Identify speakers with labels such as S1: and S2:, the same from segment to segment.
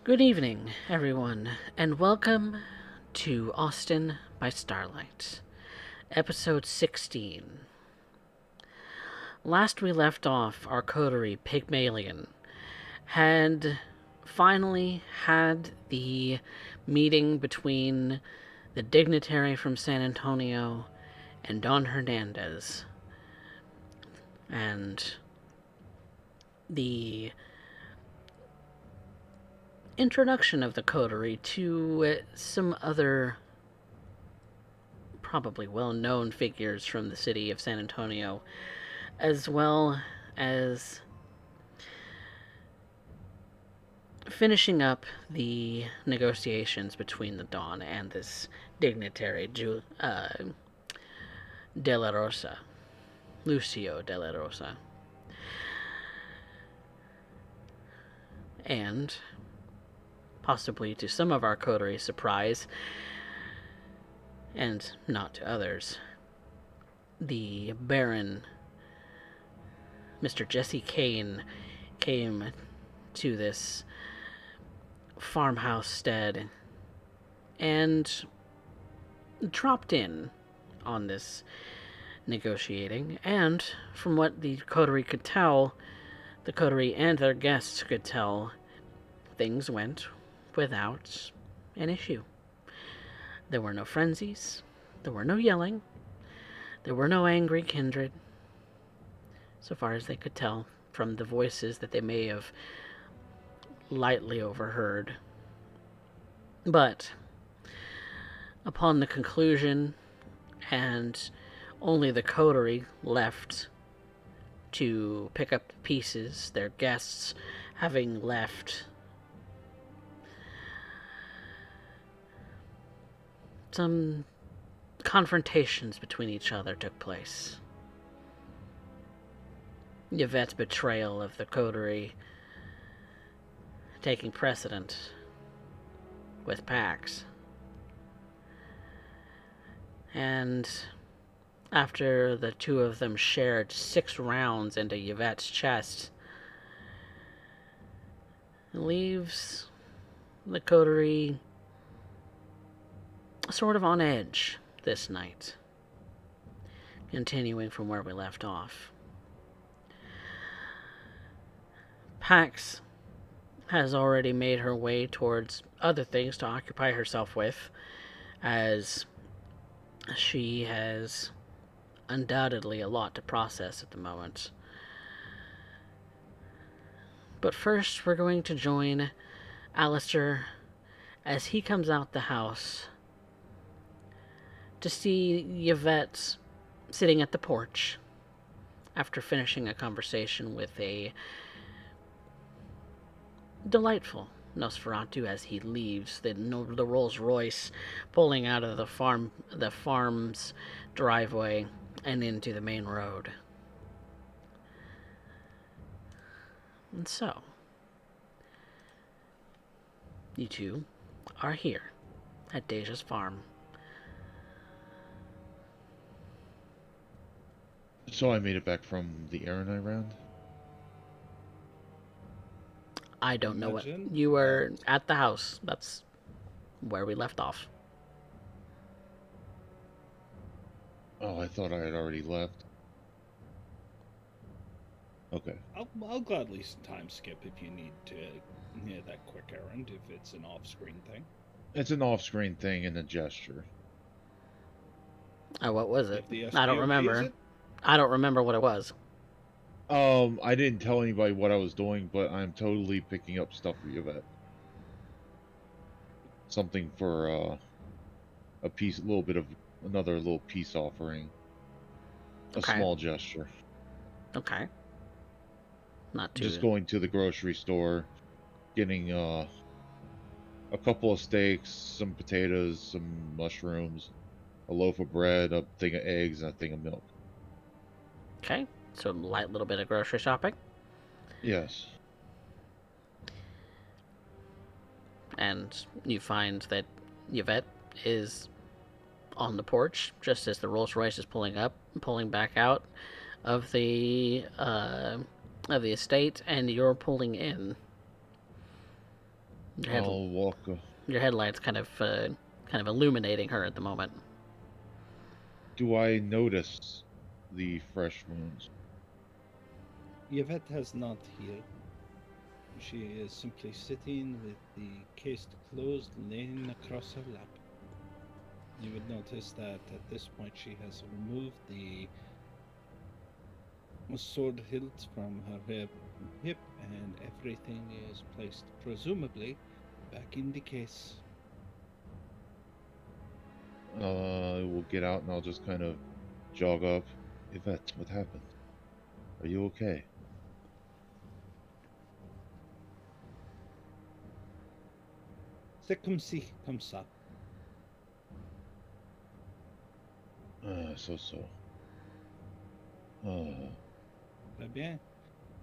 S1: Good evening, everyone, and welcome to Austin by Starlight, episode 16. Last we left off, our coterie, Pygmalion, had finally had the meeting between the dignitary from San Antonio and Don Hernandez, and the introduction of the coterie to some other probably well-known figures from the city of San Antonio, as well as finishing up the negotiations between the Dawn and this dignitary, De La Rosa, Lucio De La Rosa. And, possibly to some of our coterie surprise, and not to others, the Baron, Mr. Jesse Kane, came to this farmhouse stead and dropped in on this negotiating, and from what the coterie could tell, the coterie and their guests could tell, things went without an issue. There were no frenzies, there were no yelling, there were no angry kindred, so far as they could tell from the voices that they may have lightly overheard. But upon the conclusion, and only the coterie left to pick up the pieces, their guests having left, some confrontations between each other took place. Yvette's betrayal of the coterie taking precedent with Pax. And after the two of them shared 6 rounds into Yvette's chest, it leaves the coterie sort of on edge this night, continuing from where we left off. Pax has already made her way towards other things to occupy herself with, as she has undoubtedly a lot to process at the moment. But first, we're going to join Alistair as he comes out the house to see Yvette sitting at the porch after finishing a conversation with a delightful Nosferatu as he leaves the Rolls Royce pulling out of the farm's driveway and into the main road. And so, you two are here at Deja's farm.
S2: So I made it back from the errand I ran?
S1: I don't know what.
S3: Imagine
S1: You were at the house. That's where we left off.
S2: Oh, I thought I had already left. Okay.
S3: I'll gladly time skip if you need to that quick errand if it's an off-screen thing.
S2: It's an off-screen thing and a gesture.
S1: Oh, what was it?
S3: If the
S1: I don't
S3: SPO
S1: remember.
S3: pays it,
S1: I don't remember what it was.
S2: I didn't tell anybody what I was doing, but I'm totally picking up stuff for Yvette. Something for a little bit of another little peace offering. A
S1: Okay.
S2: small gesture.
S1: Okay. Not too.
S2: Just going to the grocery store, getting a couple of steaks, some potatoes, some mushrooms, a loaf of bread, a thing of eggs, and a thing of milk.
S1: Okay. So a light little bit of grocery shopping.
S2: Yes.
S1: And you find that Yvette is on the porch just as the Rolls Royce is pulling back out of the estate, and you're pulling in. Your, head,
S2: I'll walk.
S1: your headlights kind of illuminating her at the moment.
S2: Do I notice the fresh wounds?
S3: Yvette has not healed. She is simply sitting with the case closed, laying across her lap. You would notice that at this point she has removed the sword hilt from her hip, and everything is placed, presumably, back in the case.
S2: I will get out and I'll just kind of jog up. Yvette, what happened? Are you okay?
S3: C'est comme ci, comme ça.
S2: So.
S3: Très bien.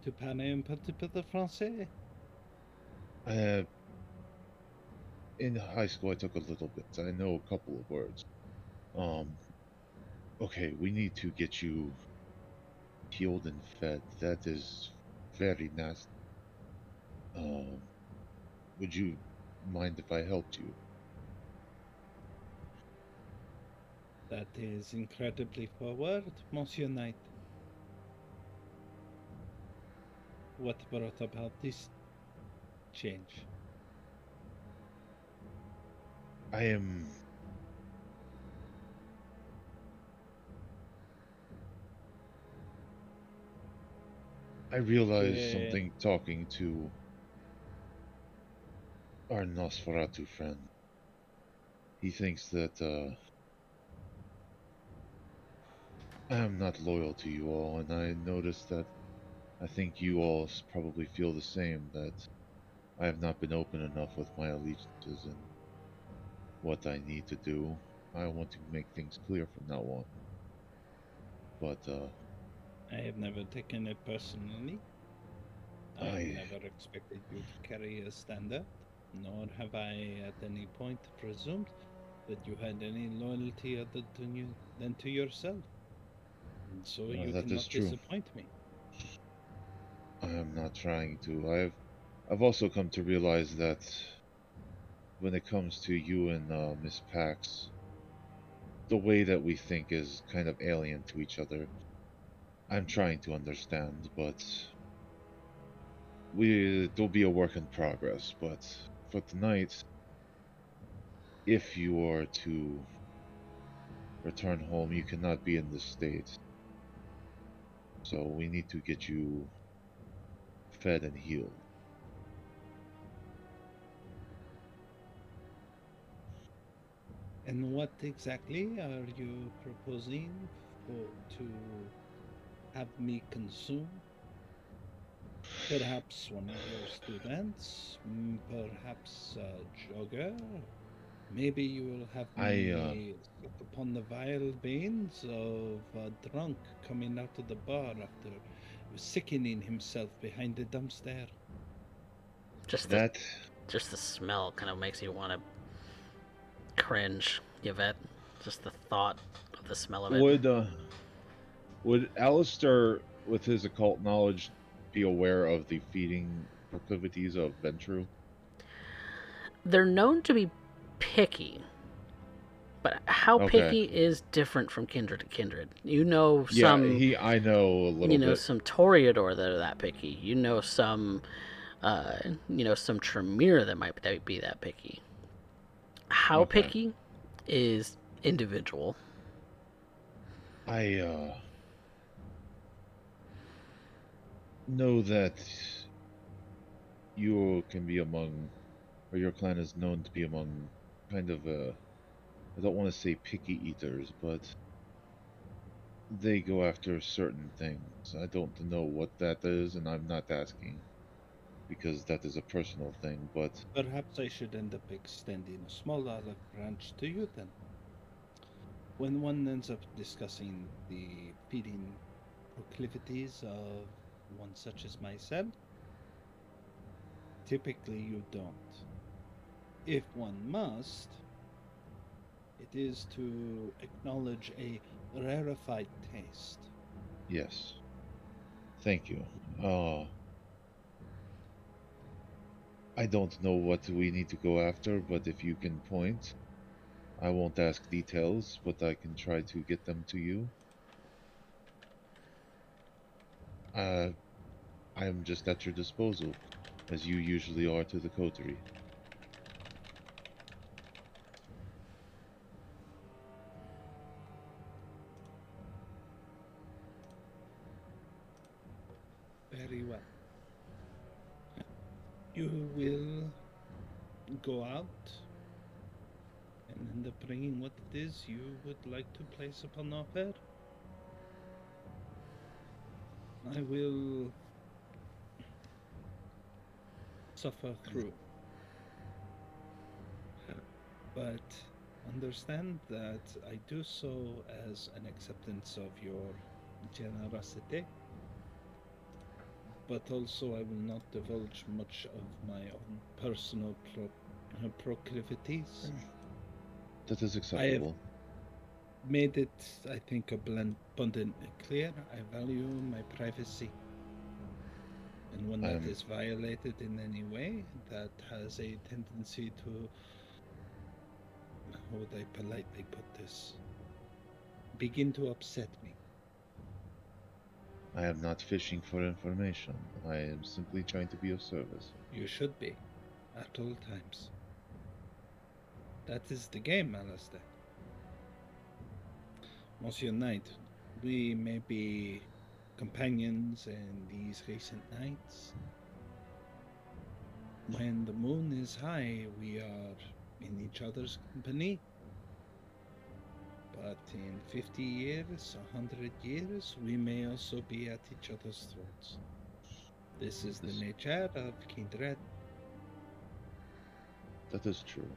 S3: Tu parles un petit peu de français?
S2: In high school, I took a little bit. I know a couple of words. Okay, we need to get you healed and fed. That is very nasty. Would you mind if I helped you?
S3: That is incredibly forward, Monsieur Knight. What brought about this change?
S2: I realized something talking to our Nosferatu friend. He thinks that I am not loyal to you all, and I noticed that I think you all probably feel the same, that I have not been open enough with my allegiances and what I need to do. I want to make things clear from now on. But,
S3: I have never taken it personally. I have never expected you to carry a standard, nor have I at any point presumed that you had any loyalty other than to yourself. And so you
S2: that is
S3: cannot
S2: true.
S3: disappoint me.
S2: I am not trying to. I've also come to realize that when it comes to you and Miss Pax, the way that we think is kind of alien to each other. I'm trying to understand, but it'll be a work in progress. But for tonight, if you are to return home, you cannot be in this state. So we need to get you fed and healed.
S3: And what exactly are you proposing to have me consume? Perhaps one of your students, perhaps a jogger. Maybe you will have me suck upon the vile veins of a drunk coming out of the bar after sickening himself behind the dumpster.
S1: Just the smell kind of makes you want to cringe, Yvette. Just the thought of the smell of it.
S2: Would Alistair, with his occult knowledge, be aware of the feeding proclivities of Ventru?
S1: They're known to be picky, but how picky is different from kindred to kindred. You know some.
S2: Yeah, I know a little bit.
S1: You know some Toreador that are that picky. You know some. Some Tremere that might be that picky. How picky is individual.
S2: I know that you can be among, or your clan is known to be among, kind of I don't want to say picky eaters, but they go after certain things. I don't know what that is, and I'm not asking, because that is a personal thing, but...
S3: Perhaps I should end up extending a small olive branch to you then. When one ends up discussing the feeding proclivities of one such as myself, typically you don't. If one must, it is to acknowledge a rarefied taste.
S2: Yes. Thank you. I don't know what we need to go after, but if you can point, I won't ask details, but I can try to get them to you. I am just at your disposal, as you usually are to the coterie.
S3: Very well. You will go out and end up bringing what it is you would like to place upon offer. I will suffer through. But understand that I do so as an acceptance of your generosity, but also I will not divulge much of my own personal proclivities.
S2: That is
S3: I have
S2: acceptable.
S3: made it, I think, abundantly clear. I value my privacy. And when
S2: I
S3: that
S2: am
S3: is violated in any way, that has a tendency to, how would I politely put this, begin to upset me.
S2: I am not fishing for information. I am simply trying to be of service.
S3: You should be, at all times. That is the game, Alistair. Monsieur Knight, we may be companions in these recent nights. When the moon is high, we are in each other's company. But in 50 years, 100 years, we may also be at each other's throats. This is the nature of kindred.
S2: That is true.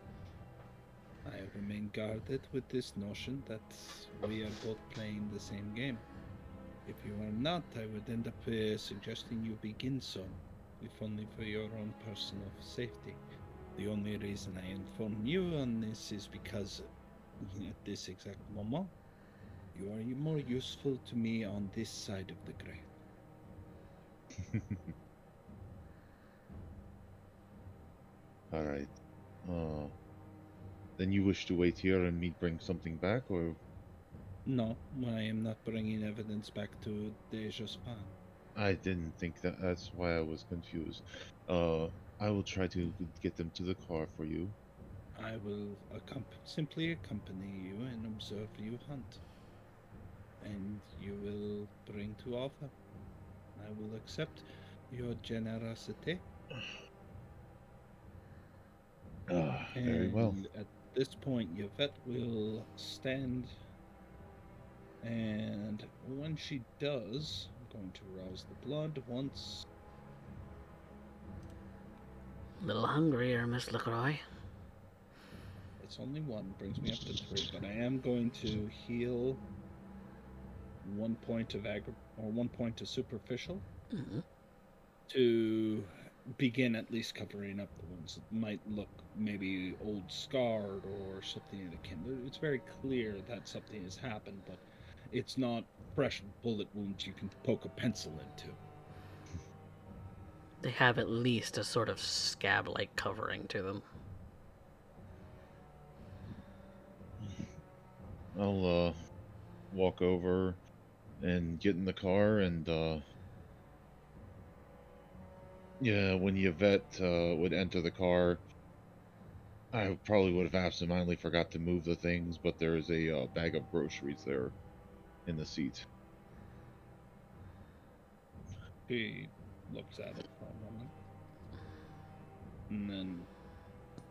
S3: I remain guarded with this notion that we are both playing the same game. If you are not, I would end up suggesting you begin so, if only for your own personal safety. The only reason I inform you on this is because at this exact moment, you are more useful to me on this side of the grave.
S2: All right. Uh, then you wish to wait here and me bring something back, or
S3: No, I am not bringing evidence back to De Jospin.
S2: I didn't think that. That's why I was confused. Uh, I will try to get them to the car for you.
S3: I will simply accompany you and observe you hunt. And you will bring to offer. I will accept your generosity.
S2: Very well.
S3: And at this point, Yvette will stand. And when she does, I'm going to rouse the blood once.
S1: A little hungrier, Miss LaCroix.
S3: It's only one, brings me up to 3, but I am going to heal 1 point of or 1 point of superficial to begin at least covering up the ones that might look maybe old scarred or something akin. It's very clear that something has happened, but it's not fresh bullet wounds you can poke a pencil into.
S1: They have at least a sort of scab-like covering to them.
S2: I'll walk over and get in the car, and yeah, when Yvette would enter the car, I probably would have absentmindedly forgot to move the things, but there is a bag of groceries there in the seat.
S3: She looks at it for a moment. And then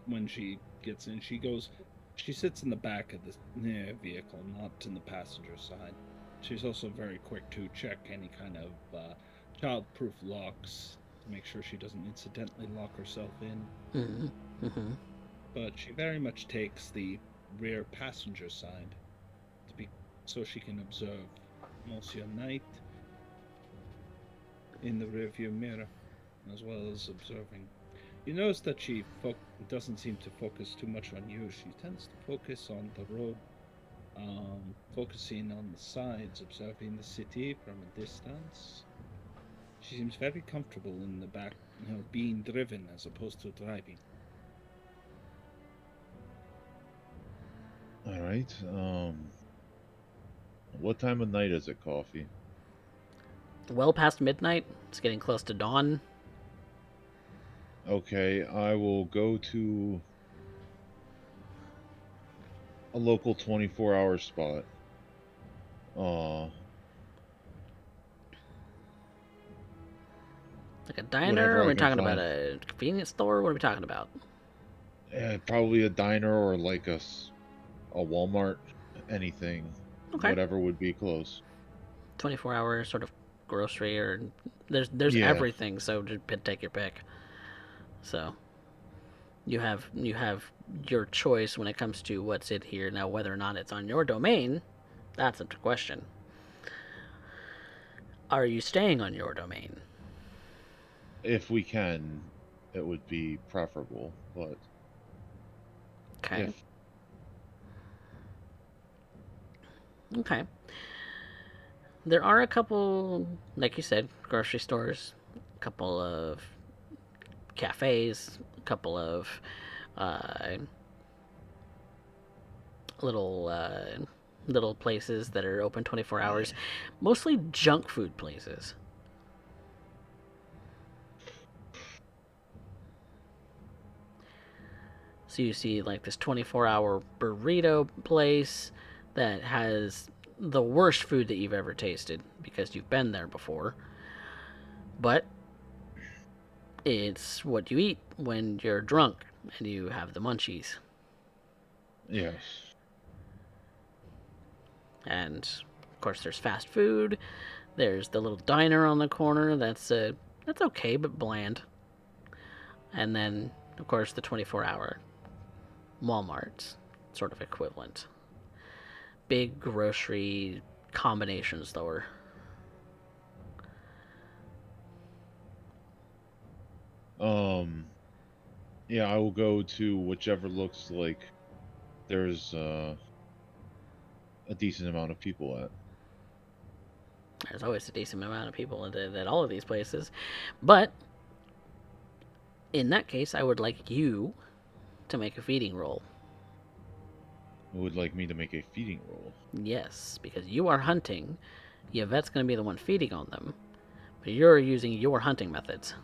S3: when she gets in, she sits in the back of the vehicle, not in the passenger side. She's also very quick to check any kind of child-proof locks to make sure she doesn't incidentally lock herself in. But she very much takes the rear passenger side so she can observe Monsieur Knight in the rearview mirror, as well as observing. You notice that she doesn't seem to focus too much on you. She tends to focus on the road, focusing on the sides, observing the city from a distance. She seems very comfortable in the back being driven as opposed to driving.
S2: All right. What time of night is it, Coffee?
S1: Well past midnight. It's getting close to dawn.
S2: Okay, I will go to a local 24-hour spot.
S1: Like a diner? Or
S2: Whatever
S1: are
S2: I
S1: we
S2: can
S1: talking about
S2: find.
S1: a convenience store? What are we talking about?
S2: Probably a diner or like a Walmart, anything,
S1: Okay.
S2: whatever would be close.
S1: 24-hour sort of grocery, or there's
S2: Yeah.
S1: everything, so just take your pick. So you have your choice when it comes to what's in here. Now, whether or not it's on your domain, that's a question. Are you staying on your domain?
S2: If we can, it would be preferable, but
S1: Okay.
S2: if
S1: Okay. There are a couple, like you said, grocery stores, a couple of cafes, a couple of uh, little little places that are open 24 hours, mostly junk food places. So you see like this 24-hour burrito place that has the worst food that you've ever tasted because you've been there before. But it's what you eat when you're drunk and you have the munchies.
S2: yes.
S1: And of course there's fast food. There's the little diner on the corner that's okay but bland. And then of course the 24-hour Walmart sort of equivalent. Big grocery combination store.
S2: Um yeah, I will go to whichever looks like there's a decent amount of people at.
S1: There's always a decent amount of people at all of these places. But in that case, I would like you to make a feeding roll.
S2: Who would like me to make a feeding roll?
S1: Yes, because you are hunting. Yvette's going to be the one feeding on them. But you're using your hunting methods.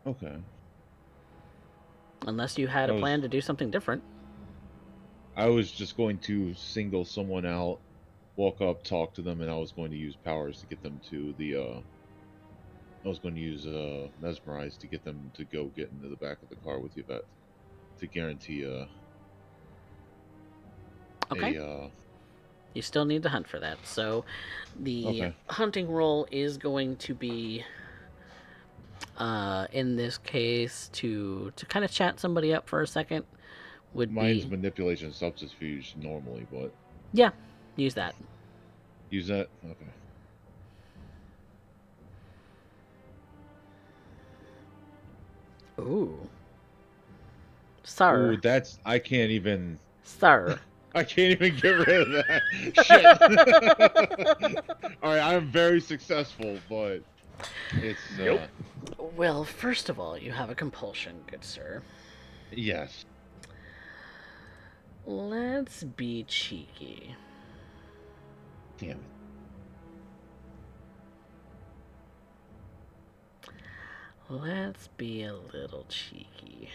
S2: Okay.
S1: Unless you had
S2: I
S1: a
S2: was
S1: plan to do something different.
S2: I was just going to single someone out, walk up, talk to them, and I was going to use powers to get them to the I was going to use mesmerize to get them to go get into the back of the car with Yvette to guarantee
S1: Okay.
S2: a
S1: You still need to hunt for that. So the
S2: okay.
S1: hunting roll is going to be in this case to kind of chat somebody up for a second would
S2: Mine's
S1: be
S2: manipulation subterfuge normally, but
S1: yeah, use that.
S2: use that. Okay.
S1: Ooh.
S2: Ooh,
S1: Sir.
S2: that's I can't even.
S1: Sir.
S2: I can't even get rid of that. Shit. All right, I'm very successful, but it's
S3: Nope.
S1: Well, first of all, you have a compulsion, good sir.
S2: yes.
S1: Let's be cheeky.
S2: Damn it.
S1: Let's be a little cheeky.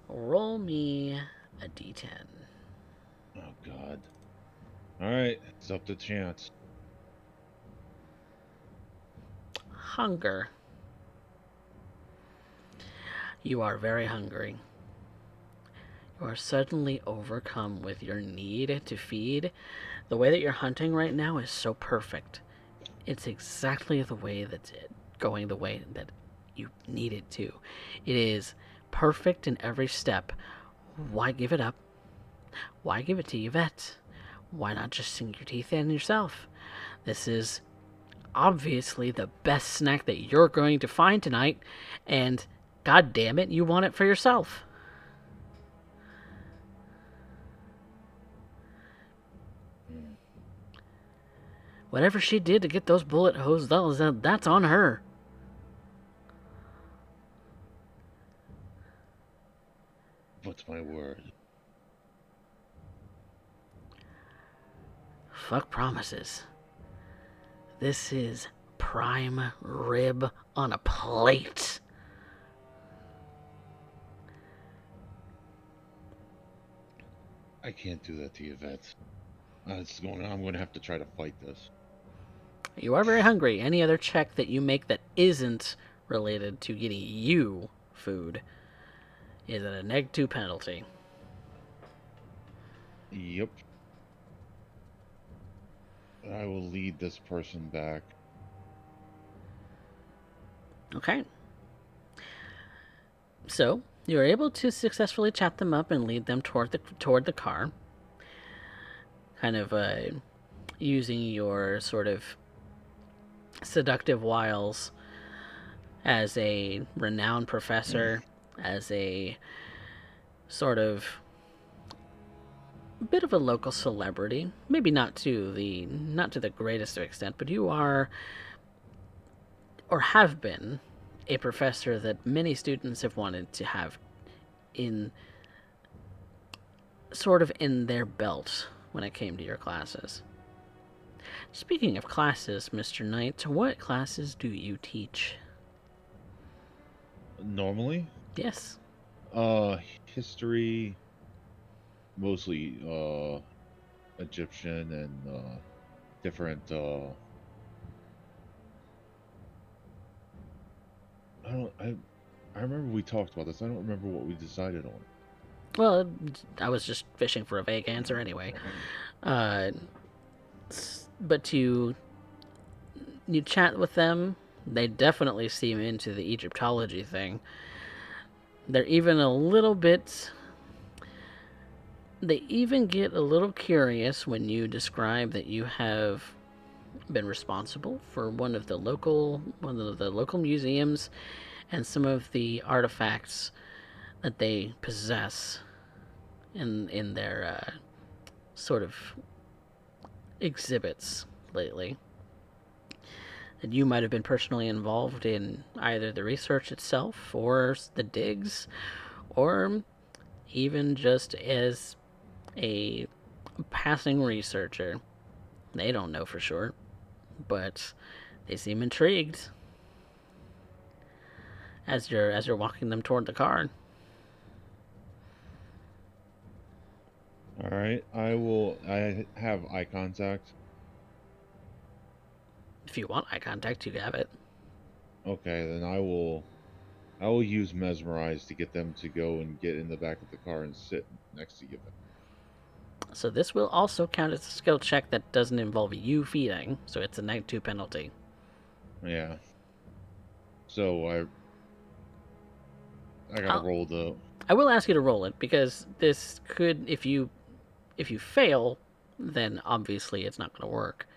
S1: Roll me a d10.
S2: Oh God. All right, it's up to chance.
S1: Hunger. You are very hungry. You are suddenly overcome with your need to feed. The way that you're hunting right now is so perfect. It's exactly the way that's it going the way that you need it to. It is perfect in every step. Why give it up? Why give it to Yvette? Why not just sink your teeth in yourself? This is obviously the best snack that you're going to find tonight, and god damn it, you want it for yourself. Whatever she did to get those bullet holes, that's on her.
S2: What's my word?
S1: Fuck promises. This is prime rib on a plate.
S2: I can't do that to you, Vet. I'm going to have to try to fight this.
S1: You are very hungry. Any other check that you make that isn't related to getting you food is at a -2 penalty.
S2: Yep. I will lead this person back.
S1: Okay. So you are able to successfully chat them up and lead them toward the car. Kind of using your sort of seductive wiles as a renowned professor, as a sort of bit of a local celebrity. Maybe not to the greatest extent, but you are or have been a professor that many students have wanted to have in sort of in their belt when it came to your classes. Speaking of classes, Mr. Knight, what classes do you teach?
S2: Normally?
S1: Yes.
S2: History, mostly Egyptian and different I remember we talked about this. I don't remember what we decided on.
S1: Well, I was just fishing for a vague answer anyway. Uh, but you chat with them. They definitely seem into the Egyptology thing. They're even a little bit. They even get a little curious when you describe that you have been responsible for one of the local museums and some of the artifacts that they possess in their sort of exhibits lately. And you might have been personally involved in either the research itself or the digs, or even just as a passing researcher. They don't know for sure, but they seem intrigued as you're walking them toward the car.
S2: All right. I have eye contact.
S1: If you want eye contact, you have it.
S2: Okay, then I will use mesmerize to get them to go and get in the back of the car and sit next to you.
S1: So this will also count as a skill check that doesn't involve you feeding, so it's a -2 penalty.
S2: Yeah. So I gotta roll the.
S1: I will ask you to roll it because this could, if you fail, then obviously it's not going to work.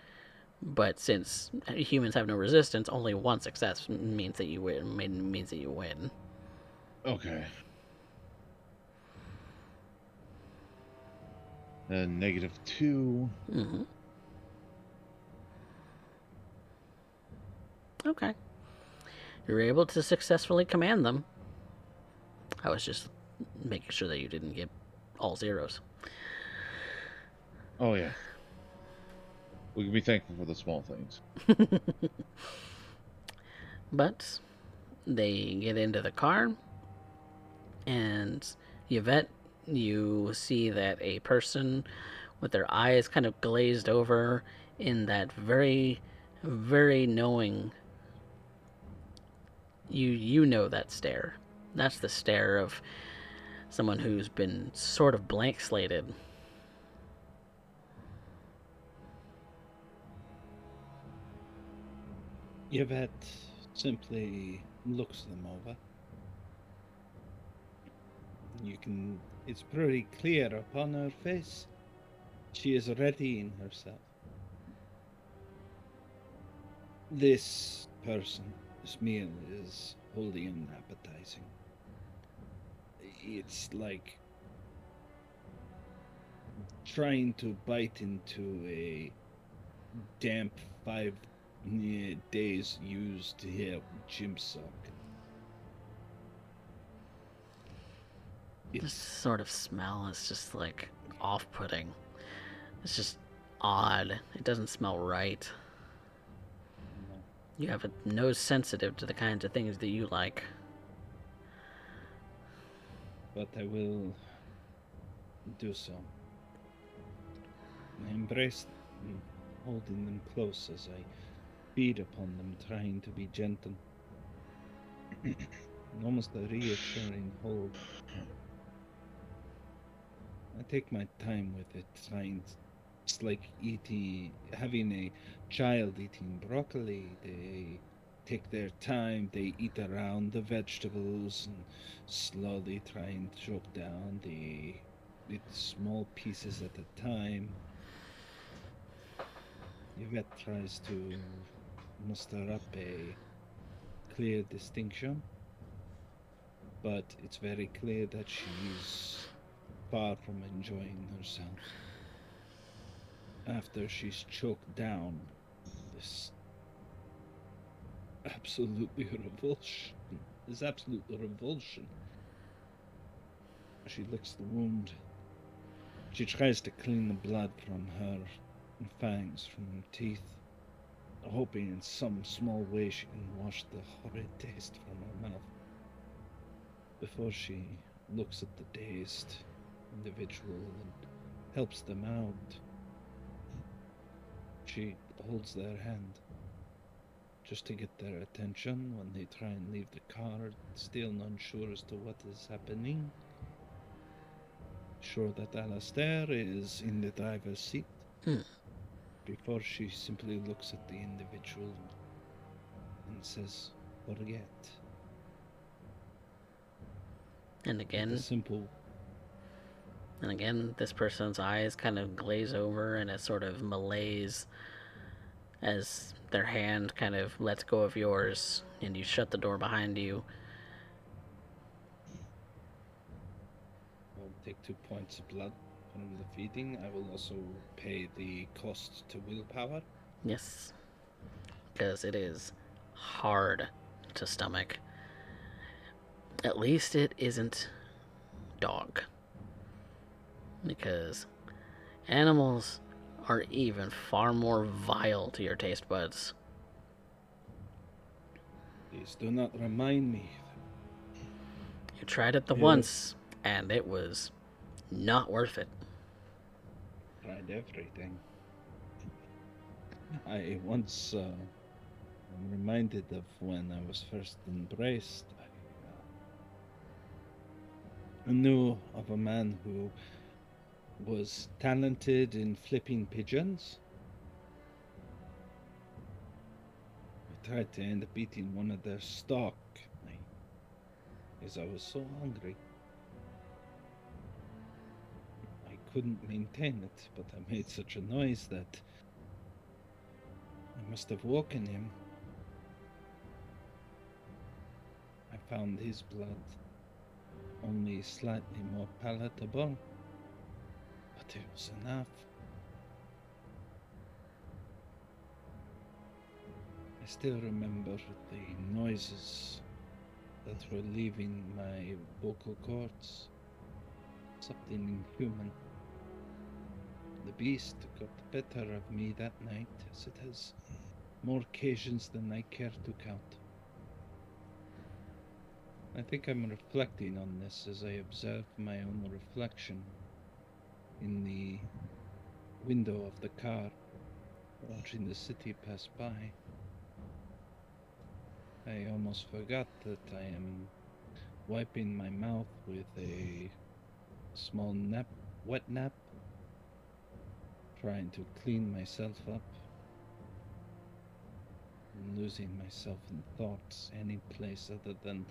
S1: But since humans have no resistance, only one success means that you win. Means that you win.
S2: Okay. And -2.
S1: Mm-hmm. Okay. You're able to successfully command them. I was just making sure that you didn't get all zeros.
S2: Oh yeah. We can be thankful for the small things.
S1: But they get into the car, and Yvette, you see that a person with their eyes kind of glazed over in that very, very knowing. You know that stare. That's the stare of someone who's been sort of blank slated.
S3: Yvette simply looks them over. It's pretty clear upon her face. She is readying herself. This meal is wholly unappetizing. It's like trying to bite into a damp 5 days used gym sock.
S1: This
S3: It's
S1: sort of smell is just like off-putting. It's just odd. It doesn't smell right.
S3: no,
S1: You have a nose sensitive to the kinds of things that you like.
S3: but I will do so. I embrace them, holding them close as I feed upon them, trying to be gentle. Almost a reassuring hold. I take my time with it, trying. It's like having a child eating broccoli. They take their time. They eat around the vegetables and slowly try and choke down the small pieces at a time. Yvette tries to muster up a clear distinction, but it's very clear that she's far from enjoying herself. After she's choked down, this absolutely revulsion. This absolute revulsion. She licks the wound. She tries to clean the blood from her fangs, from her teeth, hoping in some small way she can wash the horrid taste from her mouth. Before she looks at the dazed individual and helps them out, she holds their hand just to get their attention when they try and leave the car, still unsure as to what is happening. Sure that Alastair is in the driver's seat.
S1: Hmm.
S3: Before she simply looks at the individual and says, forget.
S1: And
S3: With a
S1: again,
S3: simple,
S1: this person's eyes kind of glaze over in a sort of malaise as their hand kind of lets go of yours and you shut the door behind you.
S3: I'll take 2 points of blood from the feeding. I will also pay the cost to willpower.
S1: Yes, because it is hard to stomach. At least it isn't dog. Because animals are even far more vile to your taste buds.
S3: Please do not remind me.
S1: You tried it the
S3: Here,
S1: once, and it was not worth it.
S3: tried everything. I once, I'm reminded of when I was first embraced. I knew of a man who was talented in flipping pigeons. I tried to end up eating one of their stock as I was so hungry. I couldn't maintain it, but I made such a noise that I must have woken him. I found his blood only slightly more palatable, but it was enough. I still remember the noises that were leaving my vocal cords. Something inhuman. The beast got the better of me that night, as it has more occasions than I care to count. I think I'm reflecting on this as I observe my own reflection in the window of the car, watching the city pass by. I almost forgot that I am wiping my mouth with a small wet nap, trying to clean myself up, and losing myself in thoughts any place other than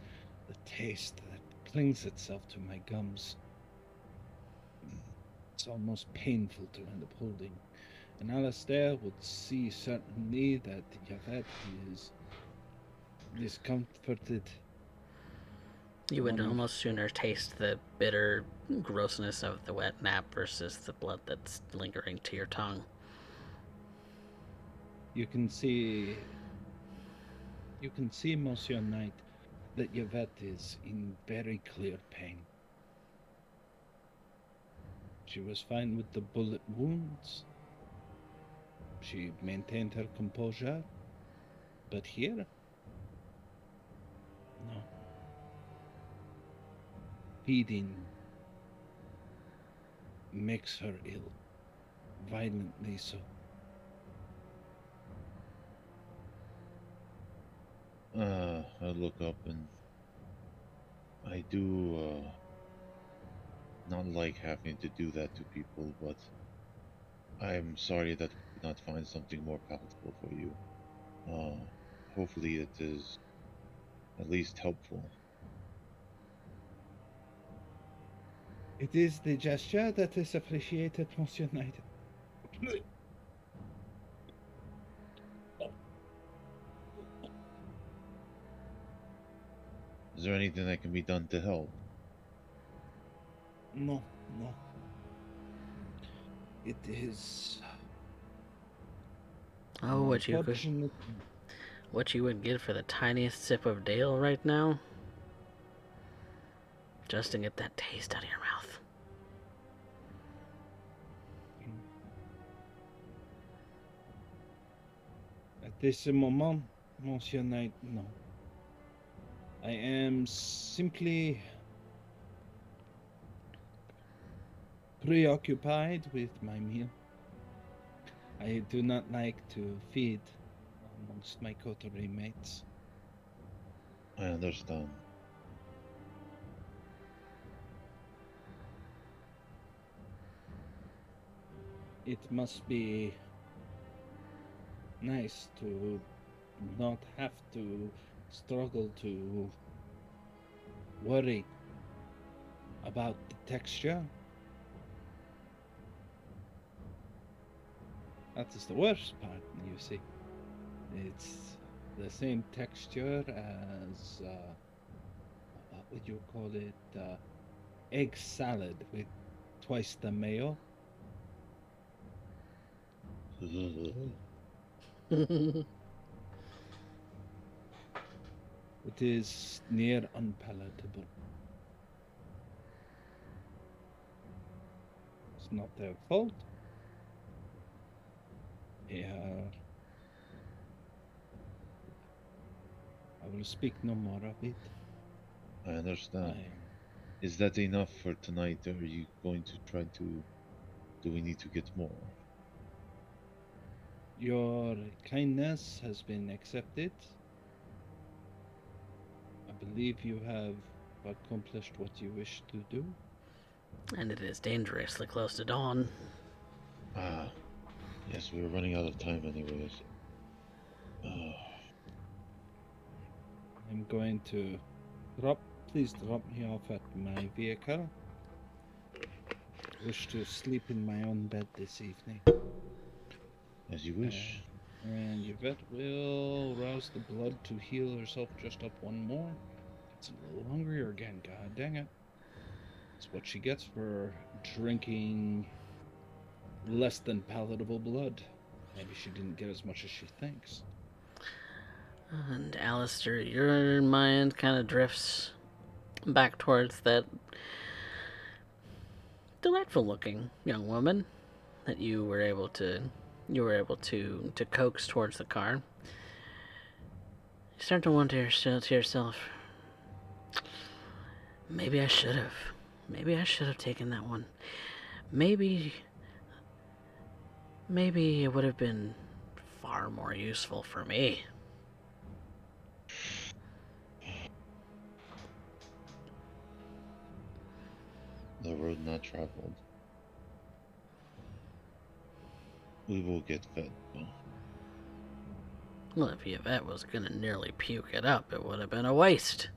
S3: the taste that clings itself to my gums. It's almost painful to end up holding. And Alastair would see certainly that Yvette is discomforted.
S1: You would
S3: One of
S1: almost sooner taste the bitter grossness of the wet nap versus the blood that's lingering to your tongue.
S3: You can see, Monsieur Knight, that Yvette is in very clear pain. She was fine with the bullet wounds. She maintained her composure. But here, no. Feeding makes her ill, violently so.
S2: I look up and I do not like having to do that to people, but I'm sorry that we could not find something more palatable for you. Uh, Hopefully it is at least helpful.
S3: It is the gesture that is appreciated, Monsieur Knight.
S2: Is there anything that can be done to help?
S3: No, no. It is
S1: Oh,
S3: unfortunate.
S1: what you would give for the tiniest sip of Dale right now? Just to get that taste out of your mouth.
S3: At this moment, Monsieur Knight, no. I am simply preoccupied with my meal. I do not like to feed amongst my coterie mates.
S2: I understand.
S3: It must be nice to not have to struggle to worry about the texture. That is the worst part, you see. It's the same texture as, what would you call it? Egg salad with twice the mayo. It is near unpalatable. It's not their fault. Yeah. I will speak no more of it.
S2: I understand. Is that enough for tonight, or are you going to try to... Do we need to get more?
S3: Your kindness has been accepted. I believe you have accomplished what you wish to do.
S1: And it is dangerously close to dawn.
S2: Ah, yes, we're running out of time anyways.
S3: I'm going to please drop me off at my vehicle. I wish to sleep in my own bed this evening.
S2: As you wish.
S3: And Yvette will rouse the blood to heal herself just up one more. It's a little hungrier again, god dang it. That's what she gets for drinking less than palatable blood. Maybe she didn't get as much as she thinks.
S1: And Alistair, your mind kind of drifts back towards that delightful looking young woman that you were able to coax towards the car. You start to wonder to yourself, maybe I should have taken that one. Maybe it would have been far more useful for me.
S2: The road not traveled. We will get fed, though.
S1: Well, if Yvette was gonna nearly puke it up, it would have been a waste.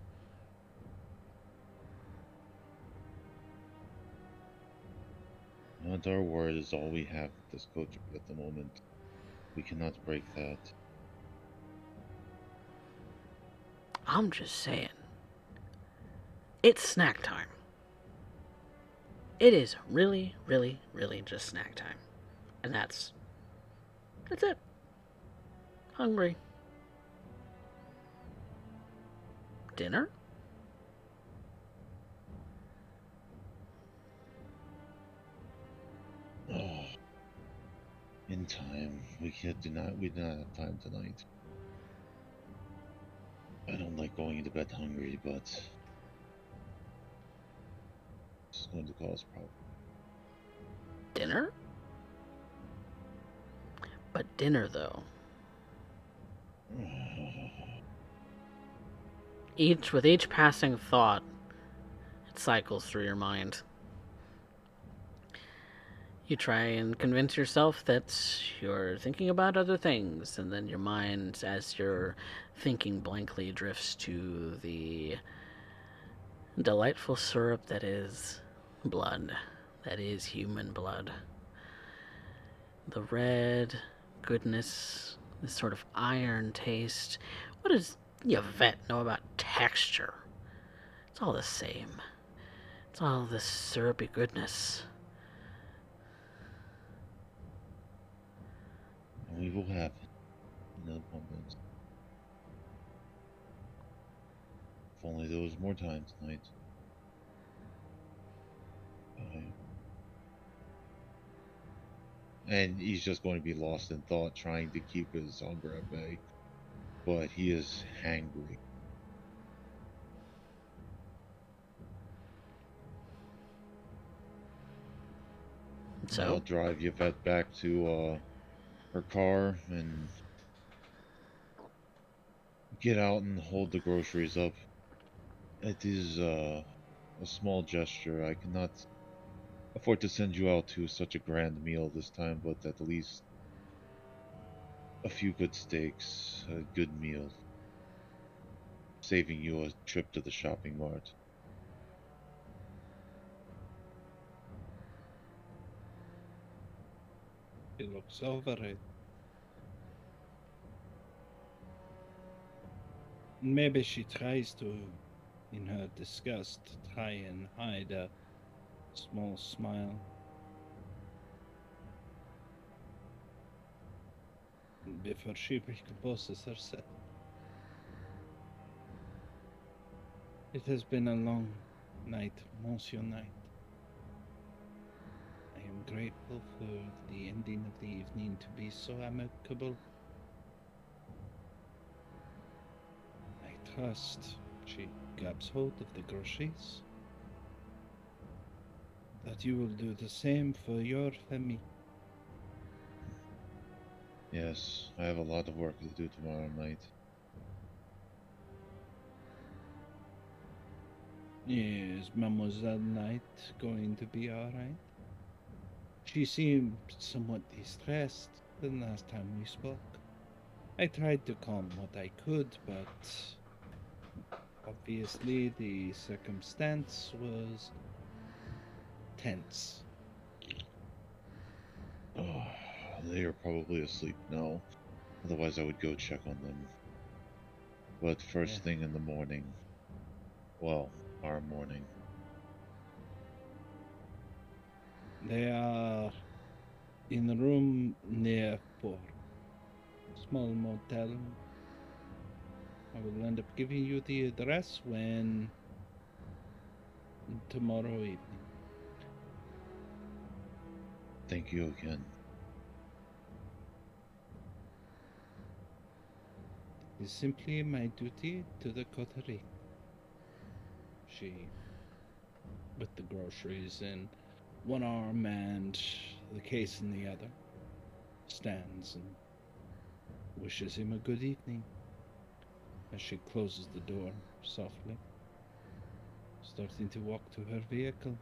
S2: Not our word is all we have at this coach at the moment. We cannot break that.
S1: I'm just saying. It's snack time. It is really, really, really just snack time. And that's it. Hungry. Dinner?
S2: Oh, in time. We do not have time tonight. I don't like going to bed hungry, but it's going to cause problems.
S1: Dinner? But dinner, though. With each passing thought, it cycles through your mind. You try and convince yourself that you're thinking about other things, and then your mind, as you're thinking blankly, drifts to the delightful syrup that is blood, that is human blood. The red goodness, this sort of iron taste. What does Yvette know about texture? It's all the same. It's all this syrupy goodness.
S2: And we will have in abundance. If only there was more time tonight. And he's just going to be lost in thought, trying to keep his hunger at bay. But he is hangry.
S1: So
S2: I'll drive Yvette back to her car and get out and hold the groceries up. It is a small gesture. I cannot afford to send you out to such a grand meal this time, but at least a few good steaks, a good meal, saving you a trip to the shopping mart.
S3: She looks over it. Maybe she tries to, in her disgust, try and hide a small smile. Before she recomposes herself. It has been a long night, Monsieur Knight. I am grateful for the ending of the evening to be so amicable. I trust, she grabs hold of the groceries, that you will do the same for your family.
S2: Yes, I have a lot of work to do tomorrow night.
S3: Is Mademoiselle Knight going to be alright? She seemed somewhat distressed the last time we spoke. I tried to calm what I could, but obviously the circumstance was tense.
S2: Oh, they are probably asleep now. Otherwise, I would go check on them. But
S3: Yeah.
S2: first thing in the morning, well, our morning,
S3: They are in a room near Port. Small motel. I will end up giving you the address when tomorrow evening.
S2: thank you again.
S3: It is simply my duty to the coterie. She, with the groceries in one arm and the case in the other, stands and wishes him a good evening as she closes the door softly, starting to walk to her vehicle.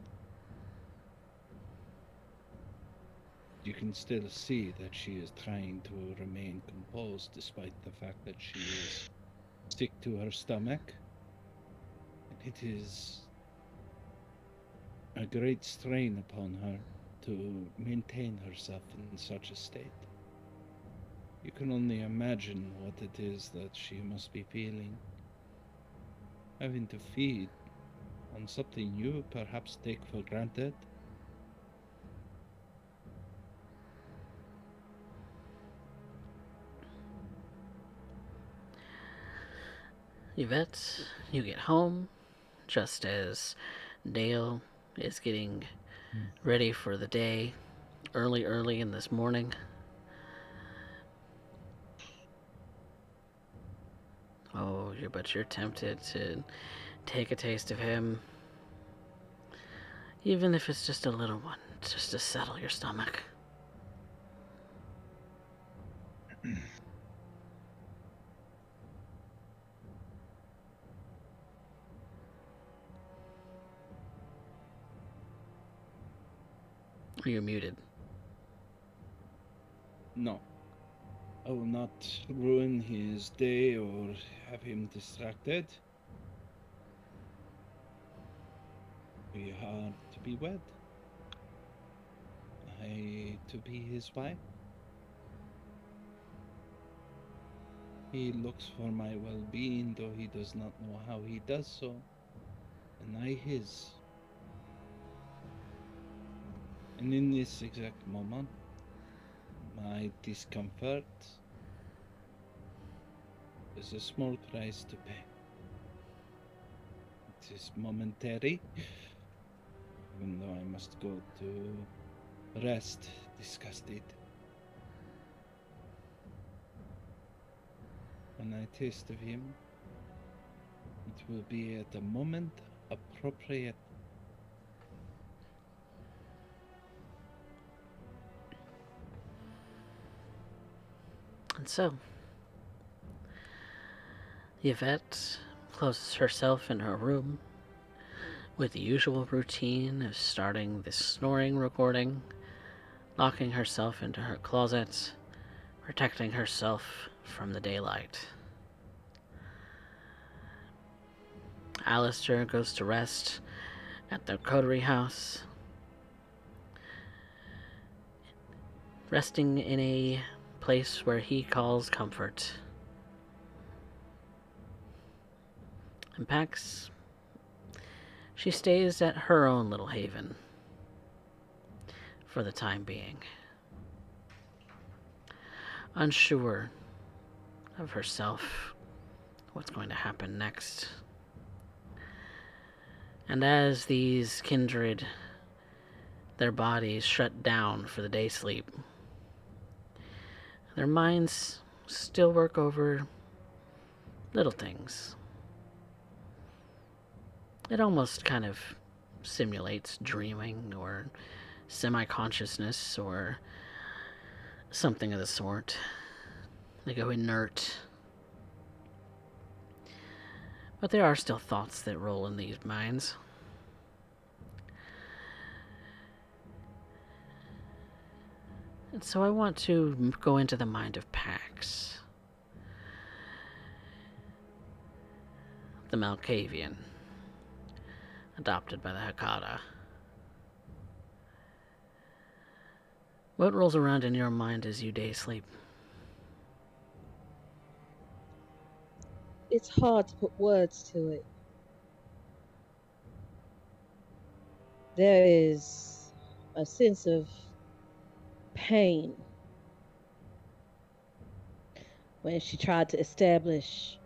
S3: You can still see that she is trying to remain composed despite the fact that she is sick to her stomach. And it is a great strain upon her to maintain herself in such a state. You can only imagine what it is that she must be feeling. Having to feed on something you perhaps take for granted.
S1: Yvette, you get home just as Dale is getting ready for the day early in this morning. Oh, but you're tempted to take a taste of him, even if it's just a little one, just to settle your stomach. You're muted.
S3: No. I will not ruin his day or have him distracted. We are to be wed. I to be his wife. He looks for my well-being, though he does not know how he does so, and I his. And in this exact moment, my discomfort is a small price to pay. It is momentary, even though I must go to rest disgusted. When I taste of him, it will be at a moment appropriate.
S1: And so, Yvette closes herself in her room with the usual routine of starting the snoring recording, locking herself into her closet, protecting herself from the daylight. Alistair goes to rest at the coterie house, resting in a place where he calls comfort. And Pax, she stays at her own little haven for the time being, unsure of herself, what's going to happen next. And as these kindred, their bodies shut down for the day sleep, their minds still work over little things. It almost kind of simulates dreaming or semi-consciousness or something of the sort. They go inert. But there are still thoughts that roll in these minds. And so I want to go into the mind of Pax, the Malkavian, adopted by the Hekata. What rolls around in your mind as you day sleep?
S4: It's hard to put words to it. There is a sense of pain when she tried to establish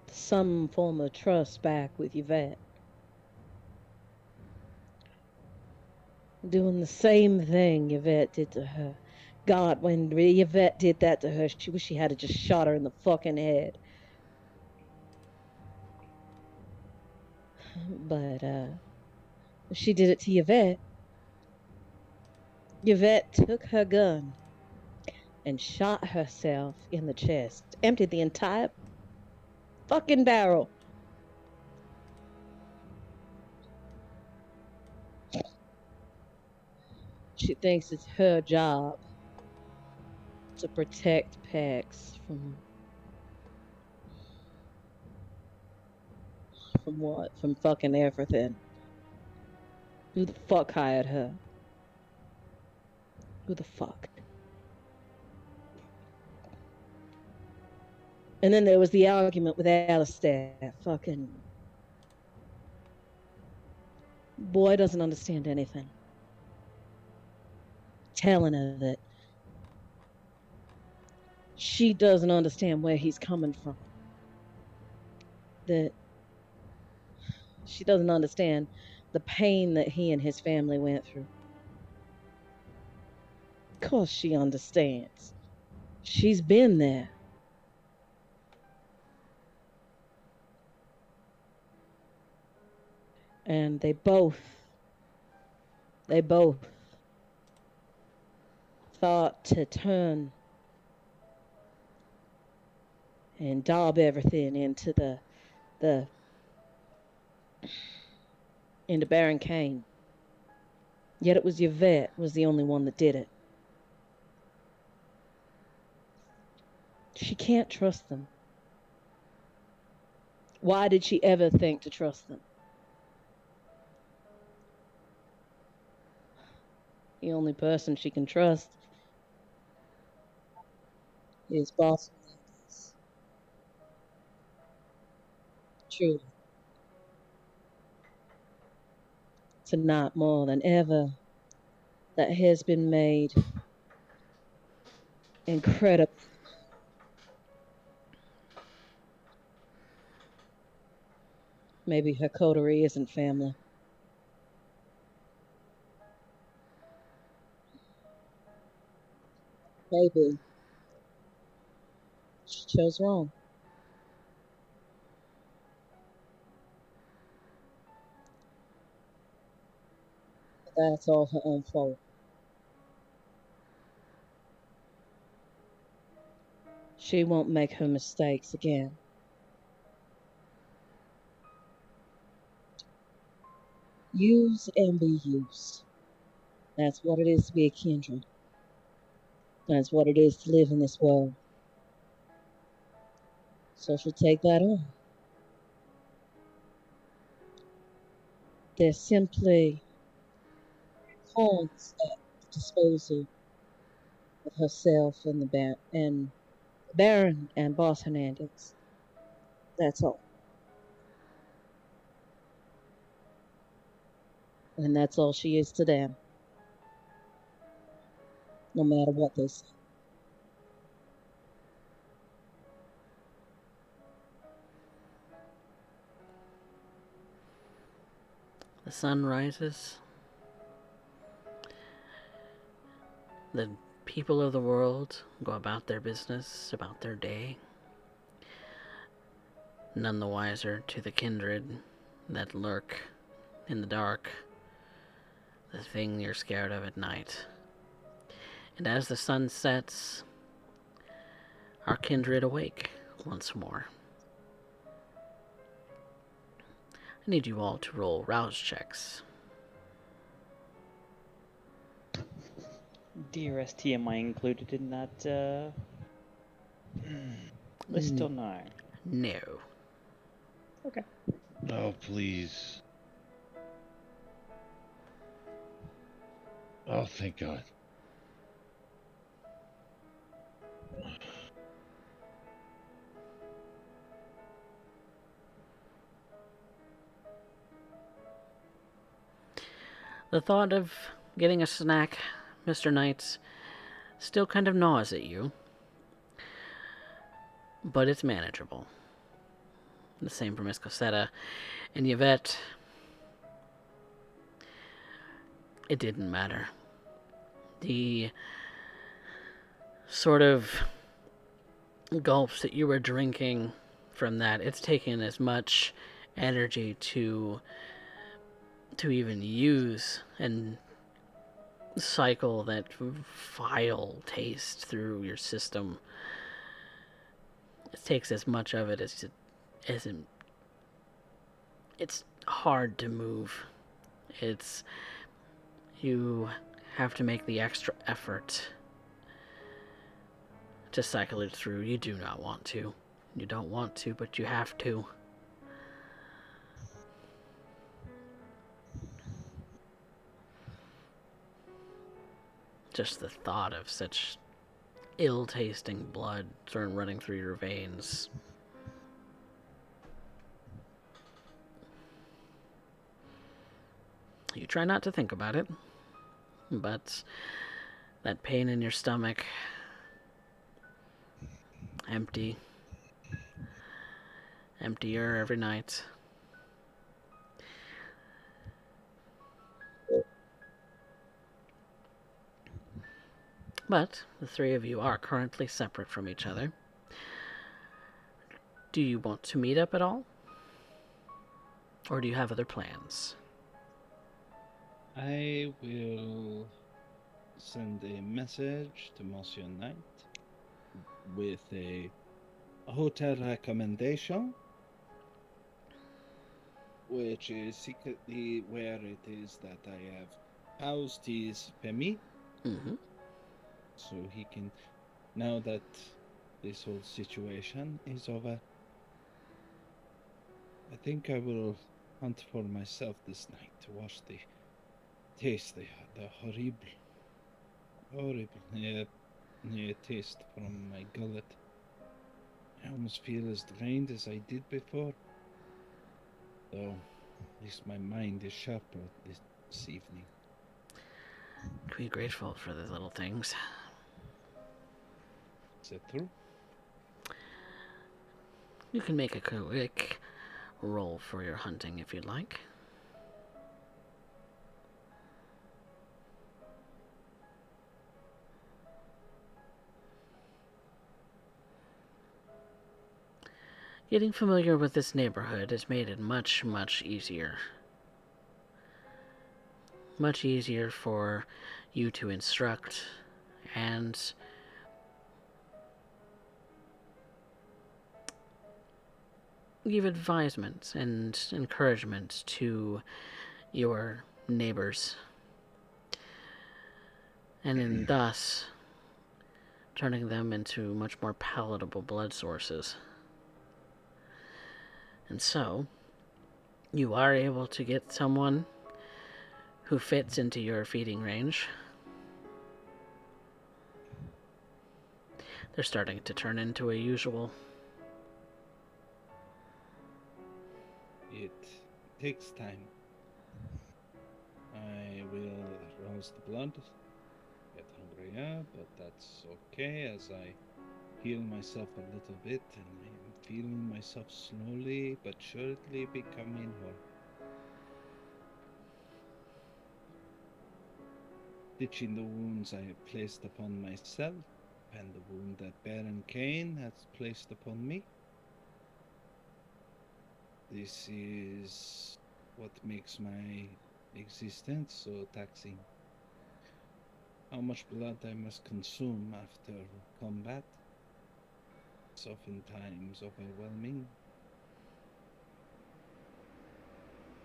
S4: some form of trust back with Yvette. Doing the same thing Yvette did to her. God, when Yvette did that to her, she wish she had just shot her in the fucking head. But she did it to Yvette. Yvette took her gun and shot herself in the chest, emptied the entire fucking barrel. She thinks it's her job to protect Pax from what? From fucking everything. Who the fuck hired her? Who the fuck? And then there was the argument with Alistair. Fucking boy doesn't understand anything. Telling her that she doesn't understand where he's coming from. that she doesn't understand the pain that he and his family went through. Of course, she understands. She's been there. And they both thought to turn and daub everything the into Baron Kane. Yet it was Yvette was the only one that did it. She can't trust them. Why did she ever think to trust them? The only person she can trust is Boss Hernandez. Truly, tonight more than ever, that has been made incredible. Maybe her coterie isn't family. Maybe she chose wrong. But that's all her own fault. She won't make her mistakes again. Use and be used. That's what it is to be a kindred. That's what it is to live in this world. So she'll take that on. They're simply pawns at the disposal of herself and the Baron and Boss Hernandez. That's all. And that's all she is to them, no matter what they say.
S1: The sun rises. The people of the world go about their business, about their day, none the wiser to the kindred that lurk in the dark, the thing you're scared of at night. And as the sun sets, our kindred awake once more. I need you all to roll rouse checks.
S5: Dear ST, am I included in that list or no?
S1: No.
S5: Okay.
S2: Oh, please. Oh, thank God.
S1: The thought of getting a snack, Mr. Knight, still kind of gnaws at you, but it's manageable. The same for Miss Cosetta. And Yvette, it didn't matter. The sort of gulps that you were drinking from that, it's taken as much energy to even use and cycle that vile taste through your system. It takes as much of it as it, it's hard to move. It's you have to make the extra effort to cycle it through. You do not want to. You don't want to, but you have to. Just the thought of such ill-tasting blood sort of running through your veins. You try not to think about it, but that pain in your stomach, empty, Emptier every night. But the three of you are currently separate from each other. Do you want to meet up at all? Or do you have other plans?
S3: I will send a message to Monsieur Knight with a hotel recommendation, which is secretly where it is that I have housed his family,
S1: Mm-hmm.
S3: so he can, now that this whole situation is over, I think I will hunt for myself this night to taste the horrible taste from my gullet. I almost feel as drained as I did before, though at least my mind is sharper this evening.
S1: Be grateful for the little things.
S3: Is that true?
S1: You can make a quick roll for your hunting if you'd like. Getting familiar with this neighborhood has made it much, much easier. Much easier for you to instruct and give advisement and encouragement to your neighbors. And in thus turning them into much more palatable blood sources. And so, you are able to get someone who fits into your feeding range. They're starting to turn into a usual.
S3: It takes time. I will rouse the blood, get hungrier, but that's okay as I heal myself a little bit, and I am feeling myself slowly but surely becoming whole. Stitching the wounds I have placed upon myself, and the wound that Baron Kane has placed upon me. This is what makes my existence so taxing. How much blood I must consume after combat is oftentimes overwhelming.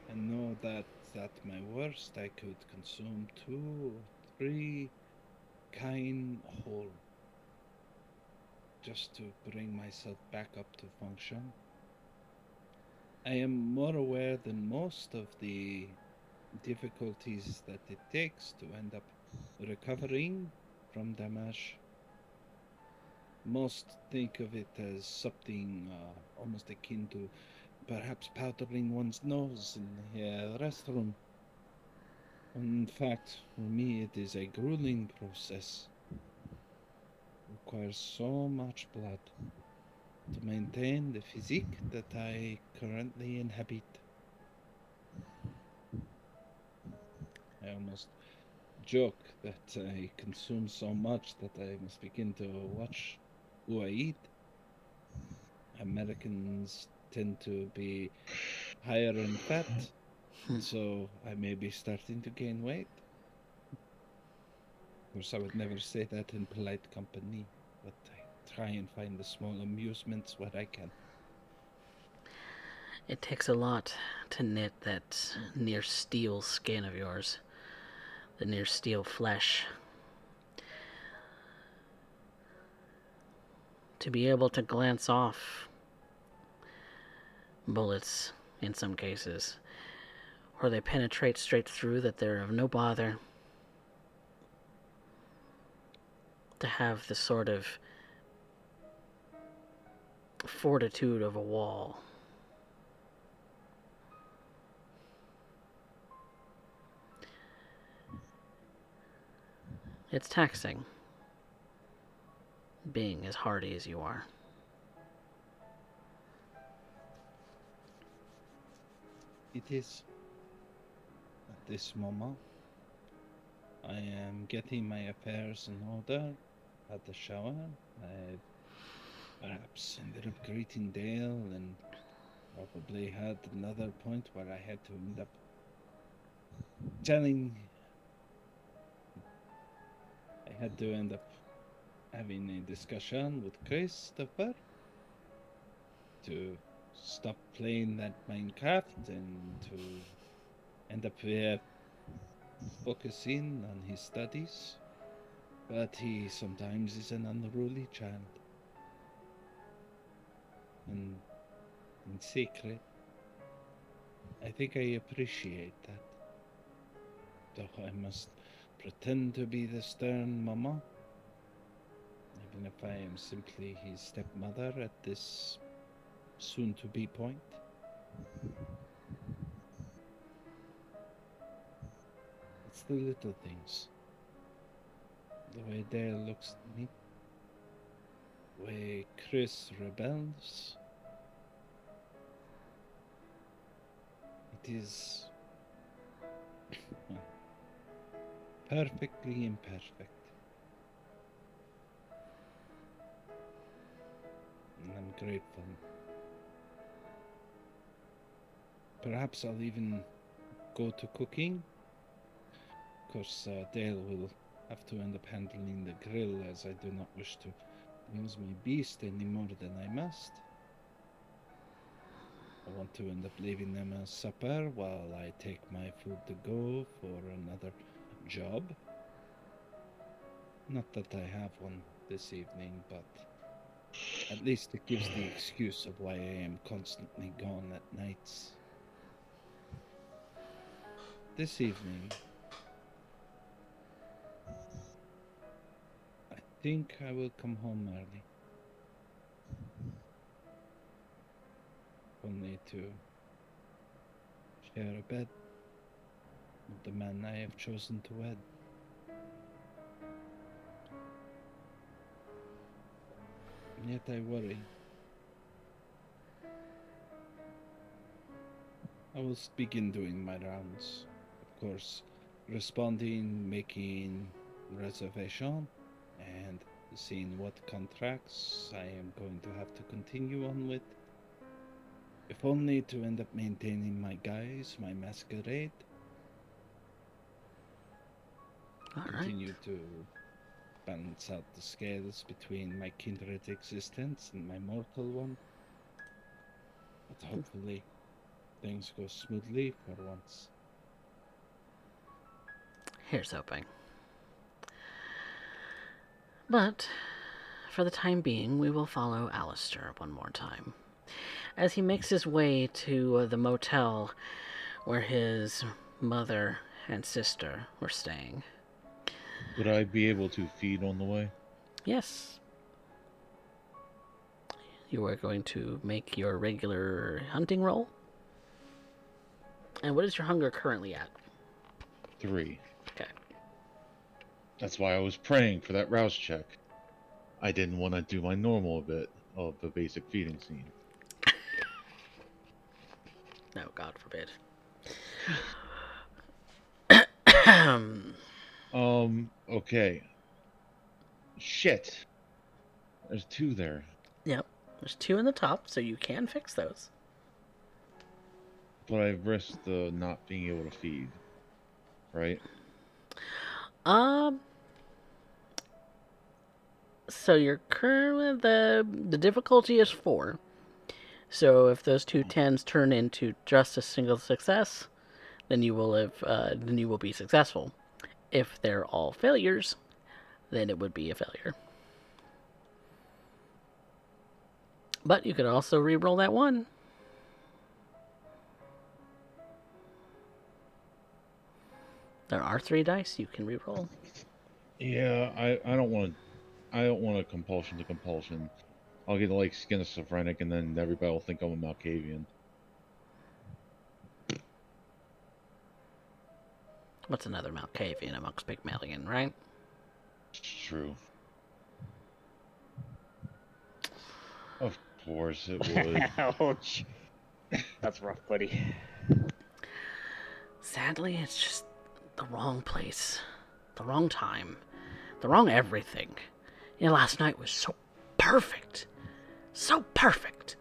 S3: I know that at my worst I could consume 2 or 3 Kine whole just to bring myself back up to function. I am more aware than most of the difficulties that it takes to end up recovering from damage. Most think of it as something almost akin to perhaps powdering one's nose in the restroom. In fact, for me, it is a grueling process. It requires so much blood to maintain the physique that I currently inhabit. I almost joke that I consume so much that I must begin to watch who I eat. Americans tend to be higher in fat, so I may be starting to gain weight. Of course, I would never say that in polite company, but I try and find the small amusements where I can.
S1: It takes a lot to knit that near steel skin of yours, the near steel flesh. To be able to glance off bullets in some cases, or they penetrate straight through that they're of no bother. To have the sort of fortitude of a wall. It's taxing, being as hardy as you are.
S3: it is. At this moment, I am getting my affairs in order. Had the shower. I perhaps ended up greeting Dale, and probably had another point where I had to end up telling. I had to end up having a discussion with Christopher to stop playing that Minecraft and to end up focusing on his studies. But he sometimes is an unruly child. And in secret, I think I appreciate that. Though I must pretend to be the stern mama, even if I am simply his stepmother at this soon-to-be point. It's the little things. The way Dale looks at me. The way Chris rebels. It is well, perfectly imperfect. And I'm grateful. Perhaps I'll even go to cooking. Of course, Dale will have to end up handling the grill, as I do not wish to use my beast any more than I must. I want to end up leaving them a supper while I take my food to go for another job. Not that I have one this evening, but at least it gives the excuse of why I am constantly gone at nights. This evening, I think I will come home early. Only to share a bed with the man I have chosen to wed. And yet I worry. I will begin doing my rounds. Of course, responding, making reservation, and seeing what contracts I am going to have to continue on with. If only to end up maintaining my guise, my masquerade.
S1: All right.
S3: Continue to balance out the scales between my kindred existence and my mortal one. But hopefully things go smoothly for once.
S1: Here's hoping. But for the time being, we will follow Alistair one more time as he makes his way to the motel where his mother and sister were staying.
S2: Would I be able to feed on the way?
S1: Yes. You are going to make your regular hunting roll. And what is your hunger currently at?
S2: 3.
S1: Okay.
S2: That's why I was praying for that rouse check. I didn't want to do my normal bit of the basic feeding scene.
S1: No, God forbid.
S2: Okay. Shit. There's 2 there.
S1: Yep. There's 2 in the top, so you can fix those.
S2: But I risked the not being able to feed. Right?
S1: So your current the difficulty is 4. So if those 2 10s turn into just a single success, then you will be successful. If they're all failures, then it would be a failure. But you could also re-roll that 1. There are 3 dice you can re-roll.
S2: Yeah, I don't want a compulsion to compulsion. I'll get like schizophrenic and then everybody will think I'm a Malkavian.
S1: What's another Malkavian amongst Pygmalion, right?
S2: It's true. Of course it would.
S5: Ouch. That's rough, buddy.
S1: Sadly, it's just the wrong place, the wrong time, the wrong everything. You know, last night was so perfect. So perfect.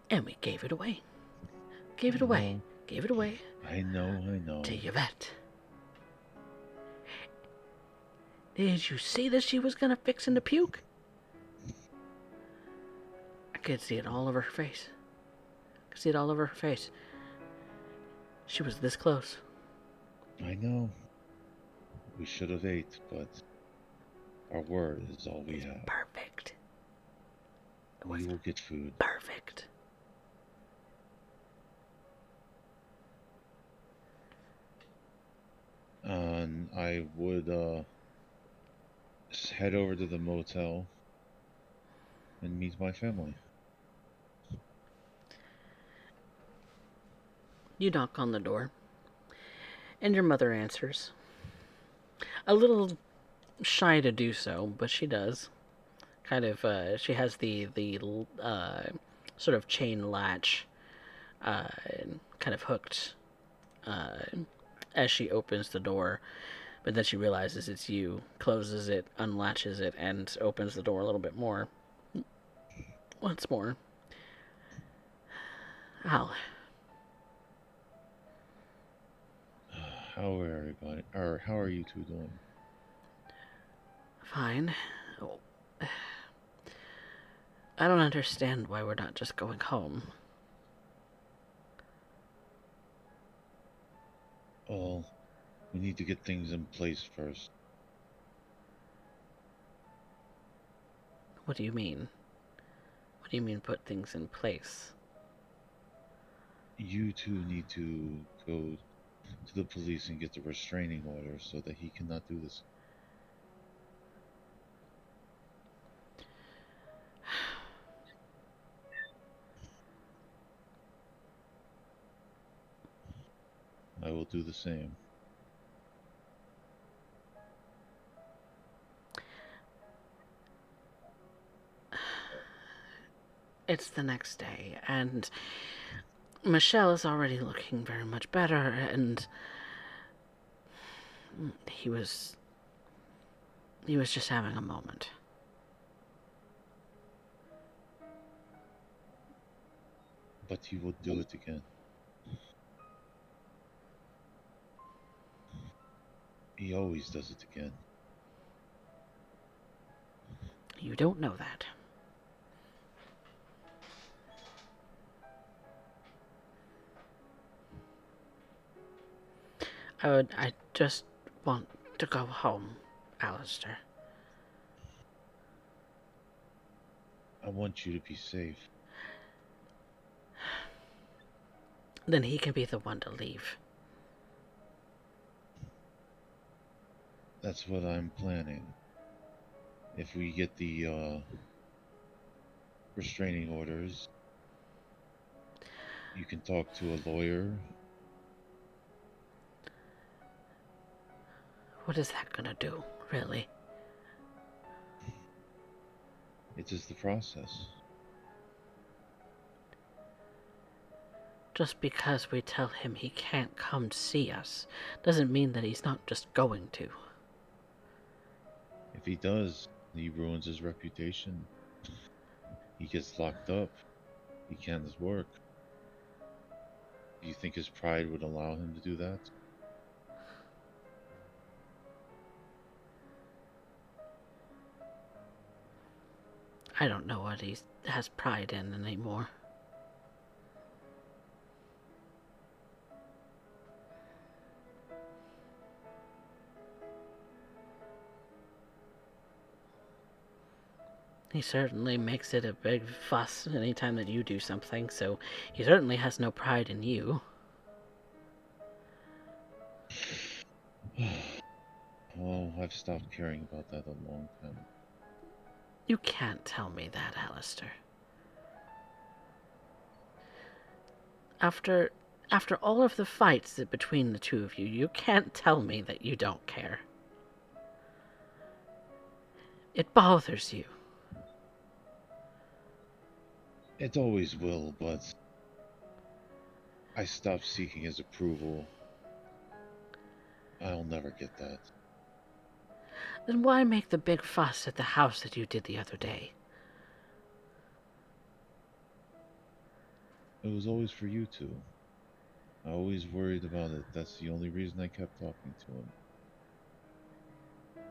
S1: And we gave it away. Gave it away. Gave it away
S2: I know.
S1: to Yvette. Did you see that she was gonna fix into puke? I could see it all over her face. I could see it all over her face. She was this close.
S2: I know. We should have ate, but our word is all we have.
S1: Perfect. It
S2: We
S1: was
S2: will get food.
S1: perfect.
S2: And I would head over to the motel and meet my family.
S1: You knock on the door, and your mother answers. A little shy to do so, but she does. Kind of, she has the sort of chain latch, kind of hooked, as she opens the door. But then she realizes it's you, closes it, unlatches it, and opens the door a little bit more. Once more. Al,
S2: How are everybody? Or how are you two doing?
S1: fine. Oh, I don't understand why we're not just going home.
S2: Well, we need to get things in place first.
S1: What do you mean? What do you mean put things in place?
S2: You two need to go to the police and get the restraining order so that he cannot do this. I will do the same.
S1: It's the next day, and Michelle is already looking very much better, and he was just having a moment.
S2: But he will do it again. He always does it again.
S1: You don't know that. I just want to go home, Alistair.
S2: I want you to be safe.
S1: Then he can be the one to leave.
S2: That's what I'm planning. If we get the restraining orders, you can talk to a lawyer.
S1: What is that gonna do, really?
S2: It is the process.
S1: Just because we tell him he can't come see us doesn't mean that he's not just going to.
S2: If he does, he ruins his reputation. He gets locked up. He can't work. Do you think his pride would allow him to do that?
S1: I don't know what he has pride in anymore. He certainly makes it a big fuss anytime that you do something, so he certainly has no pride in you.
S2: Oh, I've stopped caring about that a long time.
S1: You can't tell me that, Alistair. After all of the fights between the two of you, you can't tell me that you don't care. It bothers you.
S2: It always will, but I stopped seeking his approval I'll never get that.
S1: Then why make the big fuss at the house that you did the other day?
S2: It was always for you two. I always worried about it. That's the only reason I kept talking to him.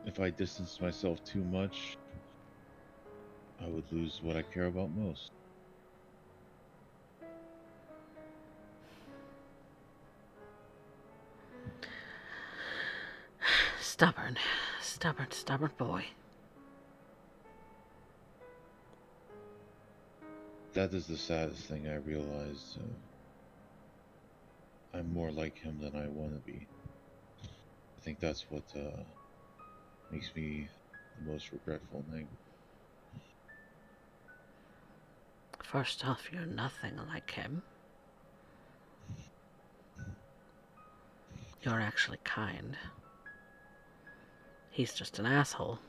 S2: If I distanced myself too much, I would lose what I care about most.
S1: Stubborn, stubborn boy.
S2: That is the saddest thing I realized. I'm more like him than I want to be. I think that's what makes me the most regretful thing.
S1: First off, you're nothing like him. You're actually kind. He's just an asshole.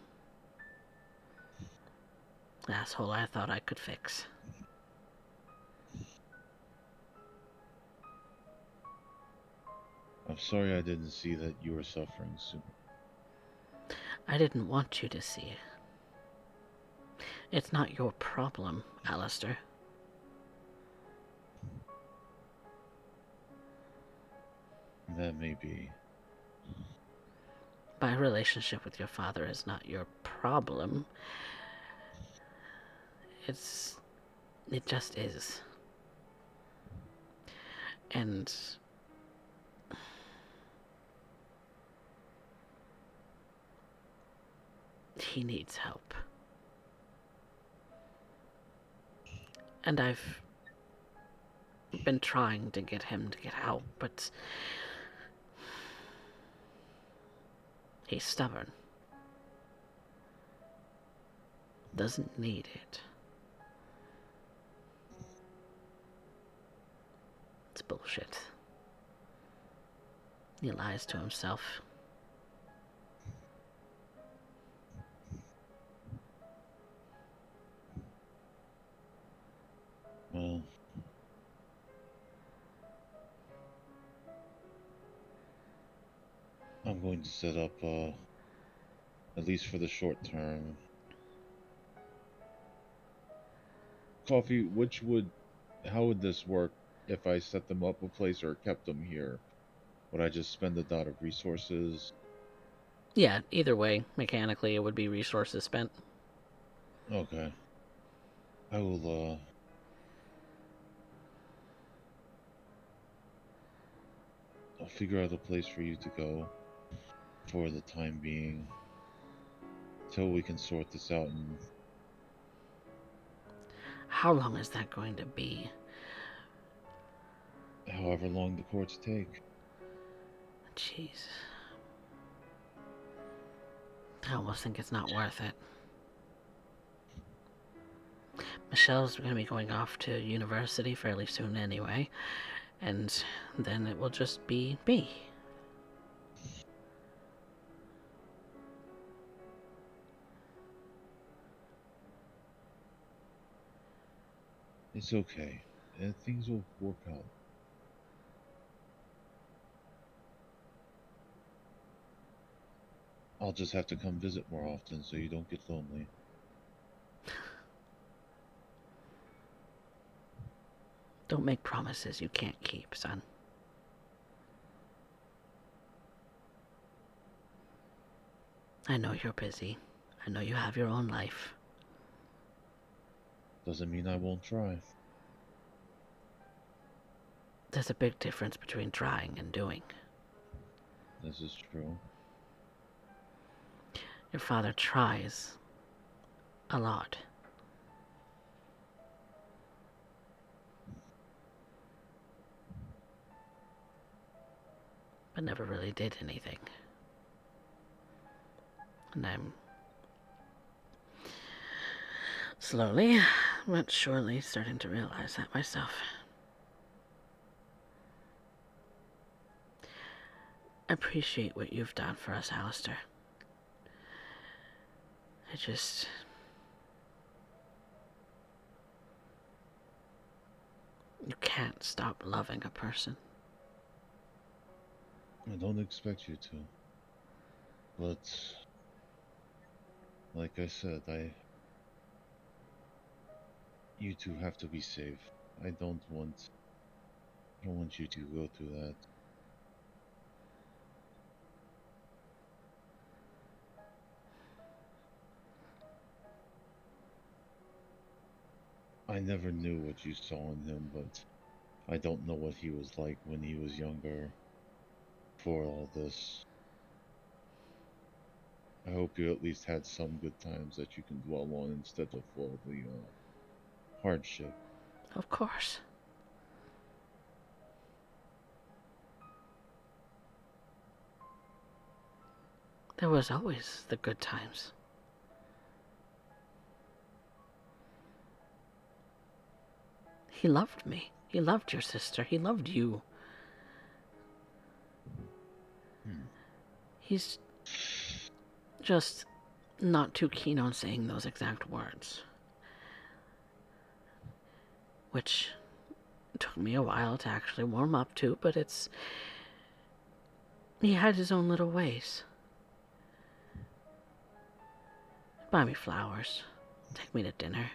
S1: An asshole I thought I could fix.
S2: I'm sorry I didn't see that you were suffering soon.
S1: I didn't want you to see it. It's not your problem, Alistair.
S2: That may be.
S1: My relationship with your father is not your problem. It just is. And he needs help. And I've been trying to get him to get help, but he's stubborn. Doesn't need it. It's bullshit. He lies to himself.
S2: Well, I'm going to set up, at least for the short term. Coffee, how would this work if I set them up a place or kept them here? Would I just spend a dot of resources?
S1: Yeah, either way, mechanically it would be resources spent.
S2: Okay. I will, I'll figure out a place for you to go for the time being till we can sort this out, and
S1: How long is that going to be?
S2: however long the courts take.
S1: Jeez. I almost think it's not worth it. Michelle's going to be going off to university fairly soon anyway, and then it will just be me.
S2: It's okay. Things will work out. I'll just have to come visit more often so you don't get lonely.
S1: Don't make promises you can't keep, son. I know you're busy. I know you have your own life.
S2: Doesn't mean I won't try.
S1: There's a big difference between trying and doing.
S2: This is true.
S1: Your father tries a lot. But never really did anything. And I'm slowly but surely starting to realize that myself. I appreciate what you've done for us, Alistair. You can't stop loving a person.
S2: I don't expect you to. But like I said, you two have to be safe. I don't want you to go through that. I never knew what you saw in him, but I don't know what he was like when he was younger, before all this. I hope you at least had some good times that you can dwell on instead of all the hardship.
S1: Of course. There was always the good times. He loved me. He loved your sister. He loved you. He's just not too keen on saying those exact words. Which took me a while to actually warm up to, but it's... He had his own little ways. Buy me flowers. Take me to dinner.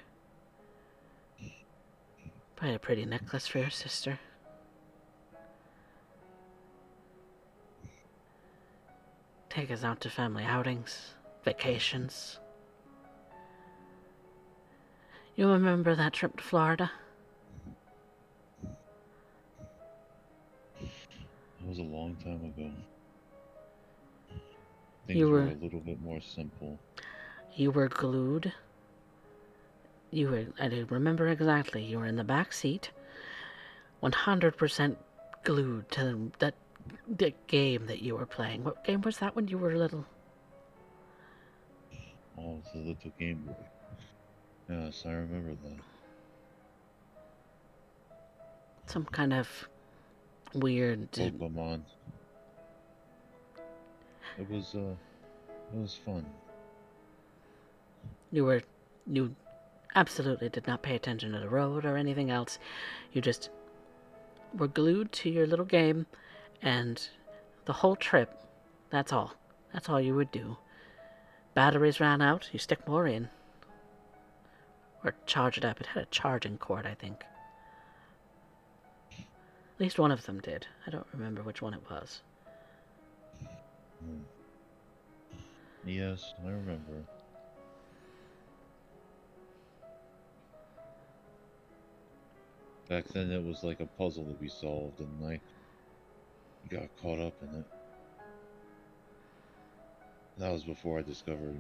S1: Buy a pretty necklace for your sister. Take us out to family outings, vacations. You remember that trip to Florida?
S2: That was a long time ago.
S1: You
S2: Things were
S1: were
S2: a little bit more simple.
S1: glued. I remember exactly, you were in the back seat, 100% glued to that game that you were playing. What game was that when you were little?
S2: Oh, the little Game Boy. Yes, I remember that.
S1: Some kind of weird...
S2: Pokemon. It was fun.
S1: You absolutely did not pay attention to the road or anything else. You just were glued to your little game, and the whole trip, that's all. That's all you would do. Batteries ran out, you stick more in. Or charge it up. It had a charging cord, I think. At least one of them did. I don't remember which one it was.
S2: Yes, I remember. Back then it was like a puzzle to be solved, and I got caught up in it. That was before I discovered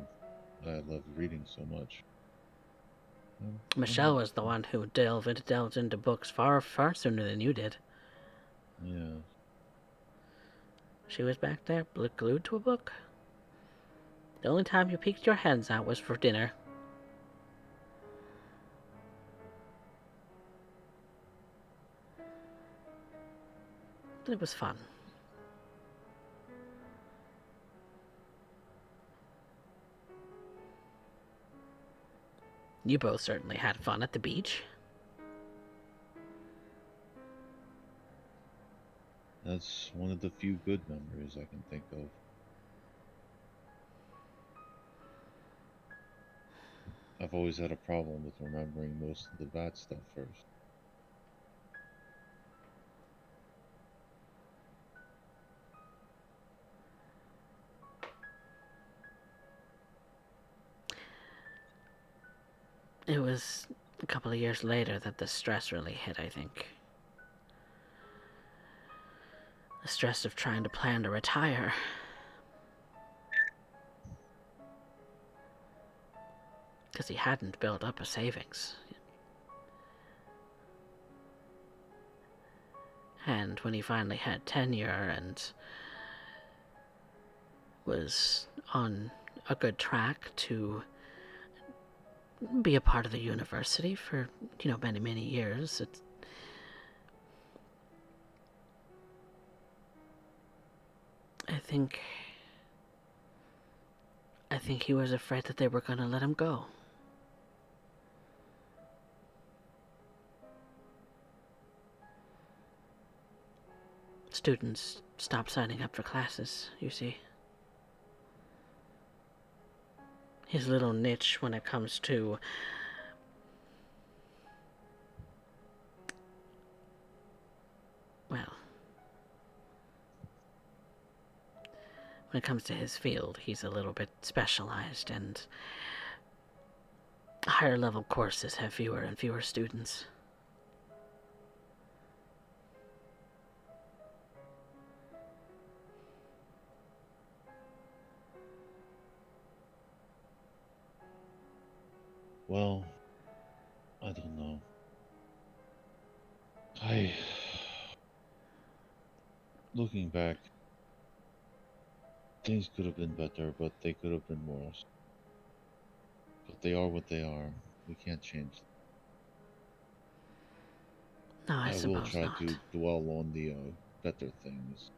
S2: I loved reading so much.
S1: Michelle was the one who delved into books far sooner than you did.
S2: Yeah.
S1: She was back there, glued to a book. The only time you peeked your heads out was for dinner. But it was fun. You both certainly had fun at the beach.
S2: That's one of the few good memories I can think of. I've always had a problem with remembering most of the bad stuff first.
S1: It was a couple of years later that the stress really hit, I think. The stress of trying to plan to retire. Because he hadn't built up a savings. And when he finally had tenure and was on a good track to be a part of the university for, many, many years, I think he was afraid that they were going to let him go. Students stopped signing up for classes, you see. his little niche when it comes to well, when it comes to his field, he's a little bit specialized, and higher level courses have fewer and fewer students.
S2: Well, I don't know. Looking back, things could have been better, but they could have been worse. But they are what they are. We can't change them.
S1: No, I
S2: I will
S1: suppose
S2: try
S1: not.
S2: to dwell on the better things.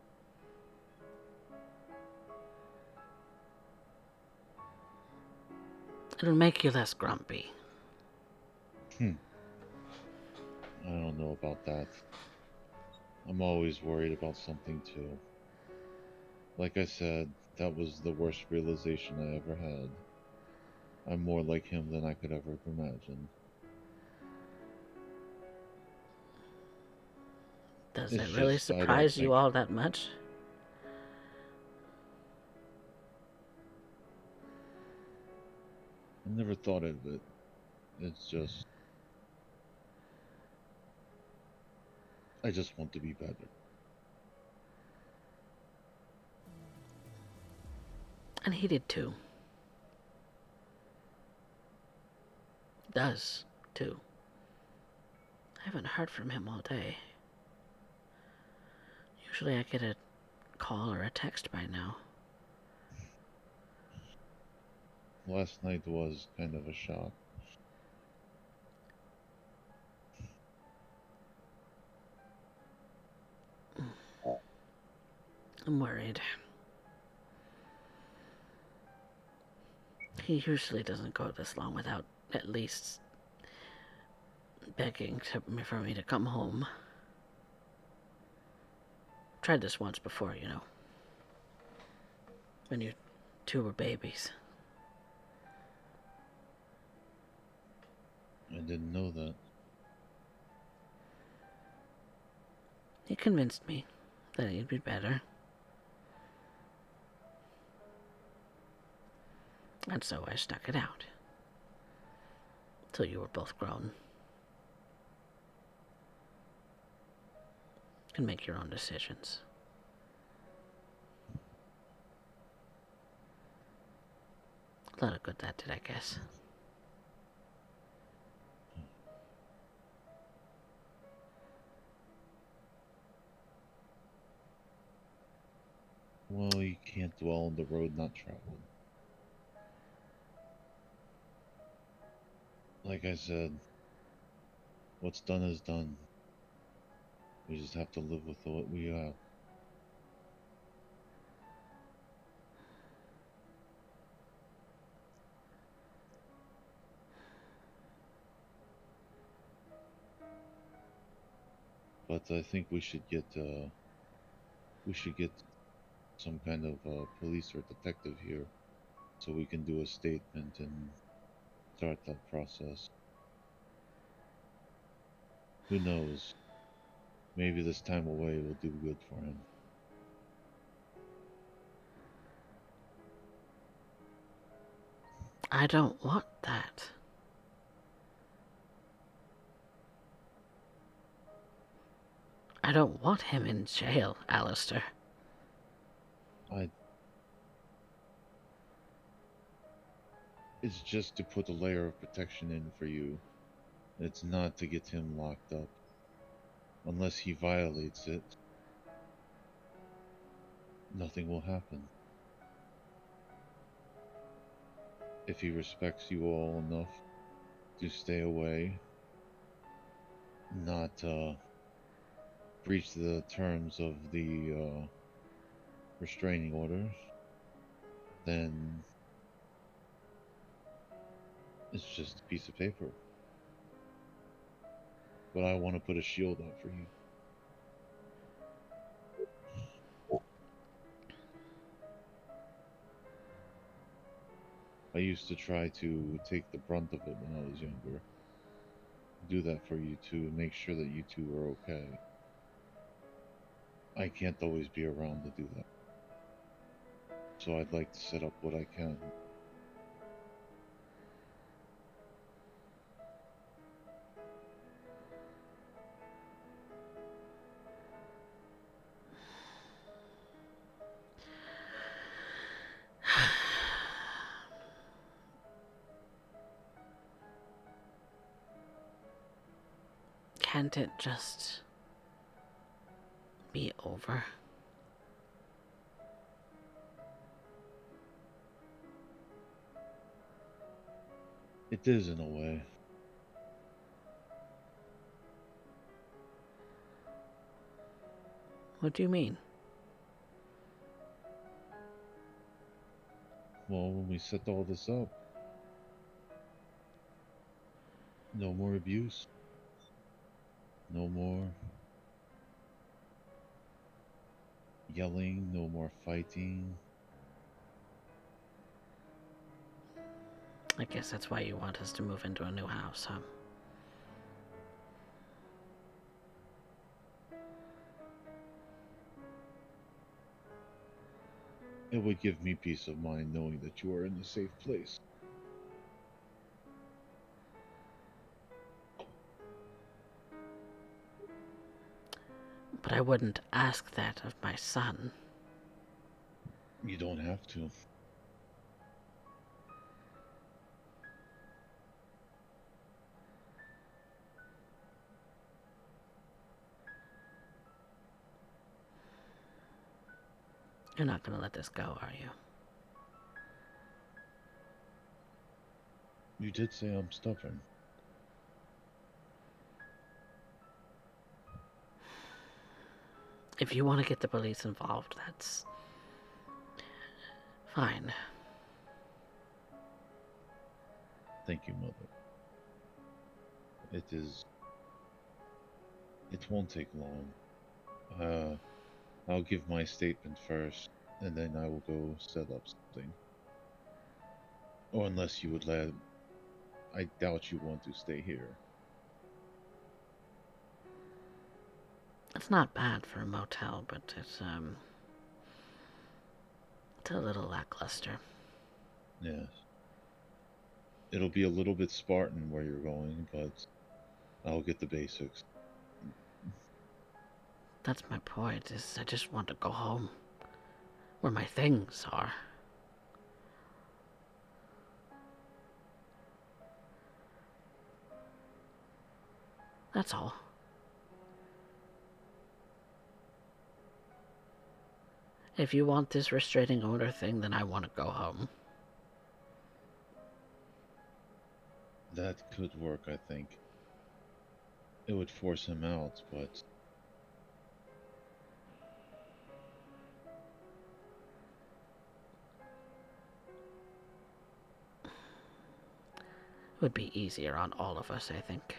S1: It'll make you less grumpy.
S2: I don't know about that. I'm always worried about something too. Like I said, that was the worst realization I ever had. I'm more like him than I could ever imagine.
S1: Does
S2: It's
S1: it really
S2: just, I don't
S1: surprise you
S2: think.
S1: all that much?
S2: I never thought of it. It's just, I just want to be better.
S1: And he did too. Does too. I haven't heard from him all day. Usually I get a call or a text by now.
S2: Last night was kind of a shock.
S1: I'm worried. He usually doesn't go this long without at least begging for me to come home. Tried this once before, you know. When you two were babies.
S2: I didn't know that.
S1: He convinced me that he'd be better. And so I stuck it out. Till you were both grown. Can make your own decisions. A lot of good that did, I guess.
S2: Well, you can't dwell on the road not traveled. Like I said, what's done is done. We just have to live with what we have. But I think we should get some kind of police or detective here, so we can do a statement and start that process. Who knows? Maybe this time away will do good for him.
S1: I don't want that. I don't want him in jail, Alistair.
S2: It's just to put a layer of protection in for you. It's not to get him locked up. Unless he violates it, nothing will happen. If he respects you all enough to stay away, not breach the terms of the restraining orders, then it's just a piece of paper. But I want to put a shield up for you. I used to try to take the brunt of it when I was younger. Do that for you two and make sure that you two are okay. I can't always be around to do that. So I'd like to set up what I can.
S1: Can't it just be over?
S2: It is in a way.
S1: What do you mean?
S2: Well, when we set all this up, no more abuse. No more yelling, no more fighting.
S1: I guess that's why you want us to move into a new house, huh?
S2: It would give me peace of mind knowing that you are in a safe place.
S1: But I wouldn't ask that of my son.
S2: You don't have to.
S1: You're not gonna let this go, are you?
S2: You did say I'm stubborn.
S1: If you want to get the police involved, that's fine.
S2: Thank you, Mother. It won't take long. I'll give my statement first, and then I will go set up something. Or unless you would let... I doubt you want to stay here.
S1: It's not bad for a motel, but it's a little lackluster.
S2: Yes. It'll be a little bit Spartan where you're going, but I'll get the basics.
S1: That's my point, is I just want to go home. Where my things are. That's all. If you want this restraining order thing, then I want to go home.
S2: That could work, I think. It would force him out, but...
S1: It would be easier on all of us, I think.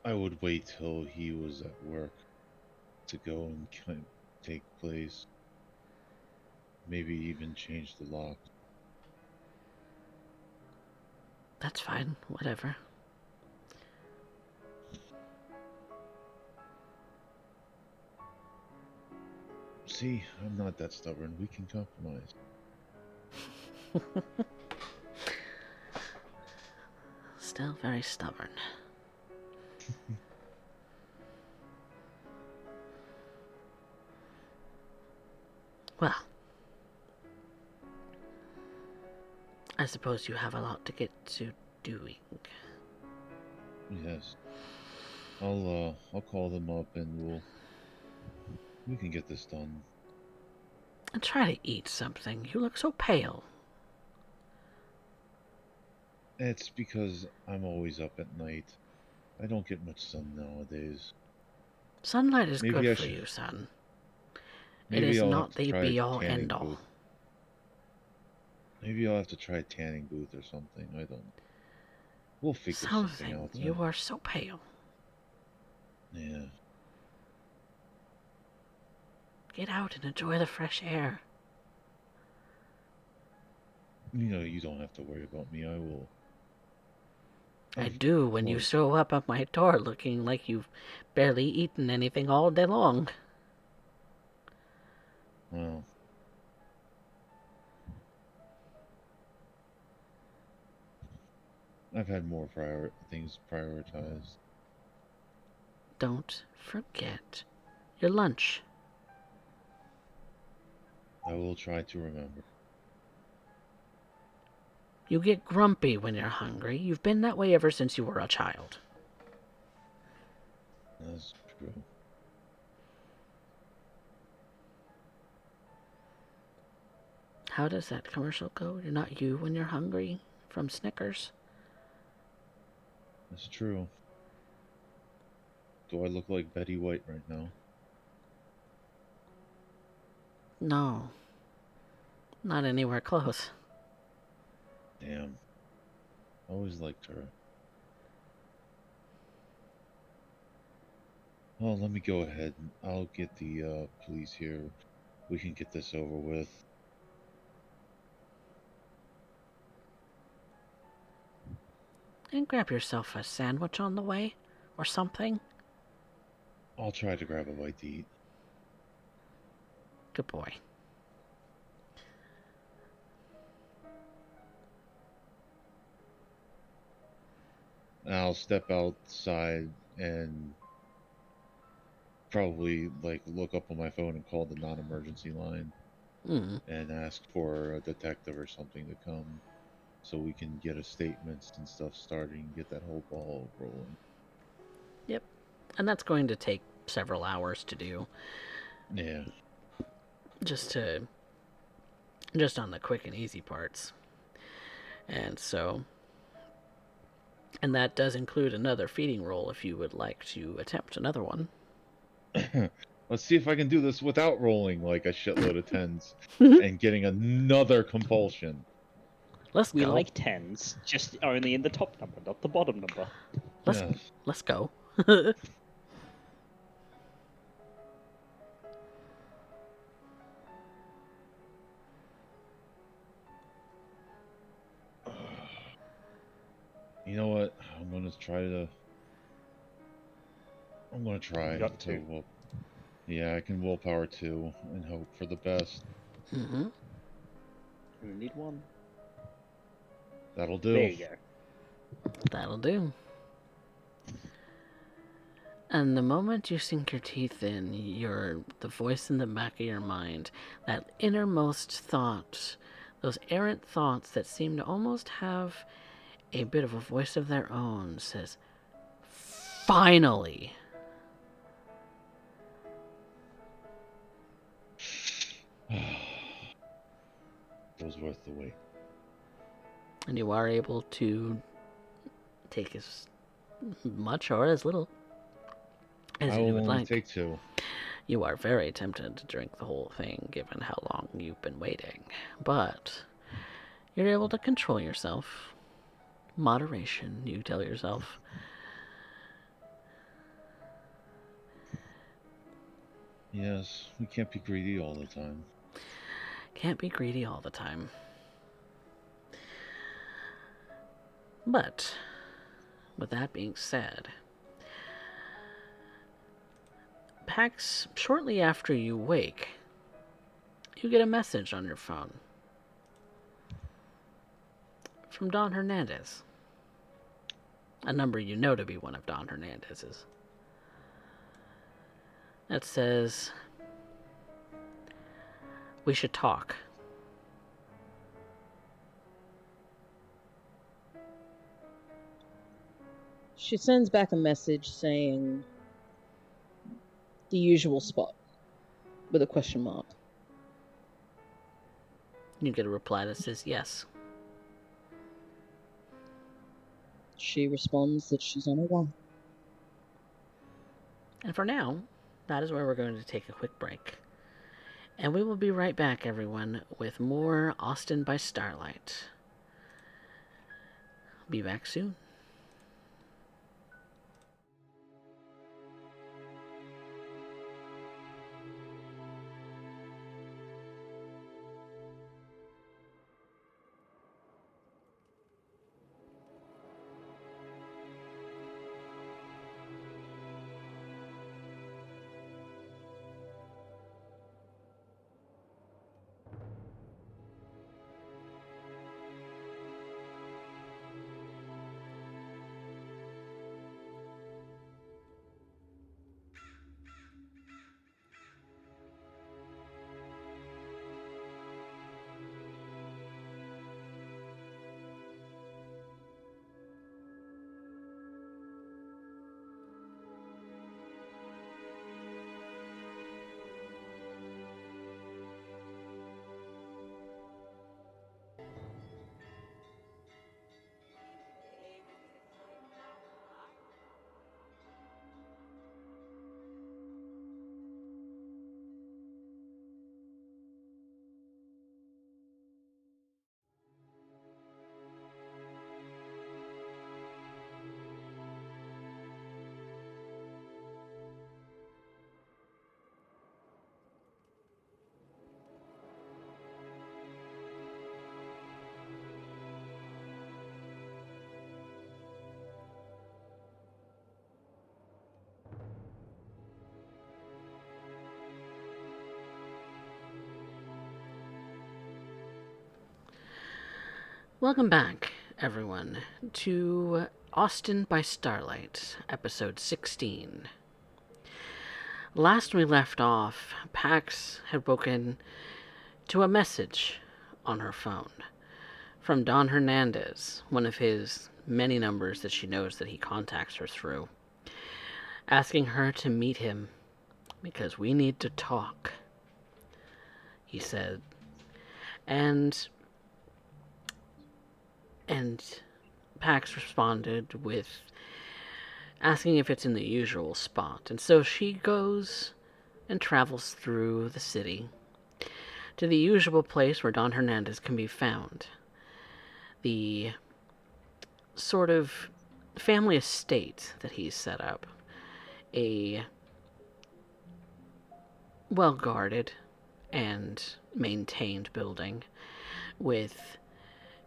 S2: I would wait till he was at work to go and kind of take place. Maybe even change the lock.
S1: That's fine, whatever.
S2: See, I'm not that stubborn. We can compromise.
S1: Still very stubborn. Well, I suppose you have a lot to get to doing.
S2: Yes. I'll call them up and we can get this done.
S1: And try to eat something. You look so pale.
S2: It's because I'm always up at night. I don't get much sun nowadays.
S1: Sunlight is
S2: Maybe
S1: good
S2: I
S1: for
S2: should-
S1: you, son. It
S2: Maybe
S1: is
S2: I'll have
S1: not
S2: to
S1: the
S2: try a
S1: be-all,
S2: tanning
S1: end-all.
S2: booth. Maybe I'll have to try a tanning booth or something. I don't. We'll figure something out.
S1: You are so pale.
S2: Yeah.
S1: Get out and enjoy the fresh air.
S2: You don't have to worry about me. I will.
S1: I
S2: Of
S1: do when you
S2: course.
S1: show up at my door looking like you've barely eaten anything all day long.
S2: Well, I've had more things prioritized.
S1: Don't forget your lunch.
S2: I will try to remember.
S1: You get grumpy when you're hungry. You've been that way ever since you were a child.
S2: That's true.
S1: How does that commercial go? You're not you when you're hungry? From Snickers.
S2: That's true. Do I look like Betty White right now?
S1: No. Not anywhere close.
S2: Damn. I always liked her. Well, let me go ahead. I'll get the police here. We can get this over with.
S1: And grab yourself a sandwich on the way. Or something.
S2: I'll try to grab a bite to eat.
S1: Good boy.
S2: I'll step outside and probably look up on my phone and call the non-emergency line and ask for a detective or something to come so we can get a statements and stuff started and get that whole ball rolling.
S1: Yep. And that's going to take several hours to do.
S2: Yeah.
S1: Just on the quick and easy parts. And that does include another feeding roll if you would like to attempt another one.
S2: Let's see if I can do this without rolling like a shitload of tens and getting another compulsion.
S1: Let's
S5: We
S1: go.
S5: like tens, just only in the top number, not the bottom number.
S1: Let's go.
S2: You know what? I'm gonna try.
S5: You got two.
S2: Yeah, I can willpower 2 and hope for the best.
S1: Mm-hmm.
S5: You need one.
S2: That'll do.
S5: There you go.
S1: That'll do. And the moment you sink your teeth in, the voice in the back of your mind, that innermost thought, those errant thoughts that seem to almost have a bit of a voice of their own, says, "Finally!"
S2: It was worth the wait.
S1: And you are able to take as much or as little as you would like.
S2: Take 2.
S1: You are very tempted to drink the whole thing, given how long you've been waiting. But you're able to control yourself. Moderation, you tell yourself.
S2: Yes, we can't be greedy all the time.
S1: Can't be greedy all the time. But, with that being said, Pax, shortly after you wake, you get a message on your phone from Don Hernandez. A number you know to be one of Don Hernandez's. That says, "We should talk."
S4: She sends back a message saying the usual spot with a question mark.
S1: You get a reply that says yes.
S4: She responds that she's on her way.
S1: And for now, that is where we're going to take a quick break. And we will be right back, everyone, with more Austin by Starlight. Be back soon. Welcome back, everyone, to Austin by Starlight, episode 16. Last we left off, Pax had woken to a message on her phone from Don Hernandez, one of his many numbers that she knows that he contacts her through, asking her to meet him because we need to talk, he said. And Pax responded with asking if it's in the usual spot. And so she goes and travels through the city to the usual place where Don Hernandez can be found. The sort of family estate that he's set up. A well-guarded and maintained building with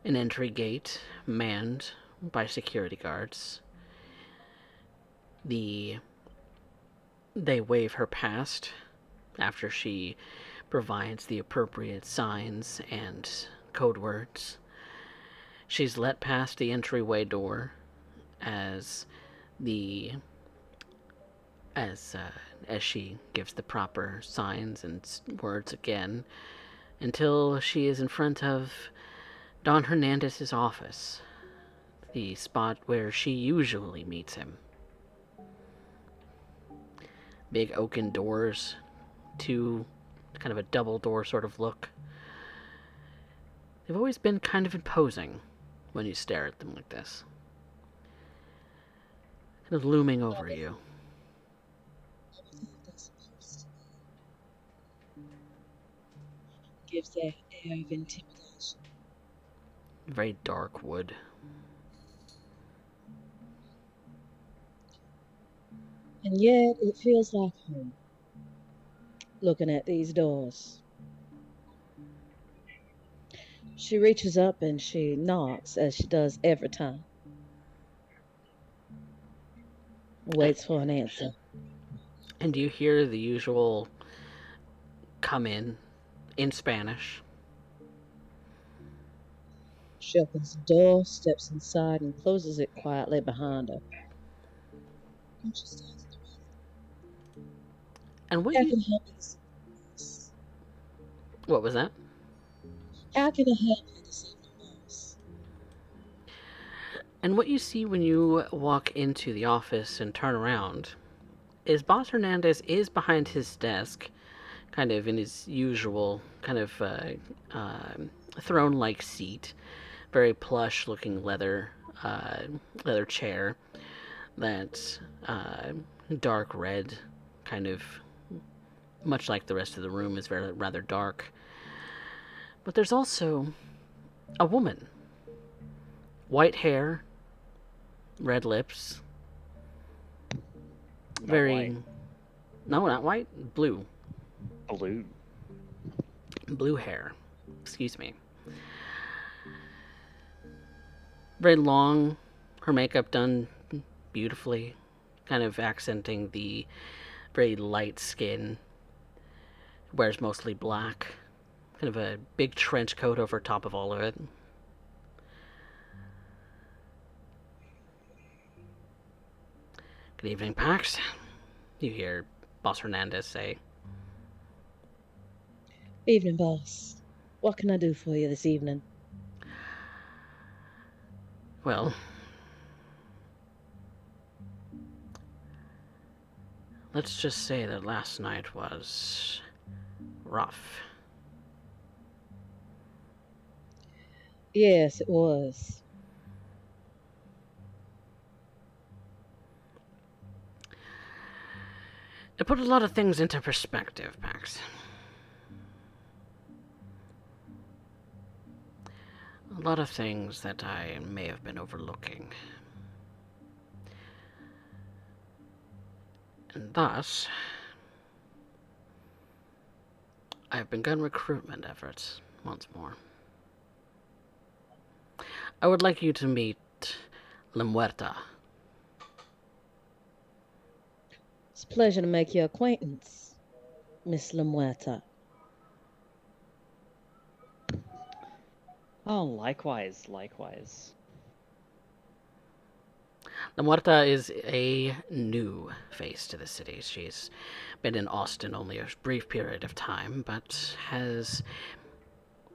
S1: an entry gate manned by security guards. They wave her past after she provides the appropriate signs and code words. She's let past the entryway door as she gives the proper signs and words again, until she is in front of Don Hernandez's office, the spot where she usually meets him. Big oaken doors, two kind of a double door sort of look. They've always been kind of imposing when you stare at them like this. Kind of looming over you.
S4: Gives that air of intimidation.
S1: Very dark wood.
S4: And yet it feels like home. Looking at these doors. She reaches up and she knocks as she does every time. Waits for an answer.
S1: And you hear the usual come in Spanish.
S4: She opens the door, steps inside, and closes it quietly behind her.
S1: And
S4: How can I help you this evening?
S1: what was that?
S4: How can I help you this evening, boss?
S1: And what you see when you walk into the office and turn around is Boss Hernandez is behind his desk, kind of in his usual kind of throne-like seat, very plush-looking leather chair, that dark red, kind of much like the rest of the room, is very rather dark. But there's also a woman, white hair, red lips,
S5: Not
S1: very
S5: white.
S1: no, not white, blue. Blue hair. Excuse me. Very long. Her makeup done beautifully, kind of accenting the very light skin. Wears mostly black. Kind of a big trench coat over top of all of it. Good evening, Pax. You hear Boss Hernandez say.
S4: Evening, boss. What can I do for you this evening?
S1: Well, let's just say that last night was rough.
S4: Yes, it was.
S1: It put a lot of things into perspective, Pax. A lot of things that I may have been overlooking. And thus, I have begun recruitment efforts once more. I would like you to meet La Muerta.
S4: It's a pleasure to make your acquaintance, Miss La Muerta.
S5: Oh, likewise, likewise.
S1: La Muerta is a new face to the city. She's been in Austin only a brief period of time, but has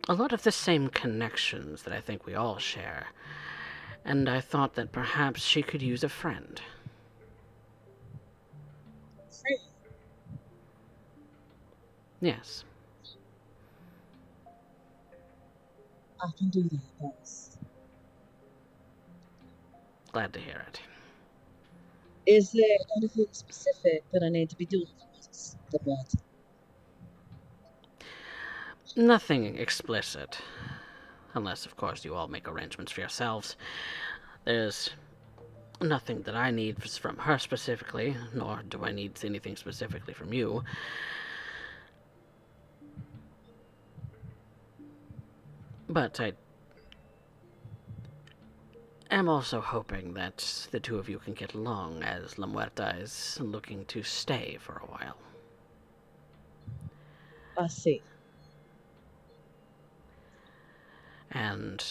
S1: a lot of the same connections that I think we all share. And I thought that perhaps she could use a friend.
S4: Friend,
S1: Yes.
S4: I can do that, boss.
S1: Glad to hear it.
S4: Is there anything specific that I need to be doing for this? The what?
S1: Nothing explicit. Unless, of course, you all make arrangements for yourselves. There's nothing that I need from her specifically, nor do I need anything specifically from you. But I am also hoping that the two of you can get along, as La Muerta is looking to stay for a while.
S4: I see.
S1: And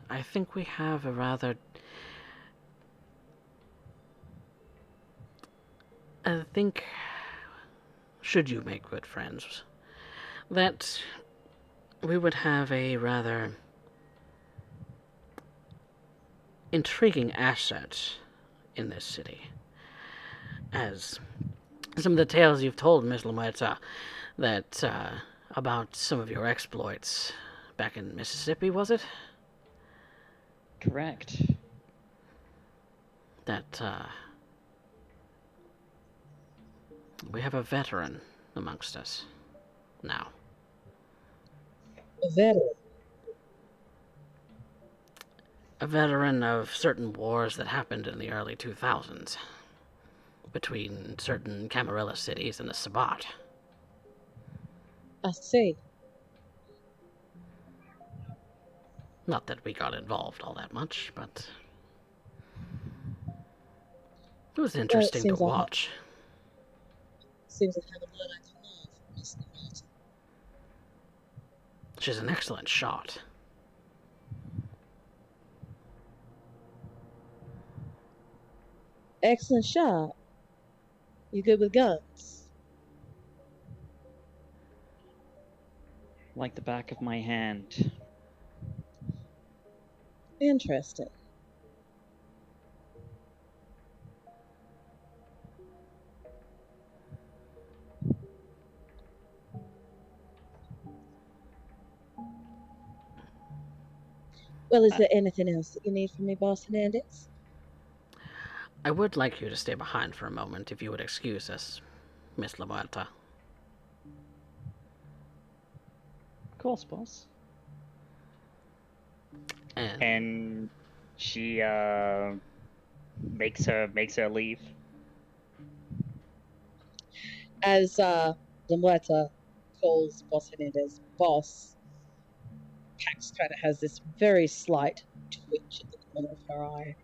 S1: I think we have a rather... I think, should you make good friends, that we would have a rather intriguing asset in this city. As some of the tales you've told, Miss Lamuerta, that about some of your exploits back in Mississippi, was it?
S5: Correct.
S1: That we have a veteran amongst us now.
S4: A veteran.
S1: A veteran of certain wars that happened in the early 2000s between certain Camarilla cities and the Sabbat.
S4: I see.
S1: Not that we got involved all that much, but it was
S4: Well, it
S1: interesting to watch.
S4: Seems I have a lot I can learn from Miss Lamotte.
S1: She's an excellent shot.
S4: Excellent shot. You good with guns?
S5: Like the back of my hand.
S4: Interesting. Well, is there anything else that you need from me, Boss Hernandez?
S1: I would like you to stay behind for a moment, if you would excuse us, Miss La Muerta.
S5: Of course, boss.
S1: And
S5: she makes her leave.
S4: As Lamuerta calls Boss Hernandez boss, Pax kind of has this very slight twitch at the corner of her eye.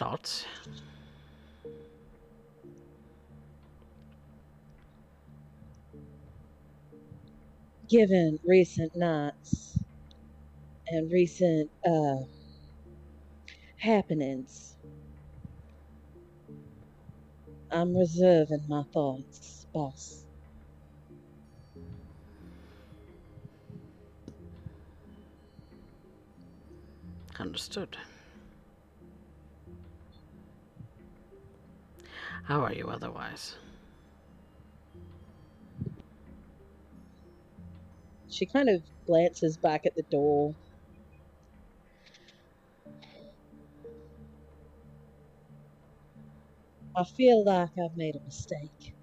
S1: thoughts?
S4: Given recent nights and recent happenings, I'm reserving my thoughts, boss.
S1: Understood. How are you otherwise?
S4: She kind of glances back at the door. I feel like I've made a mistake.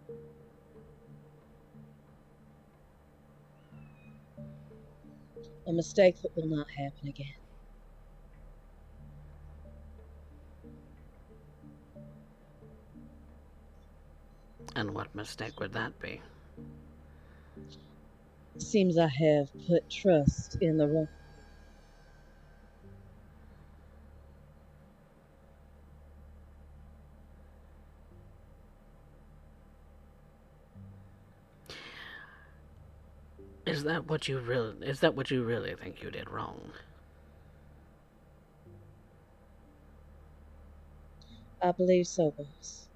S4: A mistake that will not happen again.
S1: And what mistake would that be?
S4: Seems I have put trust in the wrong.
S1: Is that what you really think you did wrong?
S4: I believe so, boss.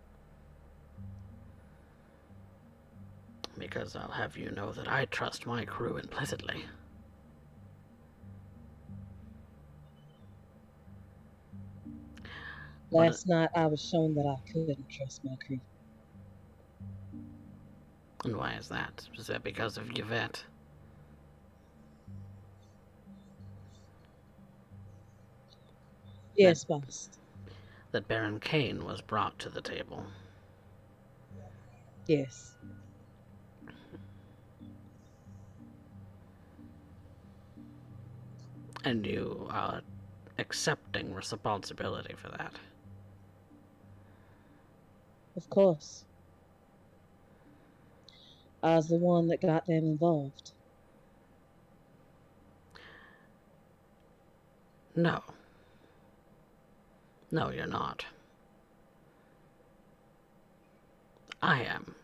S1: Because I'll have you know that I trust my crew implicitly.
S4: Last night I was shown that I couldn't trust my crew.
S1: And why is that? Is that because of Yvette?
S4: Yes, boss.
S1: That Baron Kane was brought to the table.
S4: Yes.
S1: And you are accepting responsibility for that.
S4: Of course. I was the one that got them involved.
S1: No. No, you're not. I am.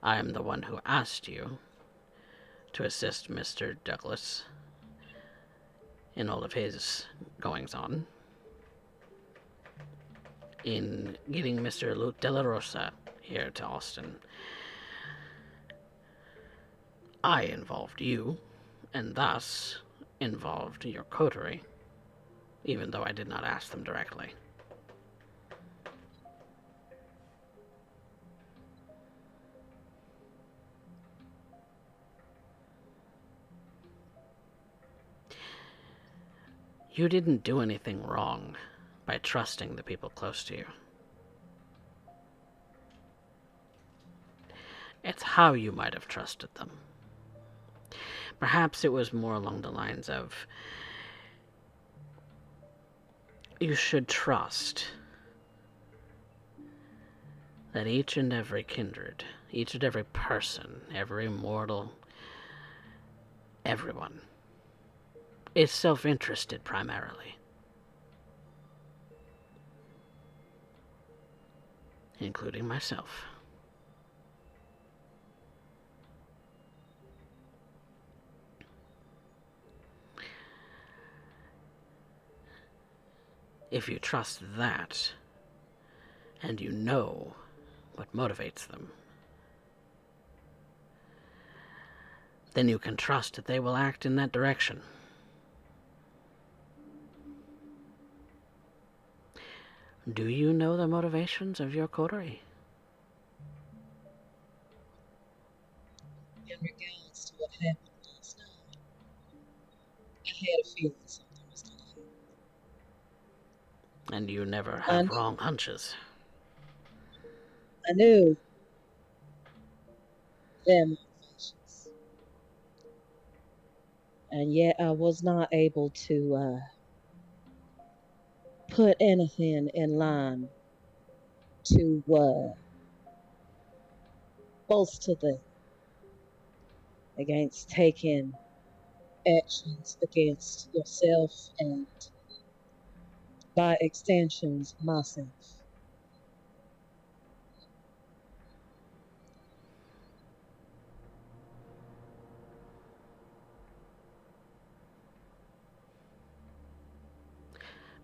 S1: I am the one who asked you to assist Mr. Douglas in all of his goings-on in getting Mr. De La Rosa here to Austin. I involved you, and thus involved your coterie, even though I did not ask them directly. You didn't do anything wrong by trusting the people close to you. It's how you might have trusted them. Perhaps it was more along the lines of, you should trust that each and every kindred, each and every person, every mortal, everyone, is self-interested primarily. Including myself. If you trust that, and you know what motivates them, then you can trust that they will act in that direction. Do you know the motivations of your coterie?
S4: In regards to what happened last night, I had a feeling something was going to happen.
S1: And you never
S4: I
S1: have
S4: knew,
S1: wrong hunches.
S4: I knew their motivations. And yet I was not able to put anything in line to bolster them against taking actions against yourself and, by extensions, myself.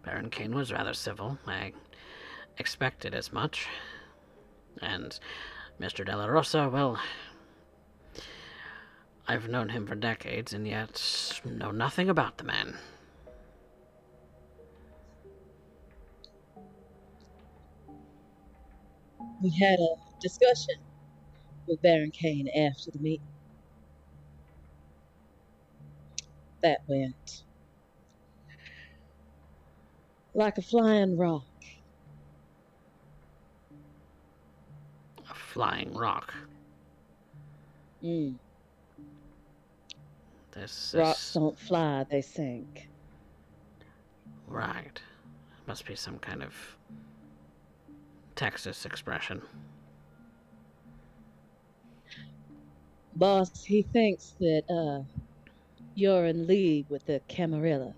S1: Baron Kane was rather civil. I expected as much. And Mr. De La Rosa, well, I've known him for decades and yet know nothing about the man.
S4: We had a discussion with Baron Kane after the meeting. That went like a flying rock.
S1: A flying rock.
S4: Mm.
S1: This
S4: Rocks
S1: is...
S4: don't fly, they sink.
S1: Right. Must be some kind of Texas expression.
S4: Boss, he thinks that you're in league with the Camarilla.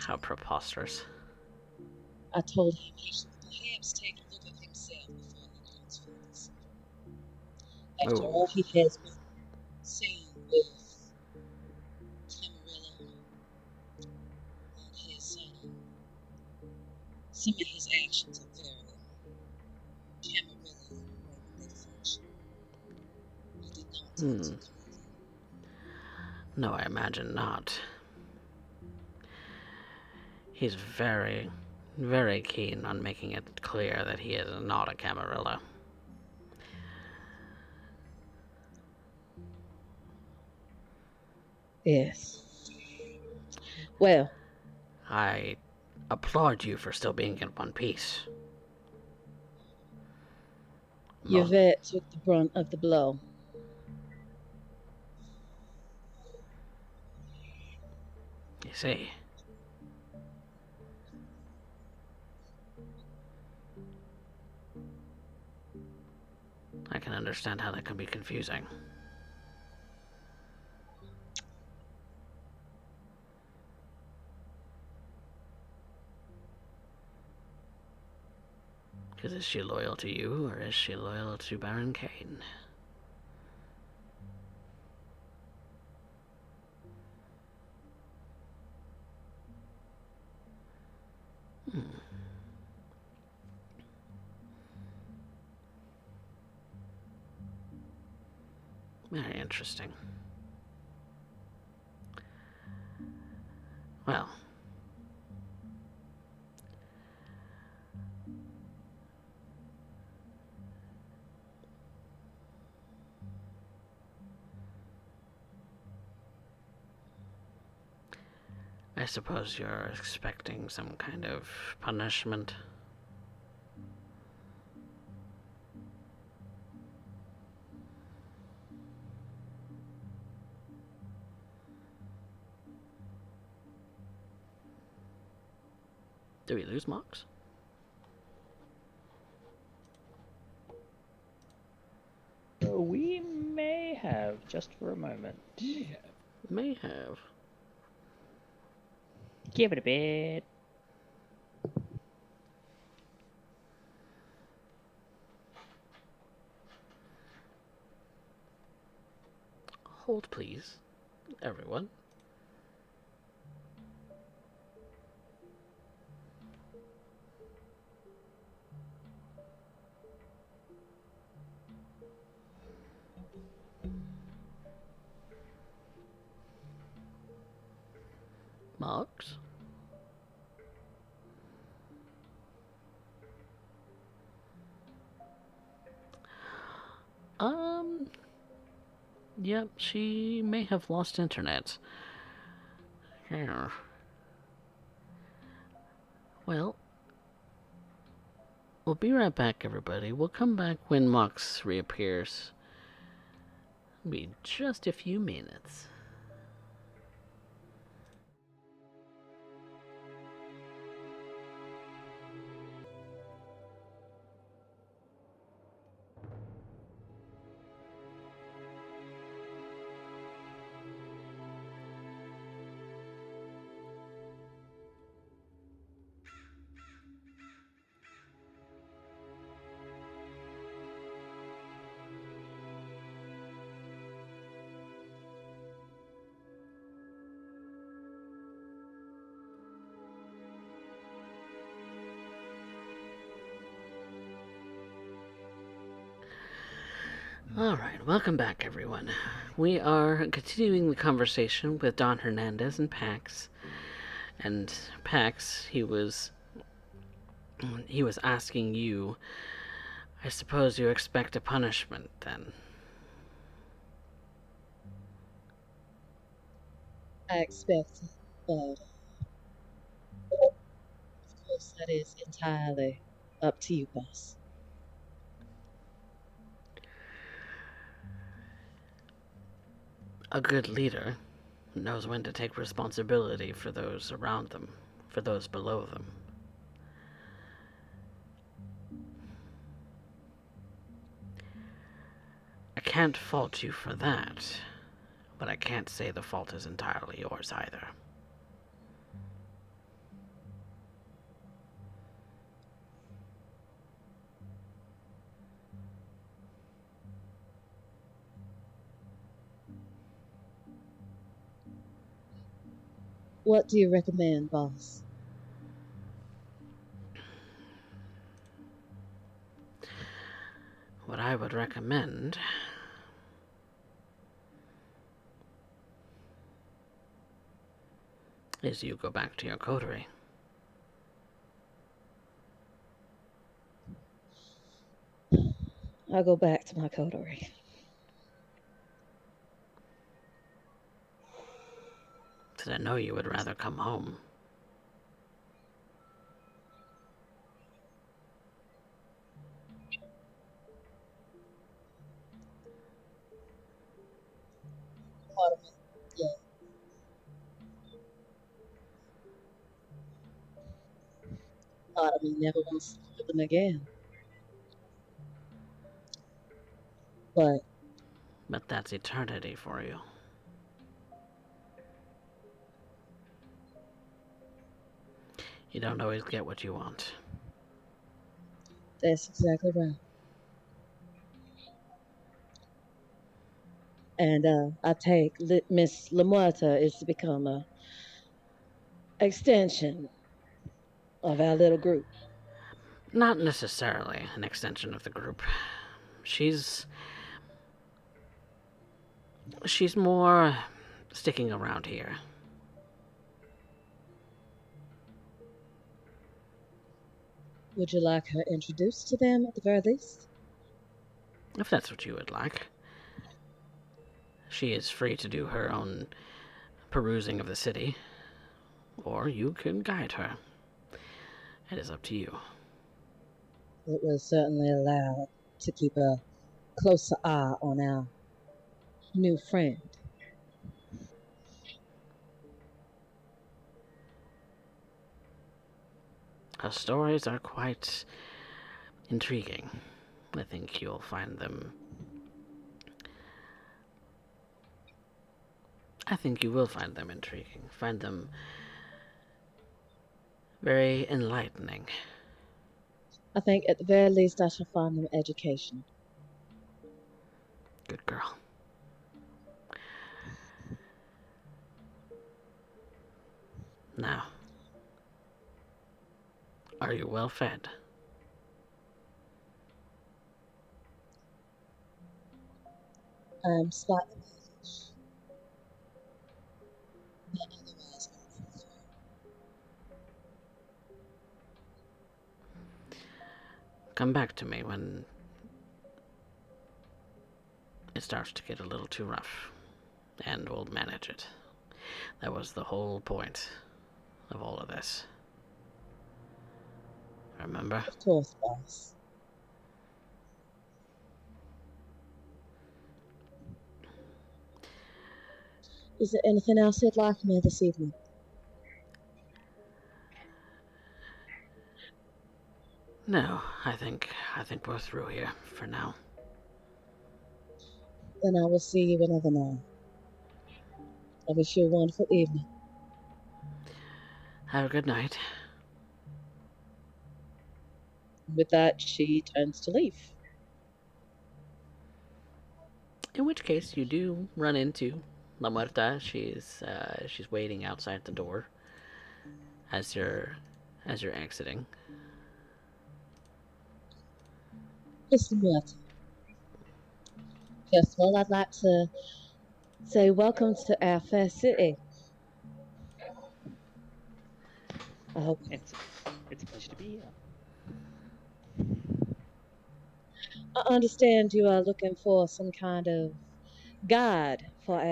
S1: How preposterous.
S4: I told him he should perhaps take a look at himself before he comes for this. After
S1: Oh.
S4: all he has been saying with Camarilla and his some of his actions are very Camarilla when they first. He did not take too kindly.
S1: No, I imagine not. He's very, very keen on making it clear that he is not a Camarilla.
S4: Yes. Well,
S1: I applaud you for still being in one piece.
S4: Yvette took the brunt of the blow.
S1: You see. I can understand how that can be confusing. Because is she loyal to you, or is she loyal to Baron Kane? Very interesting. Well, I suppose you're expecting some kind of punishment. Do we lose Mox?
S5: We may have, just for a moment.
S1: May have.
S5: Give it a bit.
S1: Hold, please, everyone. Mox? Yep, she may have lost internet. Here. Well, we'll be right back, everybody. We'll come back when Mox reappears. It'll be just a few minutes. Alright, welcome back, everyone. We are continuing the conversation with Don Hernandez and Pax. And Pax, he was asking you, I suppose you expect a punishment, then?
S4: I expect it, but of course that is entirely up to you, boss.
S1: A good leader knows when to take responsibility for those around them, for those below them. I can't fault you for that, but I can't say the fault is entirely yours either.
S4: What do you recommend, boss?
S1: What I would recommend is you go back to your coterie.
S4: I'll go back to my coterie.
S1: Because I know you would rather come home.
S4: Part of me, yeah. Part of me never wants to live with them again. But
S1: But that's eternity for you. You don't always get what you want.
S4: that's exactly right. And I take Miss Lamuerta is to become a extension of our little group.
S1: Not necessarily an extension of the group. She's more sticking around here.
S4: Would you like her introduced to them at the very least?
S1: If that's what you would like. She is free to do her own perusing of the city, or you can guide her. It is up to you.
S4: It was certainly allowed to keep a closer eye on our new friend.
S1: Her stories are quite intriguing. I think you'll find them. I think you will find them intriguing. Find them very enlightening.
S4: I think at the very least I shall find them educational.
S1: Good girl. Now, are you well fed?
S4: Slightly malnourished, but otherwise I'm fine.
S1: Come back to me when it starts to get a little too rough, and we'll manage it. That was the whole point of all of this. Remember?
S4: Of course, boss. Is there anything else you'd like me this evening?
S1: No, I think we're through here for now.
S4: Then I will see you another night. I wish you a wonderful evening.
S1: Have a good night.
S4: With that, she turns to leave.
S1: In which case, you do run into La Muerta. She's waiting outside the door as you're exiting.
S4: Mr. Muerta, first of all, I'd like to say welcome to our fair city. I hope
S5: It's a pleasure to be here.
S4: I understand you are looking for some kind of guide for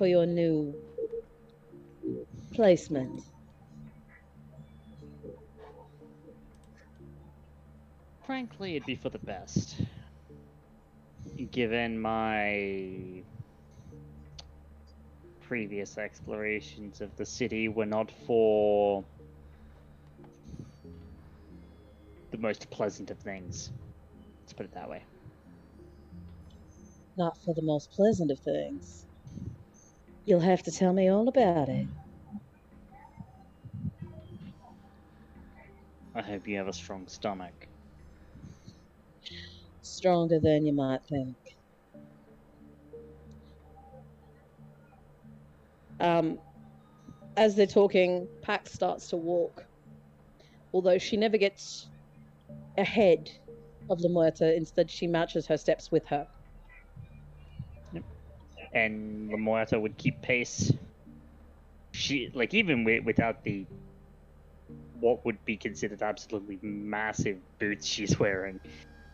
S4: your new placement.
S5: Frankly, it'd be for the best. Given my previous explorations of the city were not for the most pleasant of things. Let's put it that way.
S4: Not for the most pleasant of things. You'll have to tell me all about it.
S5: I hope you have a strong stomach.
S4: Stronger than you might think. Um, As they're talking, Pax starts to walk, although she never gets ahead of La Muerta. Instead, she matches her steps with her.
S5: And La Muerta would keep pace. She, like, even without the what would be considered absolutely massive boots she's wearing,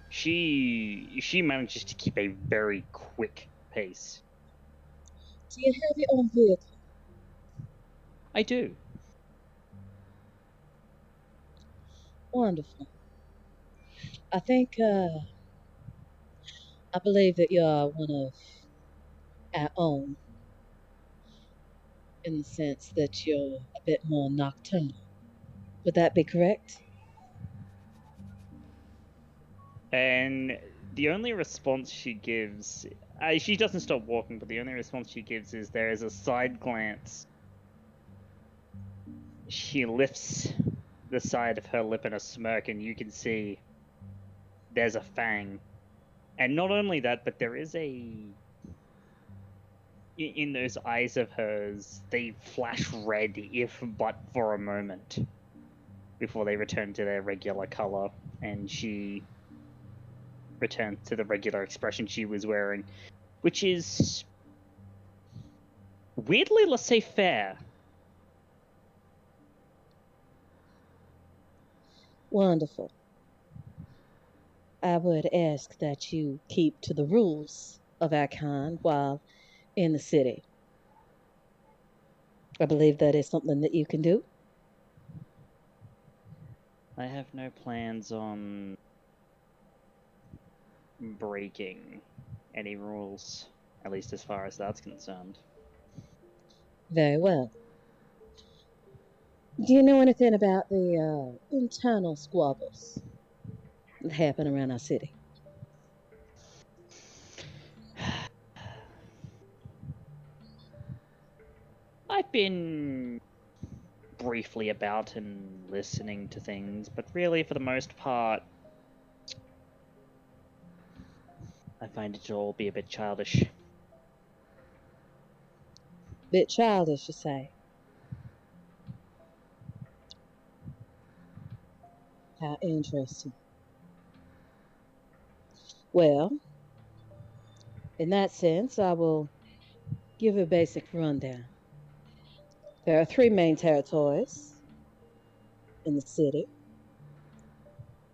S5: she manages to keep a very quick pace.
S4: Do you have your own vehicle?
S5: I do.
S4: Wonderful. I think, I believe that you're one of our own in the sense that you're a bit more nocturnal. Would that be correct?
S5: And the only response she gives, she doesn't stop walking, but the only response she gives is there is a side glance. She lifts the side of her lip in a smirk, and you can see there's a fang. And not only that, but there is in those eyes of hers, they flash red, if but for a moment, before they return to their regular color, and she returns to the regular expression she was wearing, which is weirdly, let's say, fair.
S4: Wonderful. I would ask that you keep to the rules of our kind while in the city. I believe that is something that you can do.
S5: I have no plans on breaking any rules, at least as far as that's concerned.
S4: Very well. Do you know anything about the internal squabbles that happen around our city?
S5: I've been briefly about and listening to things, but really, for the most part, I find it to all be a bit childish.
S4: Bit childish, you say. How interesting. Well, in that sense, I will give a basic rundown. There are three main territories in the city: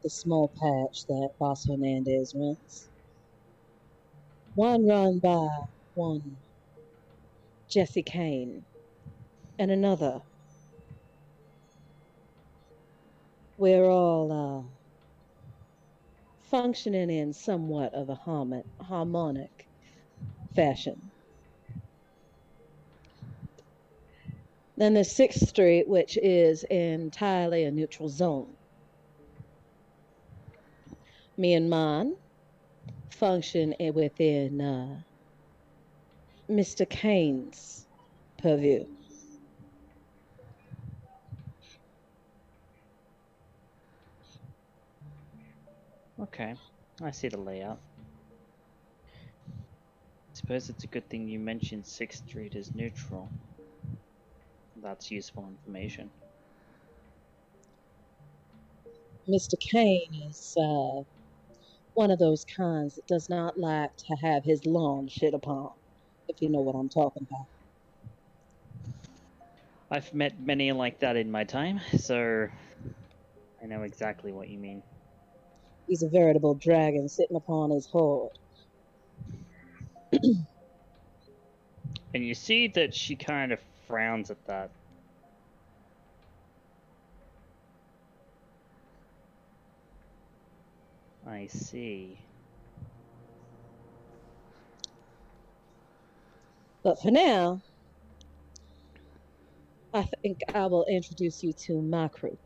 S4: the small patch that Boss Hernandez runs, one run by one Jesse Kane, and another. We're all functioning in somewhat of a harmonic fashion. Then there's 6th Street, which is entirely a neutral zone. Me and mine function within Mr. Kane's purview.
S5: Okay, I see the layout. I suppose it's a good thing you mentioned 6th Street is neutral. That's useful information.
S4: Mr. Kane is one of those kinds that does not like to have his lawn shit upon, if you know what I'm talking about.
S5: I've met many like that in my time, so I know exactly what you mean.
S4: He's a veritable dragon sitting upon his hoard.
S5: And you see that she kind of frowns at that. I see.
S4: But for now, I think I will introduce you to my crew.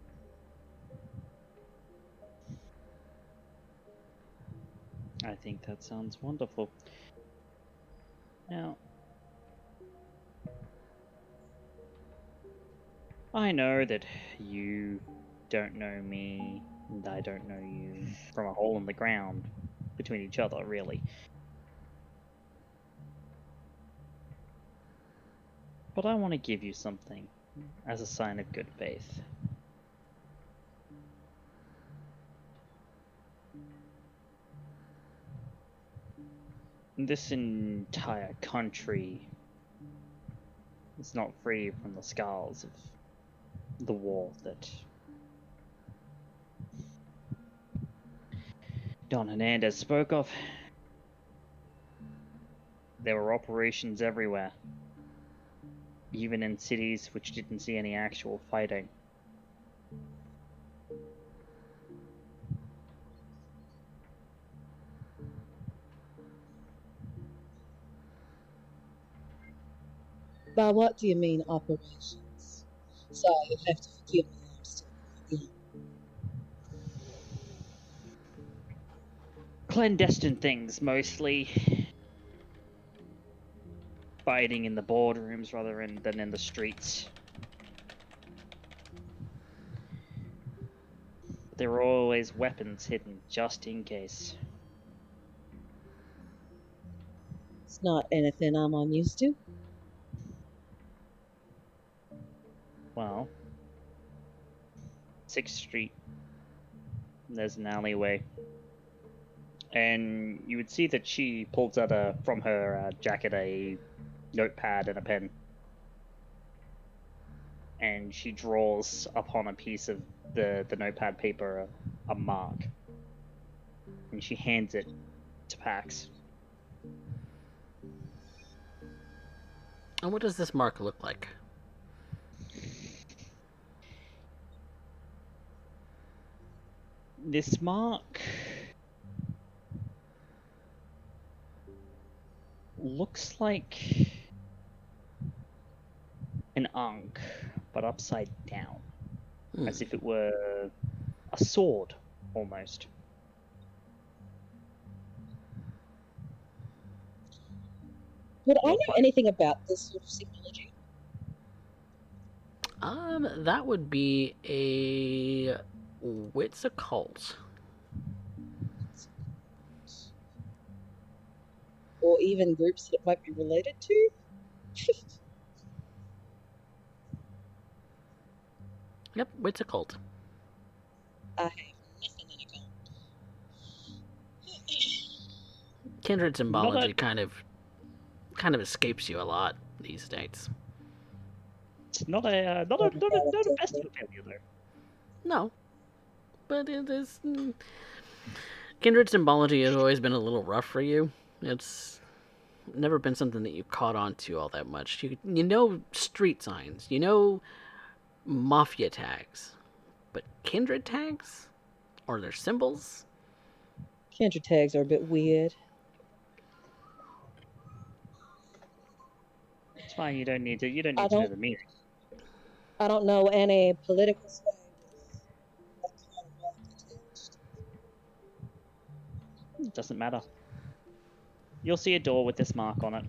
S5: I think that sounds wonderful. Now, I know that you don't know me, and I don't know you from a hole in the ground between each other, really. But I want to give you something. as a sign of good faith. This entire country is not free from the scars of the war that Don Hernandez spoke of. There were operations everywhere, even in cities which didn't see any actual fighting.
S4: By what do you mean operations? Sorry, you have to forgive me. I'm still young.
S5: Clandestine things, mostly. Fighting in the boardrooms rather than in the streets. But there were always weapons hidden just in case.
S4: It's not anything I'm unused to.
S5: Well, 6th Street, there's an alleyway. And you would see that she pulls out from her jacket a notepad and a pen. And she draws upon a piece of the notepad paper a mark. And she hands it to Pax.
S1: And what does this mark look like?
S5: This mark looks like an ankh, but upside down. As if it were a sword, almost.
S4: Would I know anything about this sort of symbology?
S1: That would be a wits occult.
S4: Or even groups that it might be related to?
S1: Yep, wits occult.
S4: I have nothing in occult.
S1: Kindred symbology kind of escapes you a lot these days.
S5: It's not a festival failure though.
S1: No, but it is. Kindred symbology has always been a little rough for you. It's never been something that you caught on to all that much. You know street signs, you know mafia tags, but kindred tags or their symbols.
S4: Kindred tags are a bit weird.
S5: It's fine. You don't need to know the meaning.
S4: I don't know any political sway with that kind of mark attached.
S5: It doesn't matter. You'll see a door with this mark on it.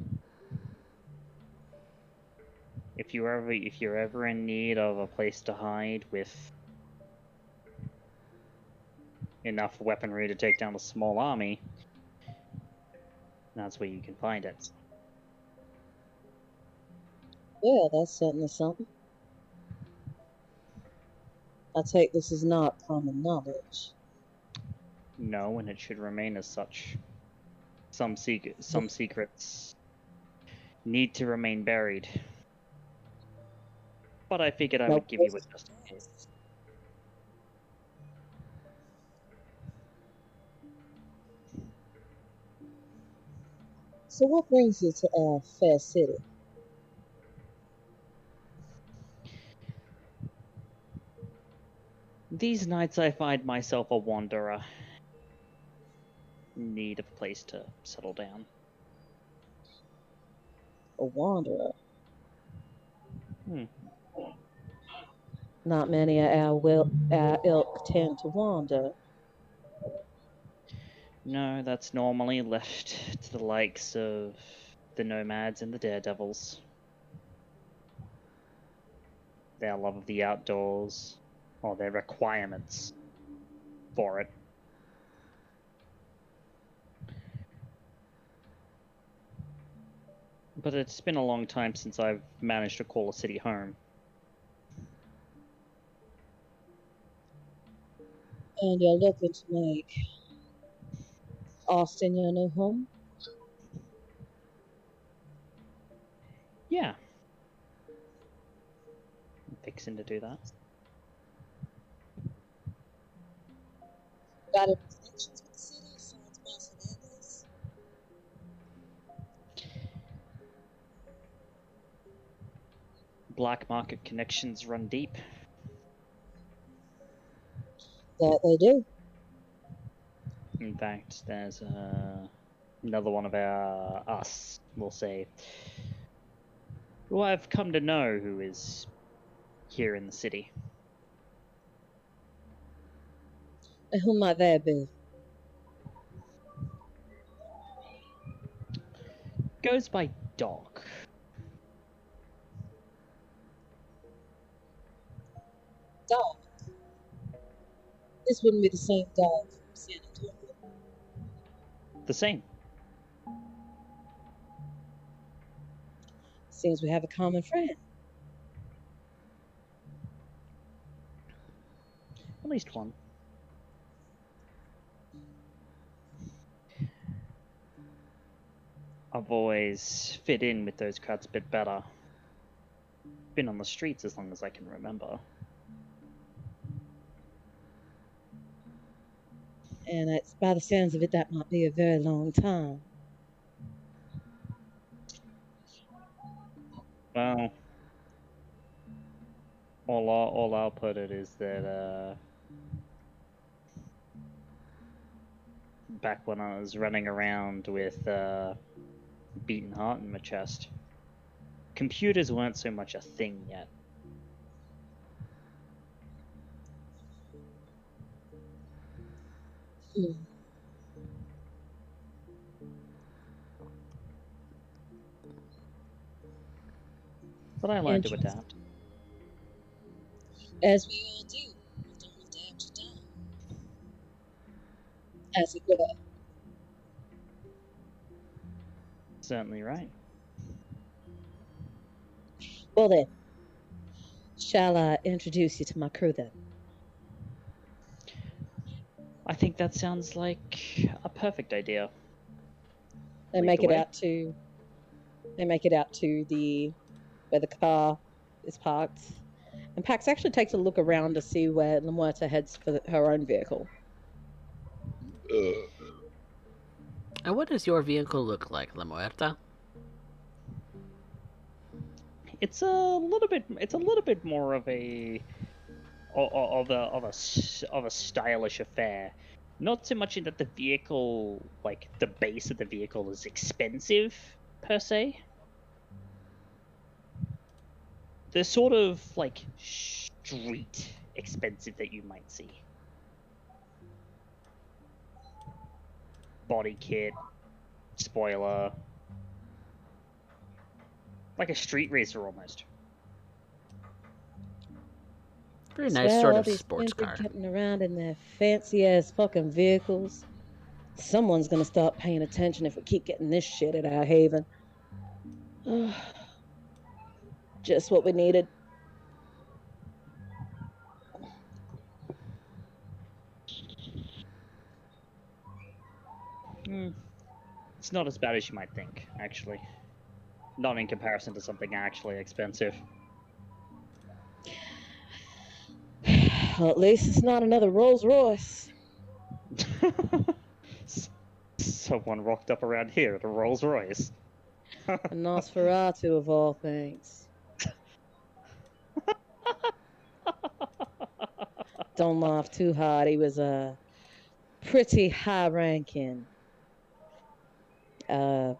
S5: If you're ever in need of a place to hide with enough weaponry to take down a small army, that's where you can find it.
S4: Well, that's certainly something. I take this as not common knowledge.
S5: No, and it should remain as such. Some secrets need to remain buried. But I figured I would give you it just in case.
S4: So what brings you to Fair City?
S5: These nights I find myself a wanderer. In need of a place to settle down.
S4: A wanderer?
S5: Hmm.
S4: Not many of our ilk tend to wander.
S5: No, that's normally left to the likes of the nomads and the daredevils. Their love of the outdoors, or their requirements for it. But it's been a long time since I've managed to call a city home.
S4: And you're looking to make Austin your new home?
S5: Yeah. I'm fixing to do that.
S4: Got any connections with the city besides Los Angeles?
S5: Black market connections run deep.
S4: That they do.
S5: In fact, there's another one of our us, we'll say, who I've come to know who is here in the city.
S4: And who might that be?
S5: Goes by Doc.
S4: Dog. This wouldn't be the same dog from San Antonio.
S5: The same.
S4: Seems we have a common friend.
S5: At least one. I've always fit in with those crowds a bit better. Been on the streets as long as I can remember.
S4: And it's, by the sounds of it, that might be a very long time.
S5: Well, all I'll put it is that back when I was running around with beaten heart in my chest, computers weren't so much a thing yet.
S4: Hmm.
S5: But I learned to adapt.
S4: As we all do. Don't adapt to die. As it were.
S5: Certainly right.
S4: Well then, shall I introduce you to my crew then?
S5: I think that sounds like a perfect idea.
S4: They
S5: Lead
S4: make
S5: the
S4: it
S5: way.
S4: out to the where the car is parked. And Pax actually takes a look around to see where La Muerta heads for her own vehicle.
S1: And what does your vehicle look like, La Muerta?
S5: It's a little bit more of a of a stylish affair. Not so much in that the vehicle, like the base of the vehicle, is expensive per se. The sort of like street expensive that you might see. Body kit, spoiler, like a street racer almost.
S1: Very nice
S4: Swell,
S1: sort
S4: all
S1: of
S4: these
S1: sports
S4: people
S1: car.
S4: getting around in their fancy ass fucking vehicles. Someone's gonna start paying attention if we keep getting this shit at our haven. Just what we needed.
S5: It's not as bad as you might think, actually. Not in comparison to something actually expensive.
S4: Well, at least it's not another Rolls Royce.
S5: Someone rocked up around here at a Rolls Royce.
S4: A Nosferatu of all things. Don't laugh too hard. He was a pretty high ranking.
S5: I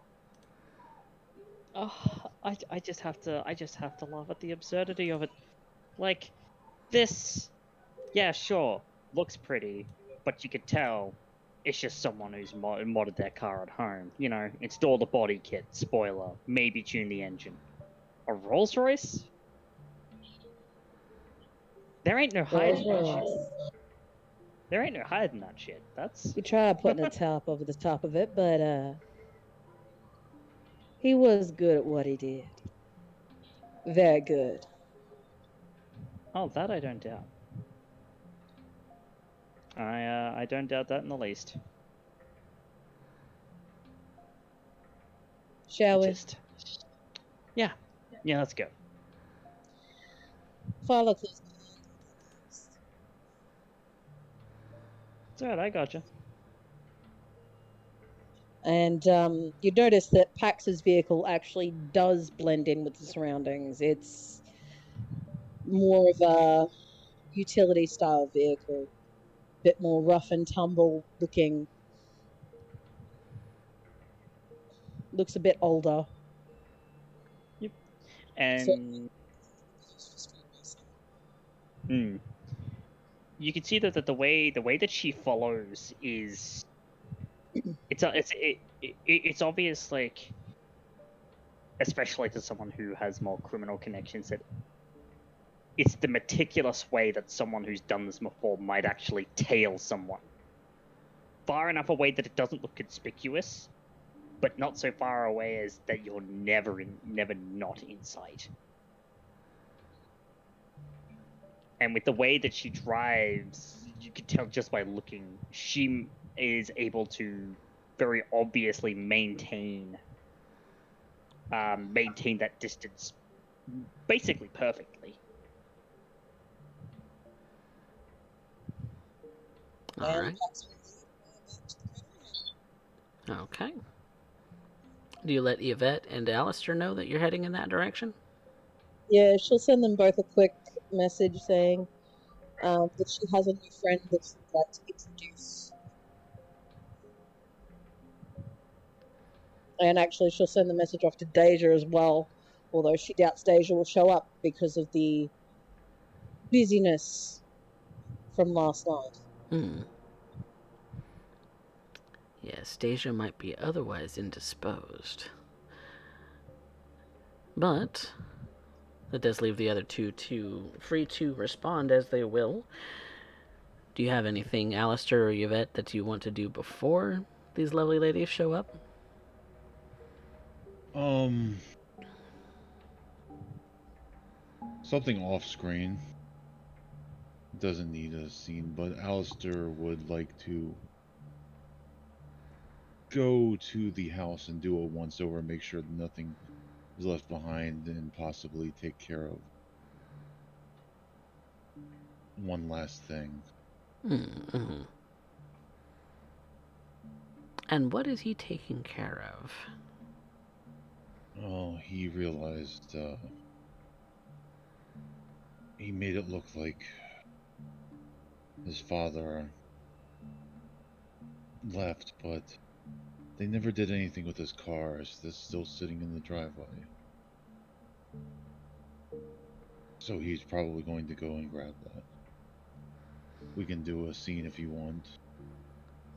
S5: just have to laugh at the absurdity of it. Like this, yeah, sure, looks pretty, but you could tell it's just someone who's modded their car at home. You know, install the body kit, spoiler, maybe tune the engine. A Rolls Royce? There ain't no
S4: Rolls
S5: hiding that shit.
S4: Royce.
S5: There ain't no hiding that shit. That's
S4: We tried putting a top over the top of it, but he was good at what he did. Very good.
S5: oh, that I don't doubt. I don't doubt that in the least.
S4: Shall we?
S5: Yeah, let's go.
S4: Follow close.
S5: It's alright, I gotcha.
S4: And you notice that Pax's vehicle actually does blend in with the surroundings. It's more of a utility style vehicle, bit more rough and tumble looking. Looks a bit older.
S5: Yep.
S4: So,
S5: And you can see that the way that she follows is it's obvious, like, especially to someone who has more criminal connections, that it's the meticulous way that someone who's done this before might actually tail someone. Far enough away that it doesn't look conspicuous, but not so far away as that you're never not in sight. And with the way that she drives, you can tell just by looking, she is able to very obviously maintain that distance basically perfectly.
S1: All right. Okay. Do you let Yvette and Alistair know that you're heading in that direction?
S4: Yeah, she'll send them both a quick message saying that she has a new friend that she'd like to introduce. And actually, she'll send the message off to Deja as well, although she doubts Deja will show up because of the busyness from last night.
S1: Yes, Deja might be otherwise indisposed. But that does leave the other two free to respond as they will. Do you have anything, Alistair or Yvette, that you want to do before these lovely ladies show up?
S2: Something off screen. Doesn't need a scene, but Alistair would like to go to the house and do a once over, make sure that nothing is left behind, and possibly take care of one last thing.
S1: Mm-hmm. And what is he taking care of?
S2: Oh, he realized he made it look like his father left, but they never did anything with his cars. They're still sitting in the driveway. So he's probably going to go and grab that. We can do a scene if you want.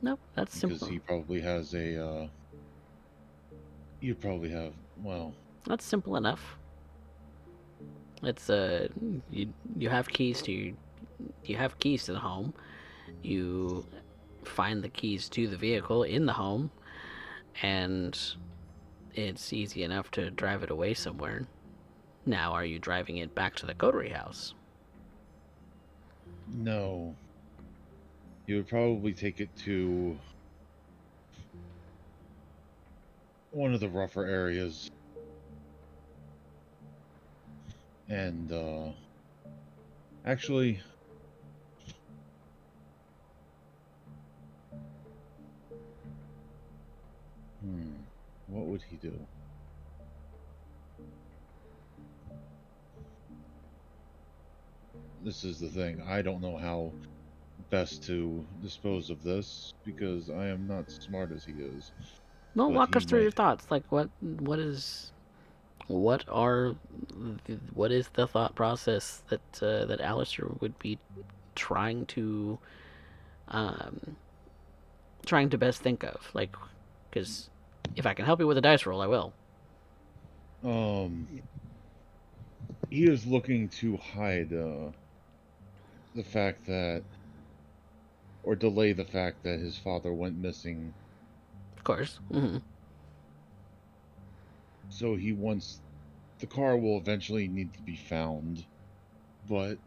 S1: Nope, that's simple.
S2: Because he probably has a, you probably have, well...
S1: That's simple enough. It's, you have keys to, you have keys to the home. You find the keys to the vehicle in the home, and it's easy enough to drive it away somewhere. Now, are you driving it back to the coterie house?
S2: No. You would probably take it to one of the rougher areas. And, actually... What would he do? This is the thing. I don't know how best to dispose of this, because I am not smart as he is.
S1: Well,
S2: But
S1: walk
S2: he
S1: us through your
S2: might...
S1: thoughts. Like, what is the thought process that Alistair would be trying to best think of? Like, because if I can help you with a dice roll, I will.
S2: He is looking to hide the fact that, or delay the fact that his father went missing.
S1: Of course. Mm-hmm.
S2: So he wants, the car will eventually need to be found, but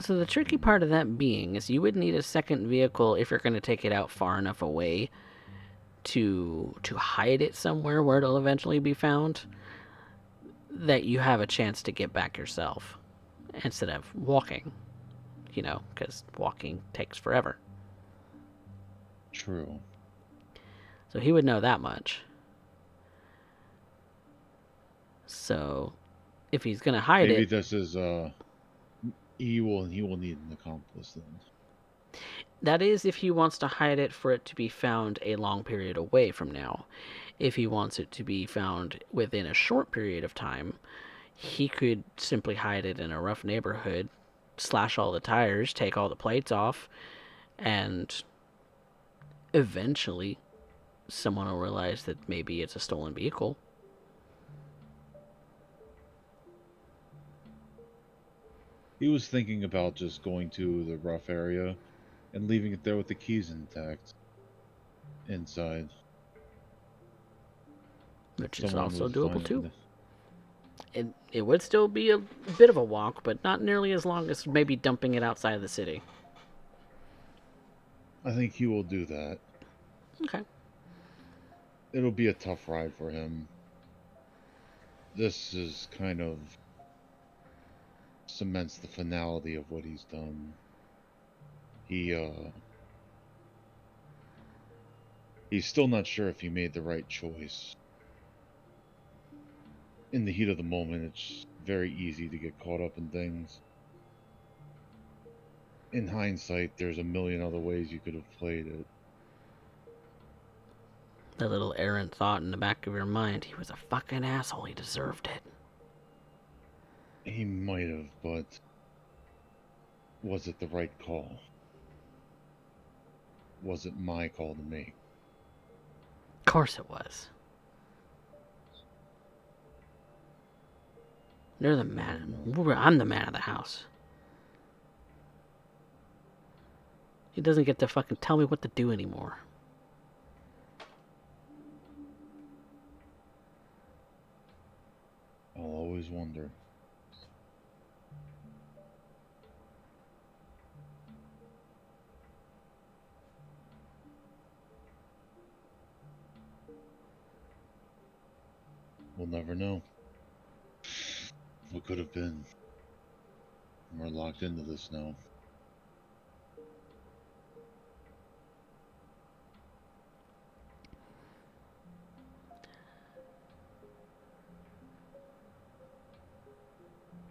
S1: So the tricky part of that being is you would need a second vehicle if you're going to take it out far enough away to hide it somewhere where it'll eventually be found, that you have a chance to get back yourself instead of walking, because walking takes forever.
S2: True.
S1: So he would know that much. So if he's going to hide
S2: Maybe
S1: it,
S2: this is he will need an accomplice then.
S1: that is if he wants to hide it for it to be found a long period away from now. If he wants it to be found within a short period of time, he could simply hide it in a rough neighborhood, slash all the tires, take all the plates off, and eventually someone will realize that maybe it's a stolen vehicle.
S2: He was thinking about just going to the rough area and leaving it there with the keys intact inside.
S1: Which is
S2: Someone
S1: also
S2: would
S1: doable
S2: find
S1: too. It would still be a bit of a walk, but not nearly as long as maybe dumping it outside of the city.
S2: I think he will do that.
S1: Okay.
S2: It'll be a tough ride for him. This is kind of cements the finality of what he's done. He's still not sure if he made the right choice. In the heat of the moment, it's very easy to get caught up in things. In hindsight, there's a million other ways you could have played it.
S1: The little errant thought in the back of your mind, he was a fucking asshole, he deserved it.
S2: He might have, but was it the right call? Was it my call to make?
S1: Of course it was. You're the man. I'm the man of the house. He doesn't get to fucking tell me what to do anymore.
S2: I'll always wonder. We'll never know. What could have been? We're locked into this now.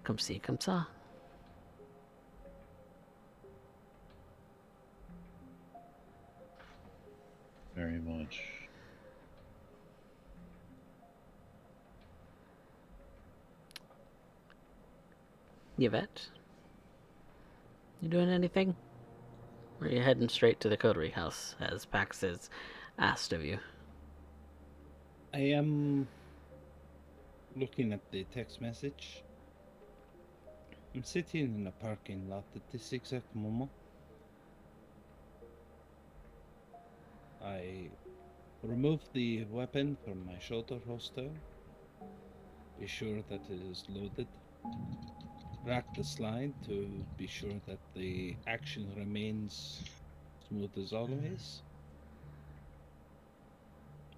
S1: Come see, come saw.
S2: Very much.
S1: Yvette? You doing anything? Or are you heading straight to the coterie house, as Pax has asked of you?
S3: I am looking at the text message. I'm sitting in a parking lot at this exact moment. I remove the weapon from my shoulder holster. Be sure that it is loaded. Rack the slide to be sure that the action remains smooth as always.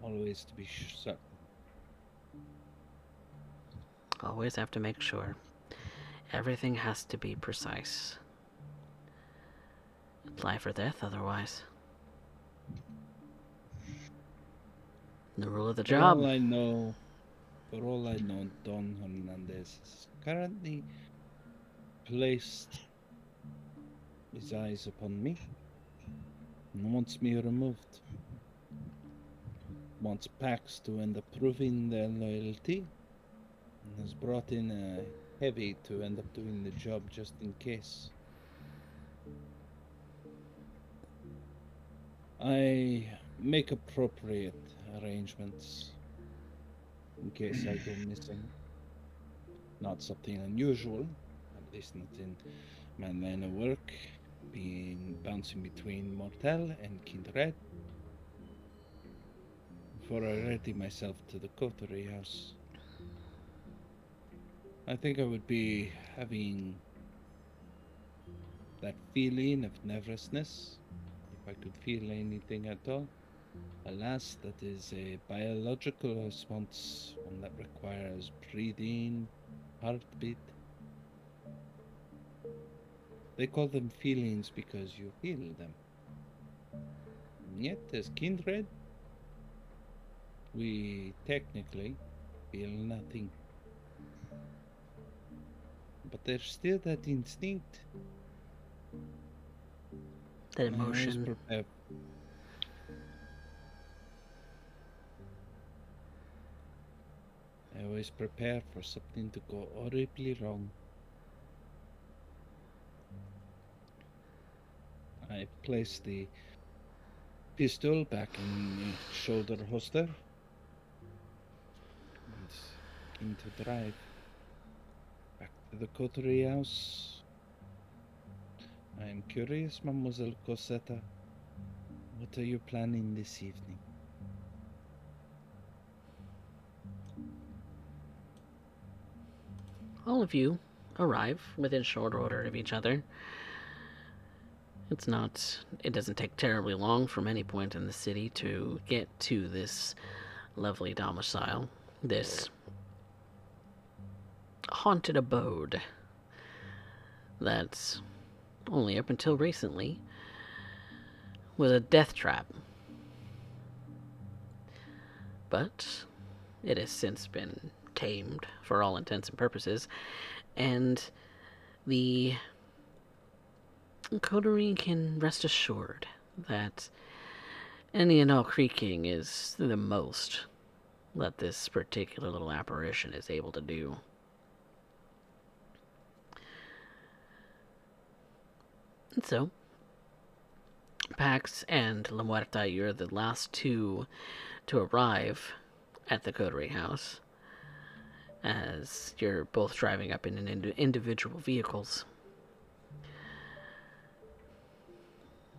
S3: Always to be certain.
S1: Always have to make sure. Everything has to be precise. It's life or death otherwise. The rule of the job.
S3: For all I know, Don Hernandez is currently placed his eyes upon me and wants me removed. Wants Pax to end up proving their loyalty and has brought in a heavy to end up doing the job just in case. I make appropriate arrangements in case I go missing. Not something unusual, at least not in my line of work, bouncing between Mortel and Kindred. Before I ready myself to the coterie house, I think I would be having that feeling of nervousness, if I could feel anything at all. Alas, that is a biological response, one that requires breathing, heartbeat. They call them feelings because you feel them. And yet, as kindred, we technically feel nothing. But there's still that instinct.
S1: That
S3: I always
S1: emotion.
S3: prepare. I always prepare for something to go horribly wrong. I place the pistol back in the shoulder holster and begin to drive back to the coterie house. I am curious, Mademoiselle Cosetta. What are you planning this evening?
S1: All of you arrive within short order of each other. It doesn't take terribly long from any point in the city to get to this lovely domicile, this haunted abode that's only up until recently was a death trap. But it has since been tamed for all intents and purposes, and the coterie can rest assured that any and all creaking is the most that this particular little apparition is able to do. And so, Pax and La Muerta, you're the last two to arrive at the coterie house, as you're both driving up in individual vehicles,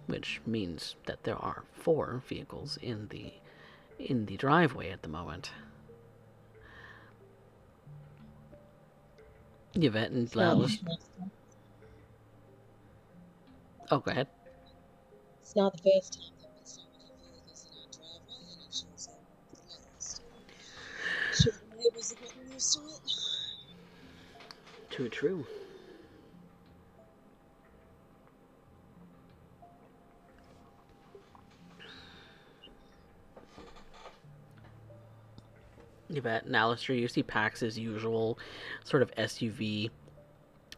S1: which means that there are 4 vehicles in the driveway at the moment. Yvette and
S4: It's not the
S1: Lallis.
S4: first time.
S1: Oh, go ahead.
S4: It's not the first time that been so many vehicles in our driveway, and it shows up last. Sure, the neighbors have gotten used to it.
S1: Too true. Yvette and Alistair, you see Pax's usual sort of SUV,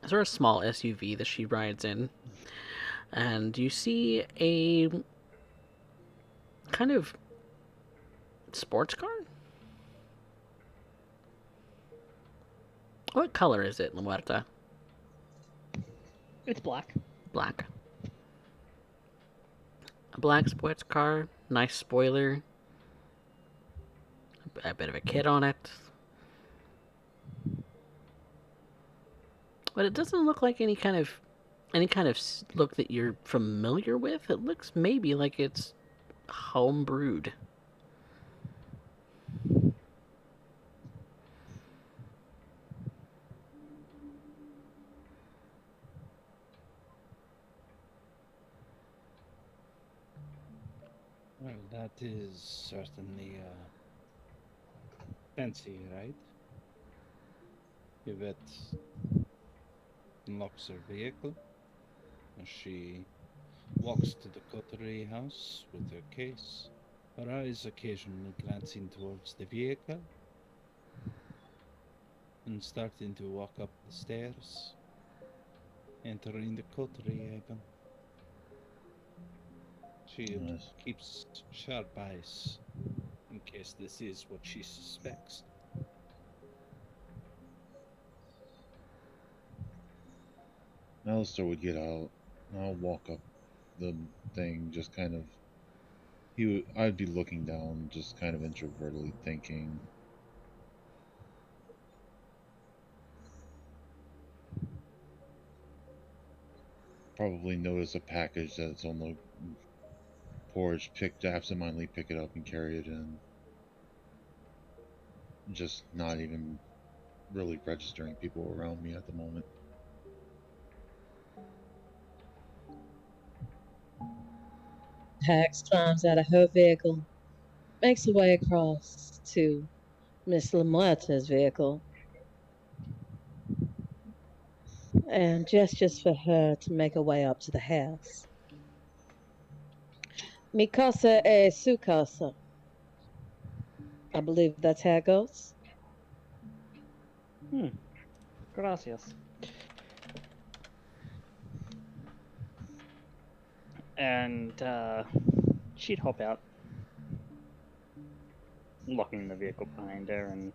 S1: sort of small SUV that she rides in. And you see a kind of sports car? What color is it, La Muerta?
S5: It's black.
S1: Black. A black sports car, nice spoiler, a bit of a kit on it. But it doesn't look like any kind of look that you're familiar with. It looks maybe like it's home brewed.
S3: Well, that is certainly fancy, right? Yvette unlocks her vehicle as she walks to the coterie house with her case, her eyes occasionally glancing towards the vehicle and starting to walk up the stairs, entering the coterie haven. She
S2: Nice.
S3: keeps sharp eyes in case this is what she suspects.
S2: Alistair would get out. I'll walk up the thing, just kind of. I'd be looking down, just kind of introvertedly thinking. Probably notice a package that's on the porch. Absentmindedly pick it up and carry it in. Just not even really registering people around me at the moment.
S4: Pax climbs out of her vehicle, makes her way across to Miss Lamuerta's vehicle, and gestures for her to make her way up to the house. Mi casa es su casa. I believe that's how it goes.
S5: Gracias. And she'd hop out, locking the vehicle behind her and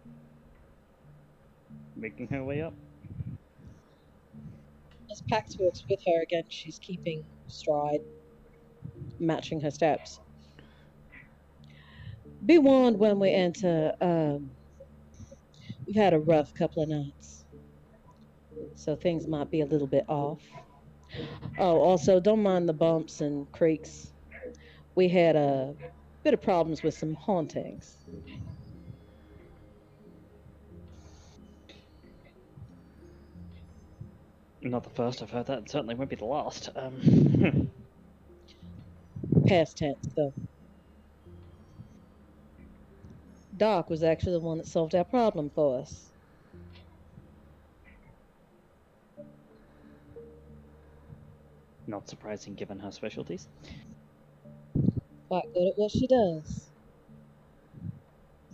S5: making her way up.
S4: As Pax walks with her again, she's keeping stride, matching her steps. Be warned when we enter. We've had a rough couple of nights, so things might be a little bit off. Oh, also, don't mind the bumps and creaks. We had a bit of problems with some hauntings.
S5: Not the first I've heard that, and certainly won't be the last.
S4: Past tense, though. Doc was actually the one that solved our problem for us.
S5: Not surprising given her specialties.
S4: Quite good at what she does.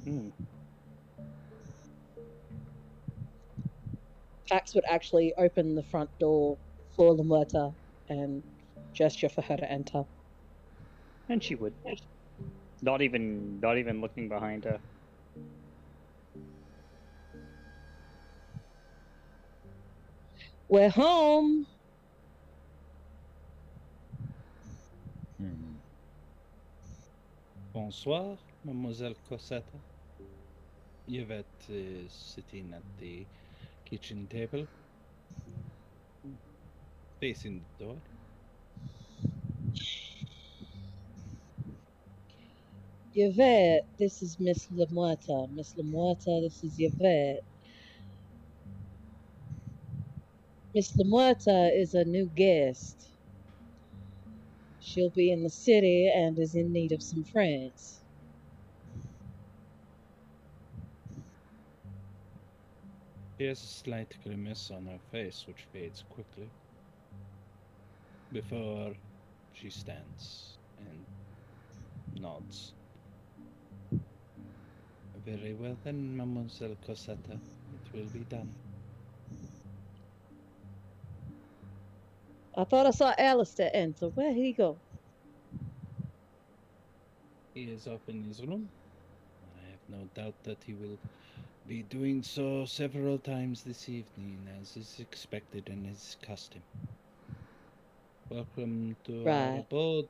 S5: Hmm.
S4: Pax would actually open the front door for Lamuerta and gesture for her to enter.
S5: And she would. Not even looking behind her.
S4: We're home.
S3: Bonsoir, Mademoiselle Cosetta. Yvette is sitting at the kitchen table, facing the door.
S4: Yvette, this is Miss Lamuerta. Miss Lamuerta, this is Yvette. Miss Lamuerta is a new guest. She'll be in the city and is in need of some friends.
S3: She has a slight grimace on her face, which fades quickly. Before she stands and nods. Very well then, Mademoiselle Cosetta. It will be done.
S4: I thought I saw Alistair enter. Where'd he go?
S3: He is up in his room. I have no doubt that he will be doing so several times this evening, as is expected in his custom. Welcome to our abode,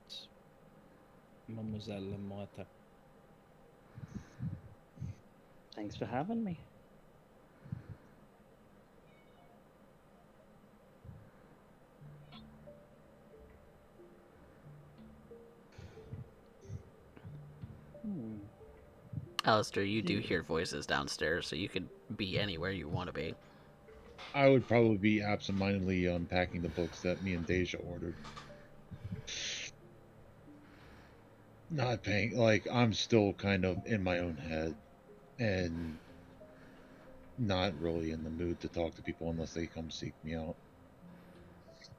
S3: Mademoiselle Lamuerta.
S5: Thanks for having me.
S1: Alistair, you do hear voices downstairs, so you could be anywhere you want to be.
S2: I would probably be absentmindedly unpacking the books that me and Deja ordered. Not paying, like, I'm still kind of in my own head and not really in the mood to talk to people unless they come seek me out.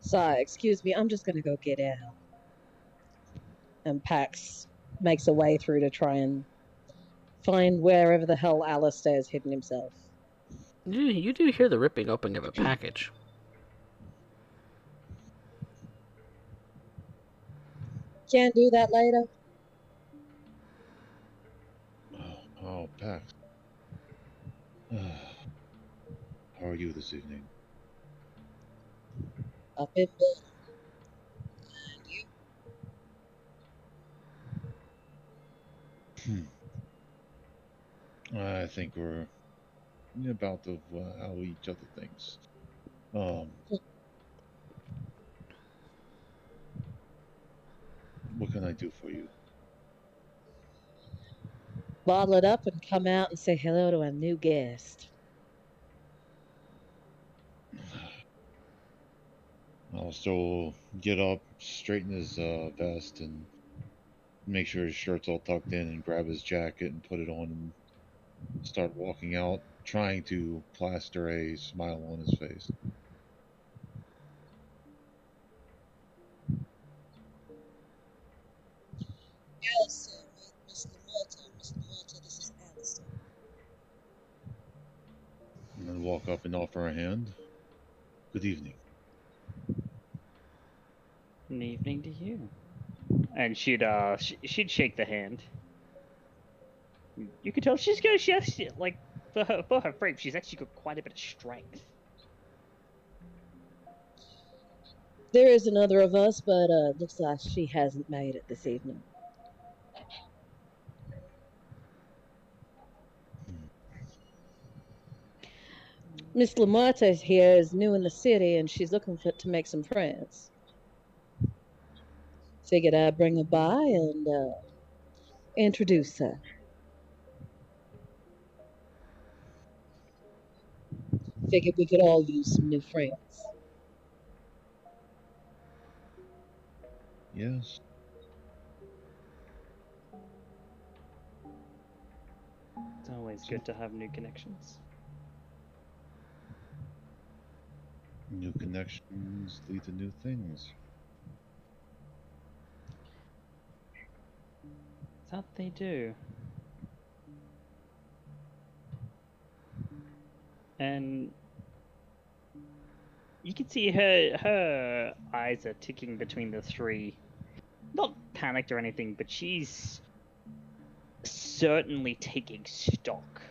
S4: Sorry, excuse me, I'm just gonna go get out. And Pax makes a way through to try and find wherever the hell Alistair's hidden himself.
S1: You do hear the ripping open of a package.
S4: Can't do that later.
S2: Oh, Pax. How are you this evening?
S4: Up in bed. And you?
S2: I think we're about to how each other thinks. What can I do for you?
S4: Bottle it up and come out and say hello to a new guest.
S2: I'll still get up, straighten his vest, and make sure his shirt's all tucked in and grab his jacket and put it on and start walking out, trying to plaster a smile on his face.
S4: Alistair, Miss Lamorta. Miss Lamorta, this is Alistair.
S2: And then walk up and offer a hand. Good evening.
S5: Good evening to you. And she'd shake the hand. You could tell she's good. She has like for her frame, she's actually got quite a bit of strength.
S4: There is another of us, but looks like she hasn't made it this evening. Miss Lamarta here is new in the city, and she's looking to make some friends. Figured I'd bring her by and introduce her. Figured we could all use some new friends.
S2: Yes.
S5: It's always good to have new connections.
S2: New connections lead to new things.
S5: That they do. And you can see her eyes are ticking between the three. Not panicked or anything, but she's certainly taking stock.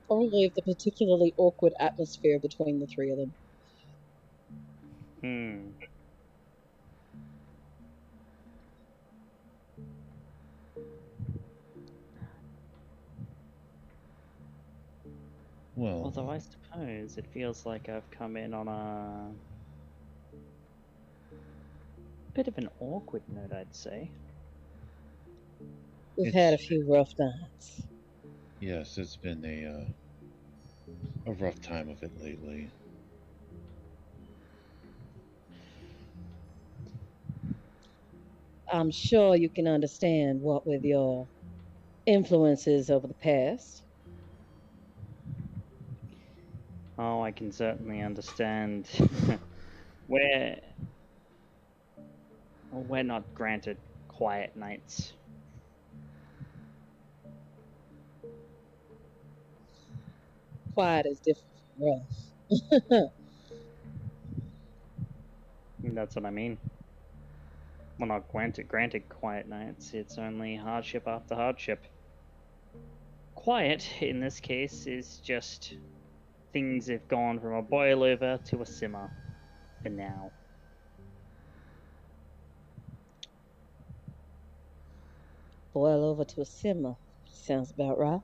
S4: Probably of the particularly awkward atmosphere between the three of them.
S2: Well,
S5: Although I suppose it feels like I've come in on a bit of an awkward note, I'd say.
S4: We've had a few rough nights.
S2: Yes, it's been a rough time of it lately.
S4: I'm sure you can understand what with your influences over the past.
S5: Oh, I can certainly understand. we're not granted quiet nights.
S4: Quiet is different from rough.
S5: That's what I mean. We're not granted quiet nights. It's only hardship after hardship. Quiet, in this case, is just things have gone from a boil over to a simmer for now.
S4: Boil over to a simmer. Sounds about right.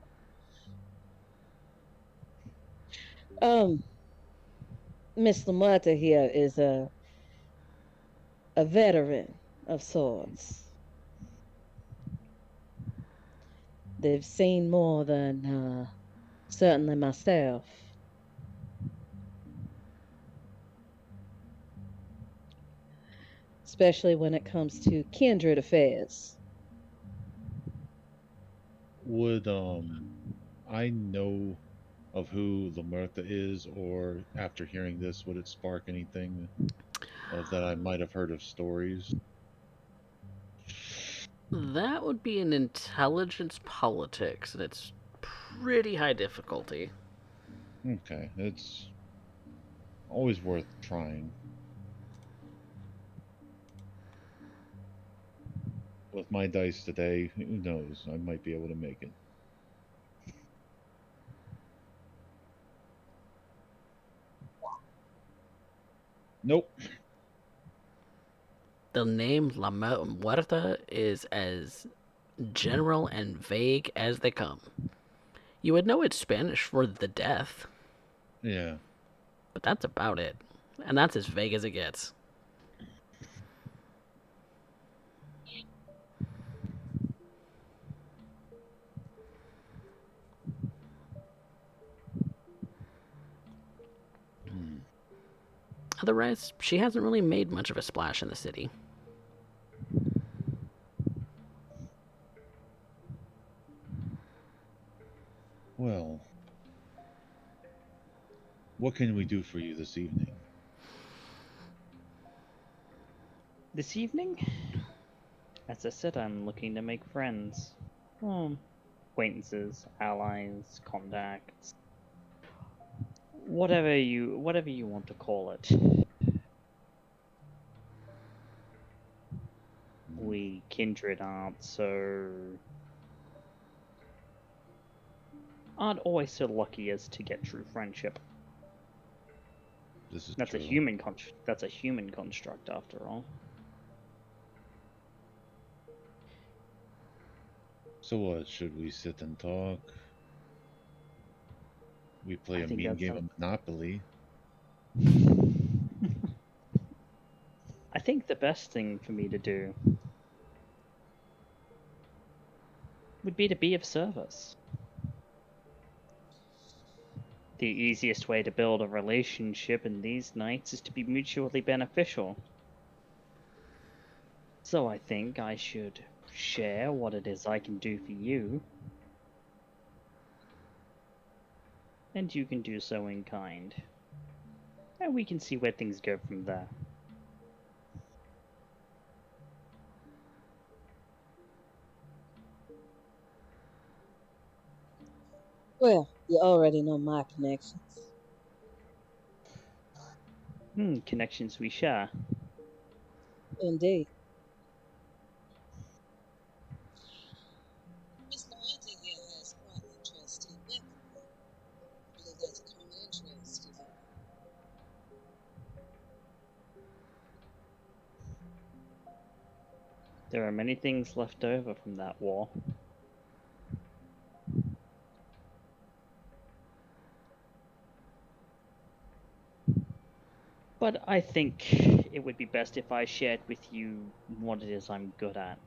S4: Miss Lamarta here is a veteran of sorts. They've seen more than certainly myself. Especially when it comes to kindred affairs.
S2: Would I know of who Lamertha is, or after hearing this, would it spark anything of that I might have heard of stories?
S1: That would be an intelligence politics, and it's pretty high difficulty.
S2: Okay, it's always worth trying. With my dice today, who knows? I might be able to make it. Nope.
S1: The name La Muerta is as general and vague as they come. You would know it's Spanish for the death.
S2: Yeah.
S1: But that's about it. And that's as vague as it gets. Otherwise, she hasn't really made much of a splash in the city.
S2: Well, what can we do for you this evening?
S5: This evening, as I said, I'm looking to make friends. Acquaintances, allies, contacts, whatever you want to call it. We kindred aren't always so lucky as to get true friendship.
S2: This is
S5: That's
S2: true.
S5: That's a human construct, after all.
S2: So what? Should we sit and talk? We play
S5: I
S2: a
S5: think
S2: mean
S5: that's
S2: game of Monopoly.
S5: I think the best thing for me to do would be to be of service. The easiest way to build a relationship in these nights is to be mutually beneficial. So I think I should share what it is I can do for you, and you can do so in kind. And we can see where things go from there.
S4: Well, you already know my connections.
S5: Connections we share.
S4: Indeed. Miss Miranda here has quite an interest in weaponry. I believe that's a common interest, is it not?
S5: There are many things left over from that war. But I think it would be best if I shared with you what it is I'm good at.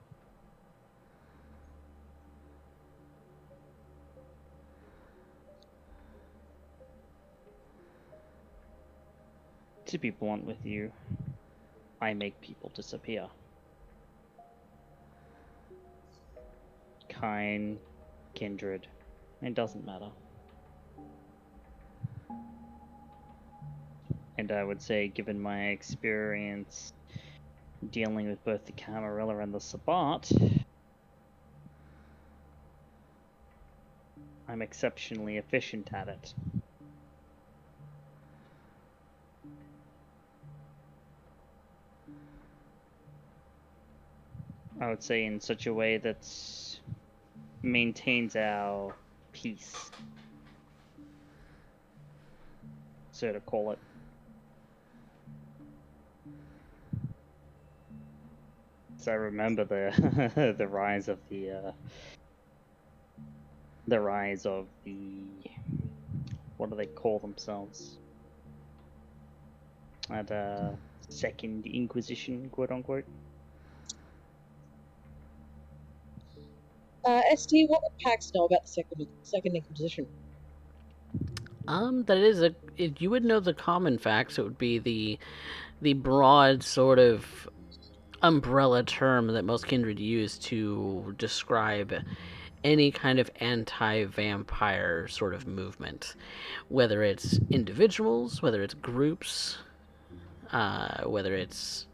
S5: To be blunt with you, I make people disappear. Kind, kindred, it doesn't matter. And I would say, given my experience dealing with both the Camarilla and the Sabbat, I'm exceptionally efficient at it. I would say in such a way that maintains our peace, so to call it. So I remember the the rise of the what do they call themselves? At Second Inquisition, quote unquote.
S4: ST, what would Pax know about the second Inquisition?
S1: That is if you would know the common facts, it would be the broad sort of umbrella term that most kindred use to describe any kind of anti-vampire sort of movement, whether it's individuals, whether it's groups, whether it's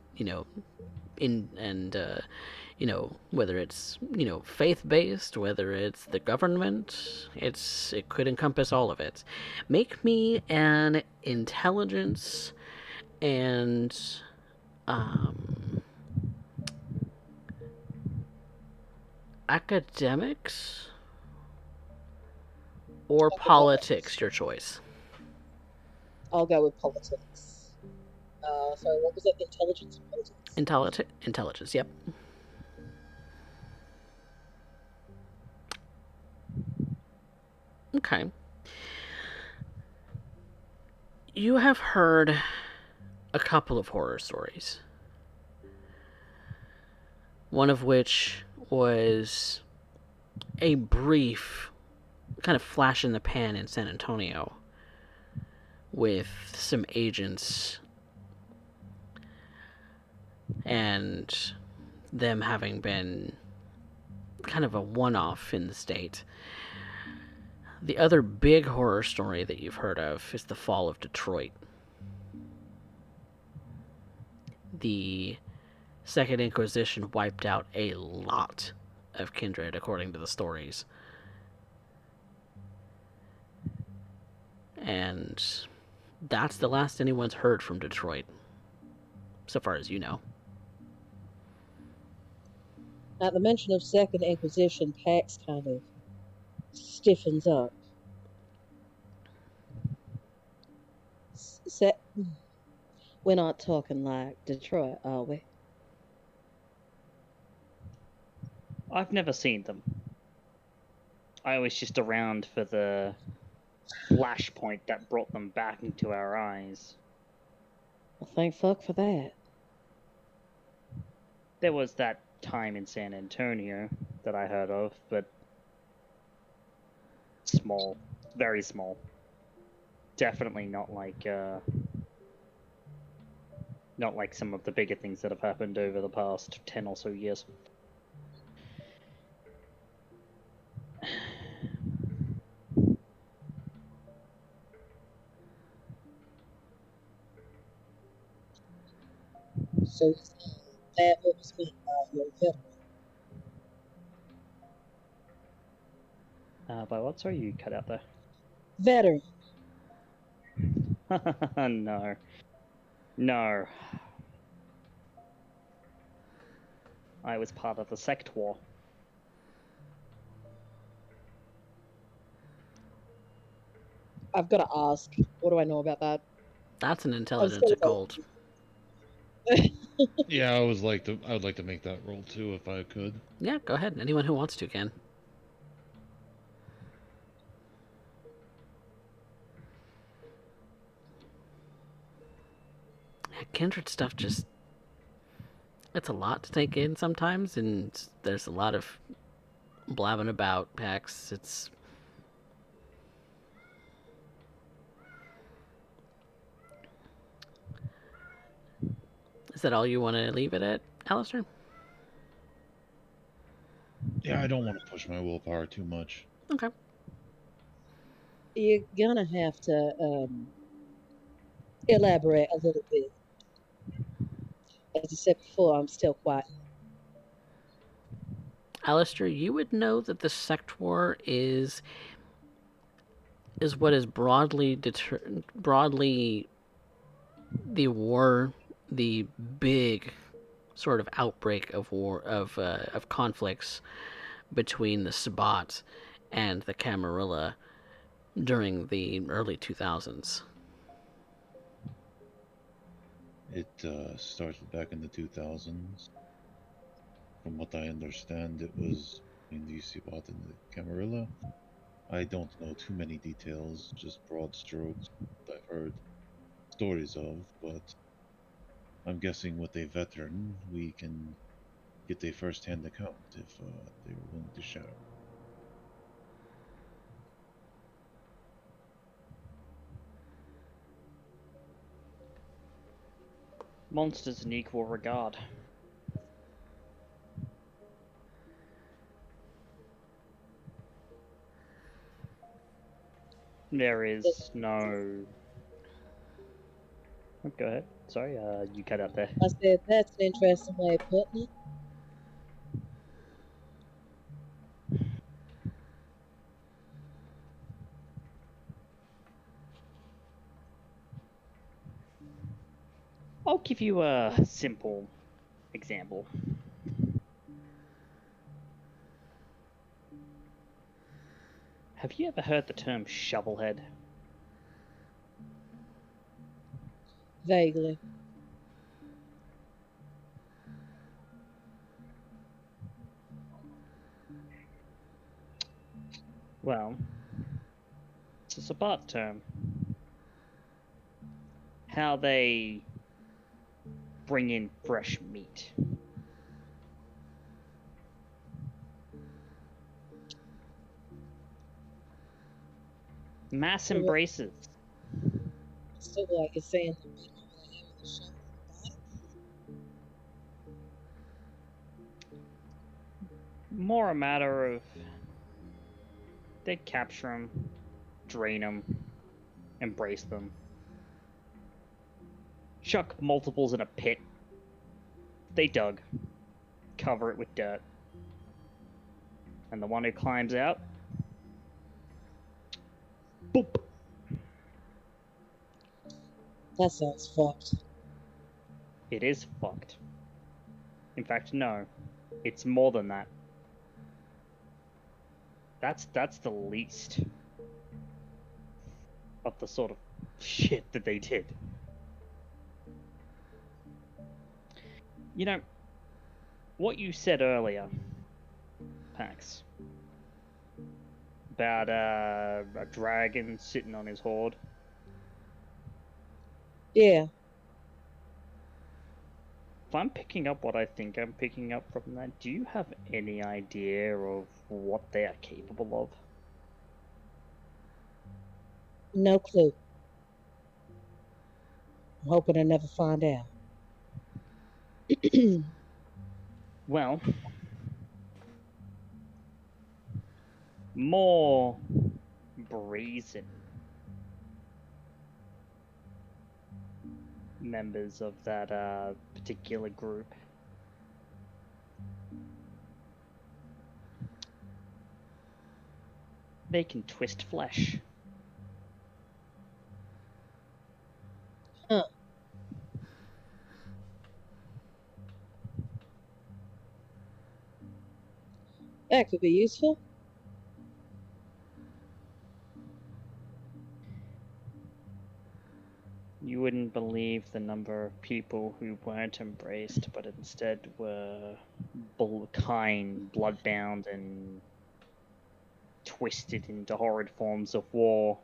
S1: whether it's faith-based, whether it's the government. It could encompass all of it. Make me an intelligence and academics or politics, your choice.
S4: I'll go with politics. Sorry, what was it? Intelligence and politics?
S1: Intelligence, yep. Okay. You have heard a couple of horror stories. One of which was a brief kind of flash in the pan in San Antonio with some agents and them having been kind of a one-off in the state. The other big horror story that you've heard of is the fall of Detroit. The Second Inquisition wiped out a lot of kindred, according to the stories. And that's the last anyone's heard from Detroit, so far as you know.
S4: At the mention of Second Inquisition, Pax kind of stiffens up. We're not talking like Detroit, are we?
S5: I've never seen them. I was just around for the flashpoint that brought them back into our eyes.
S4: Well, thank fuck for that.
S5: There was that time in San Antonio that I heard of, but small, very small. Definitely not like some of the bigger things that have happened over the past 10 or so years.
S4: So that what was meant by your veteran.
S5: By what? Sorry, you cut out there.
S4: Veteran.
S5: No. No. I was part of the sect war.
S4: I've got to ask. What do I know about that?
S1: That's an intelligence of gold.
S2: Yeah, I would like to make that roll too if I could.
S1: Yeah, go ahead. Anyone who wants to can. Kindred stuff just... It's a lot to take in sometimes, and there's a lot of blabbing about, Pax. It's... Is that all you want to leave it at, Alistair?
S2: Yeah, I don't want to push my willpower too much.
S1: Okay.
S4: You're gonna have to elaborate a little bit. As I said before, I'm still quiet.
S1: Alistair, you would know that the sect war is what is broadly the war, the big sort of outbreak of war of conflicts between the Sabbat and the Camarilla during the early 2000s.
S2: It started back in the 2000s. From what I understand, it was in the Sabbat and the Camarilla. I don't know too many details, just broad strokes that I've heard stories of, but I'm guessing with a veteran, we can get a first-hand account if they were willing to share.
S5: Monsters in equal regard. There is no... Oh, go ahead. Sorry, you cut out there.
S4: I said that's an interesting way of putting it.
S5: I'll give you a simple example. Have you ever heard the term shovelhead?
S4: Vaguely.
S5: Well, it's a Sabbat term. How they bring in fresh meat. Mass embraces.
S4: Still like you're saying.
S5: More a matter of they'd capture them, drain them, embrace them, chuck multiples in a pit. They dug, cover it with dirt. And the one who climbs out, boop.
S4: That sounds fucked.
S5: It is fucked. In fact, no. It's more than that. That's the least of the sort of shit that they did. You know, what you said earlier, Pax, about a dragon sitting on his hoard.
S4: Yeah.
S5: If I'm picking up what I think I'm picking up from that, do you have any idea of what they are capable of?
S4: No clue. I'm hoping I never find out.
S5: Well, more brazen members of that particular group. They can twist flesh.
S4: Huh. That could be useful.
S5: You wouldn't believe the number of people who weren't embraced, but instead were kind, bloodbound, and twisted into horrid forms of war,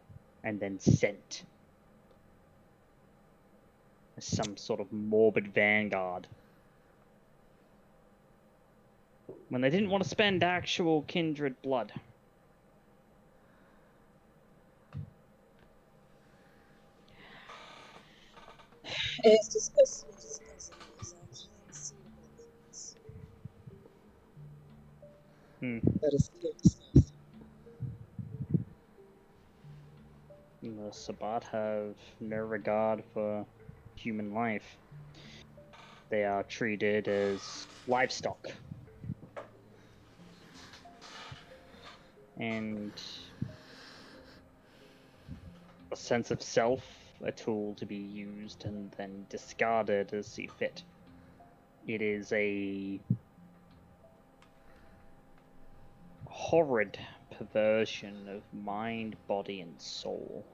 S5: and then sent as some sort of morbid vanguard. When they didn't want to spend actual kindred blood.
S4: It's disgusting. But it's still disgusting.
S5: The Sabbat have no regard for human life. They are treated as livestock. And a sense of self, a tool to be used and then discarded as see fit. It is a horrid perversion of mind, body, and soul.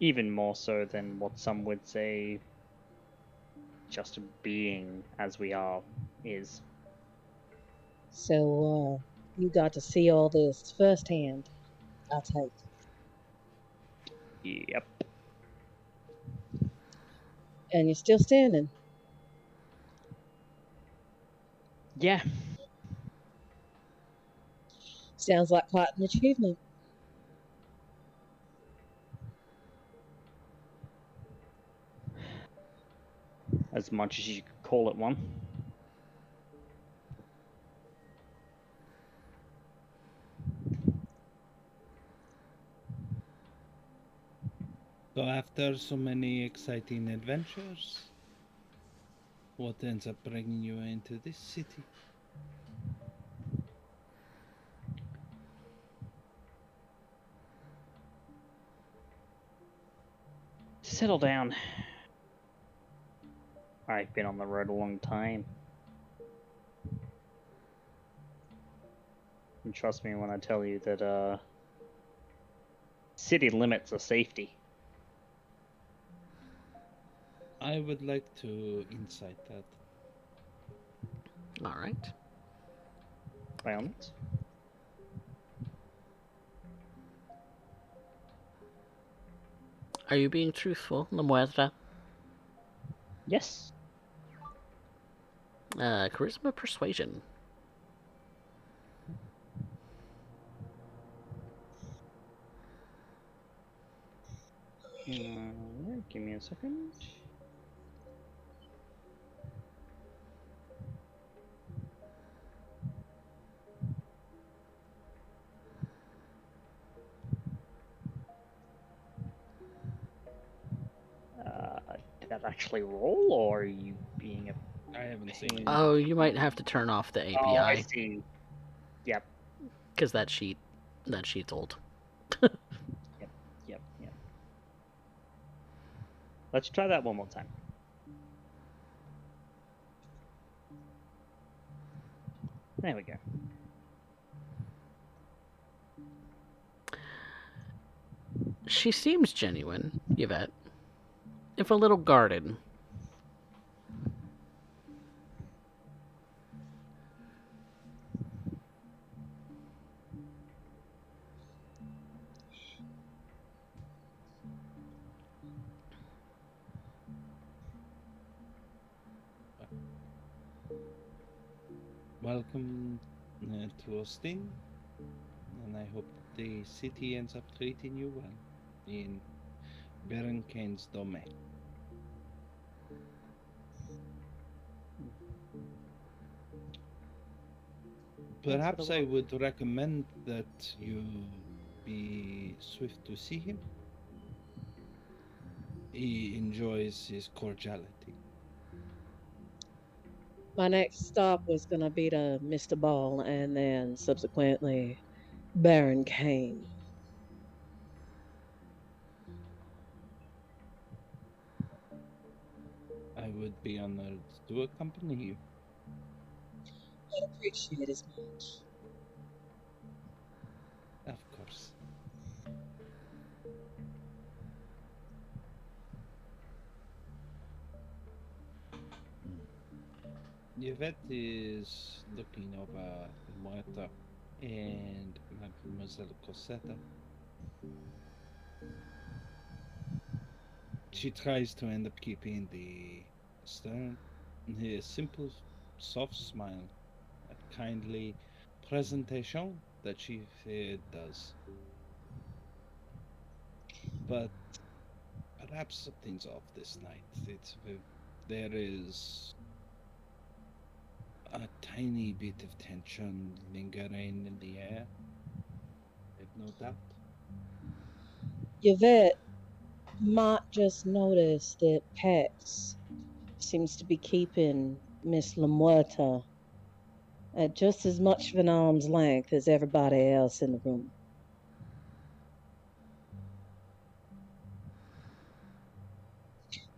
S5: Even more so than what some would say just being as we are is.
S4: So, you got to see all this firsthand, I take.
S5: Yep.
S4: And you're still standing.
S5: Yeah.
S4: Sounds like quite an achievement.
S5: As much as you could call it one.
S3: So after so many exciting adventures, what ends up bringing you into this city?
S5: Settle down. I've been on the road a long time. And trust me when I tell you that city limits are safety.
S3: I would like to insight that.
S1: All right.
S5: By all means.
S1: Are you being truthful, La Muerta?
S5: Yes.
S1: Charisma persuasion.
S5: Give me a second. that actually roll, or are you being a...
S3: I haven't seen.
S1: Oh, you might have to turn off the
S5: Oh, I
S1: API
S5: see. Yep,
S1: because that sheet's old.
S5: yep. Let's try that one more time. There we go.
S1: She seems genuine, Yvette. If a little guarded.
S3: Welcome to Austin, and I hope the city ends up treating you well in Baron Kane's domain. Perhaps I would recommend that you be swift to see him. He enjoys his cordiality.
S4: My next stop was going to be to Mr. Ball and then subsequently Baron Kane.
S3: I would be honored to accompany you.
S4: I'd appreciate it as much.
S3: Of course. Yvette is looking over Marta and Mademoiselle Cosetta. She tries to end up keeping the stern, the simple, soft smile, a kindly presentation that she does. But perhaps something's off this night. There is a tiny bit of tension lingering in the air. I've no doubt.
S4: Yvette might just notice that Pax seems to be keeping Miss La Muerta at just as much of an arm's length as everybody else in the room.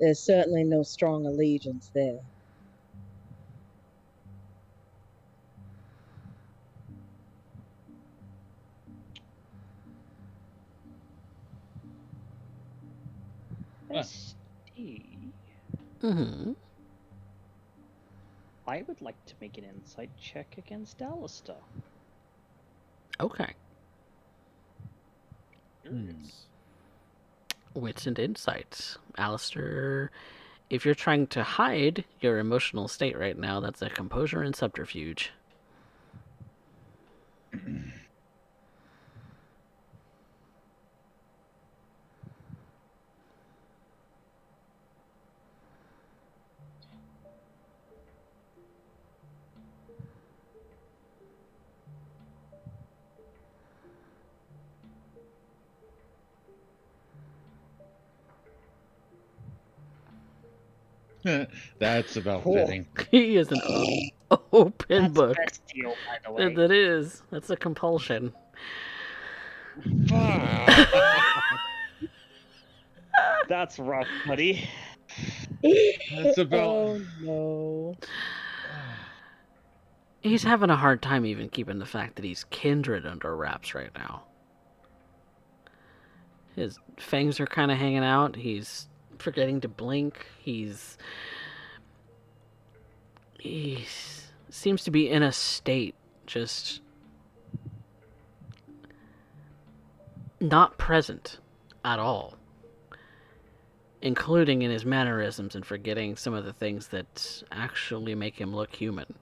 S4: There's certainly no strong allegiance there.
S5: Let's see.
S1: Mm-hmm.
S5: I would like to make an insight check against Alistair.
S1: Okay.
S3: Curious.
S1: Wits and insights. Alistair, if you're trying to hide your emotional state right now, that's a composure and subterfuge.
S2: That's about
S5: Cool.
S2: fitting.
S1: He is an open
S5: That's
S1: book.
S5: bestial, by the way.
S1: That is. That's a compulsion.
S5: That's rough, buddy.
S2: That's about.
S4: Oh no.
S1: He's having a hard time even keeping the fact that he's kindred under wraps right now. His fangs are kind of hanging out. He's forgetting to blink. He seems to be in a state just not present at all, including in his mannerisms and forgetting some of the things that actually make him look human.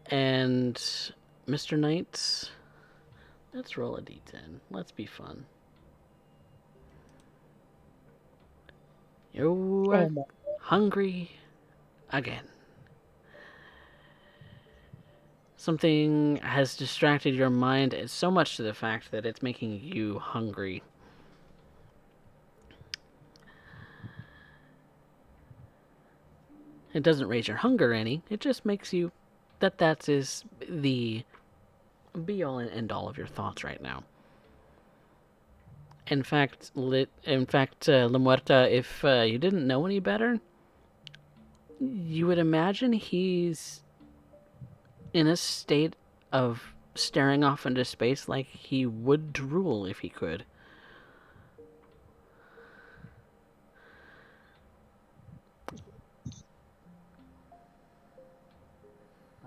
S1: And Mr. Knight, let's roll a d10. Let's be fun. You're
S4: Oh my.
S1: hungry again. Something has distracted your mind so much to the fact that it's making you hungry. It doesn't raise your hunger any. It just makes you that is the be all and end all of your thoughts right now. In fact, La Muerta, if you didn't know any better, you would imagine he's in a state of staring off into space like he would drool if he could.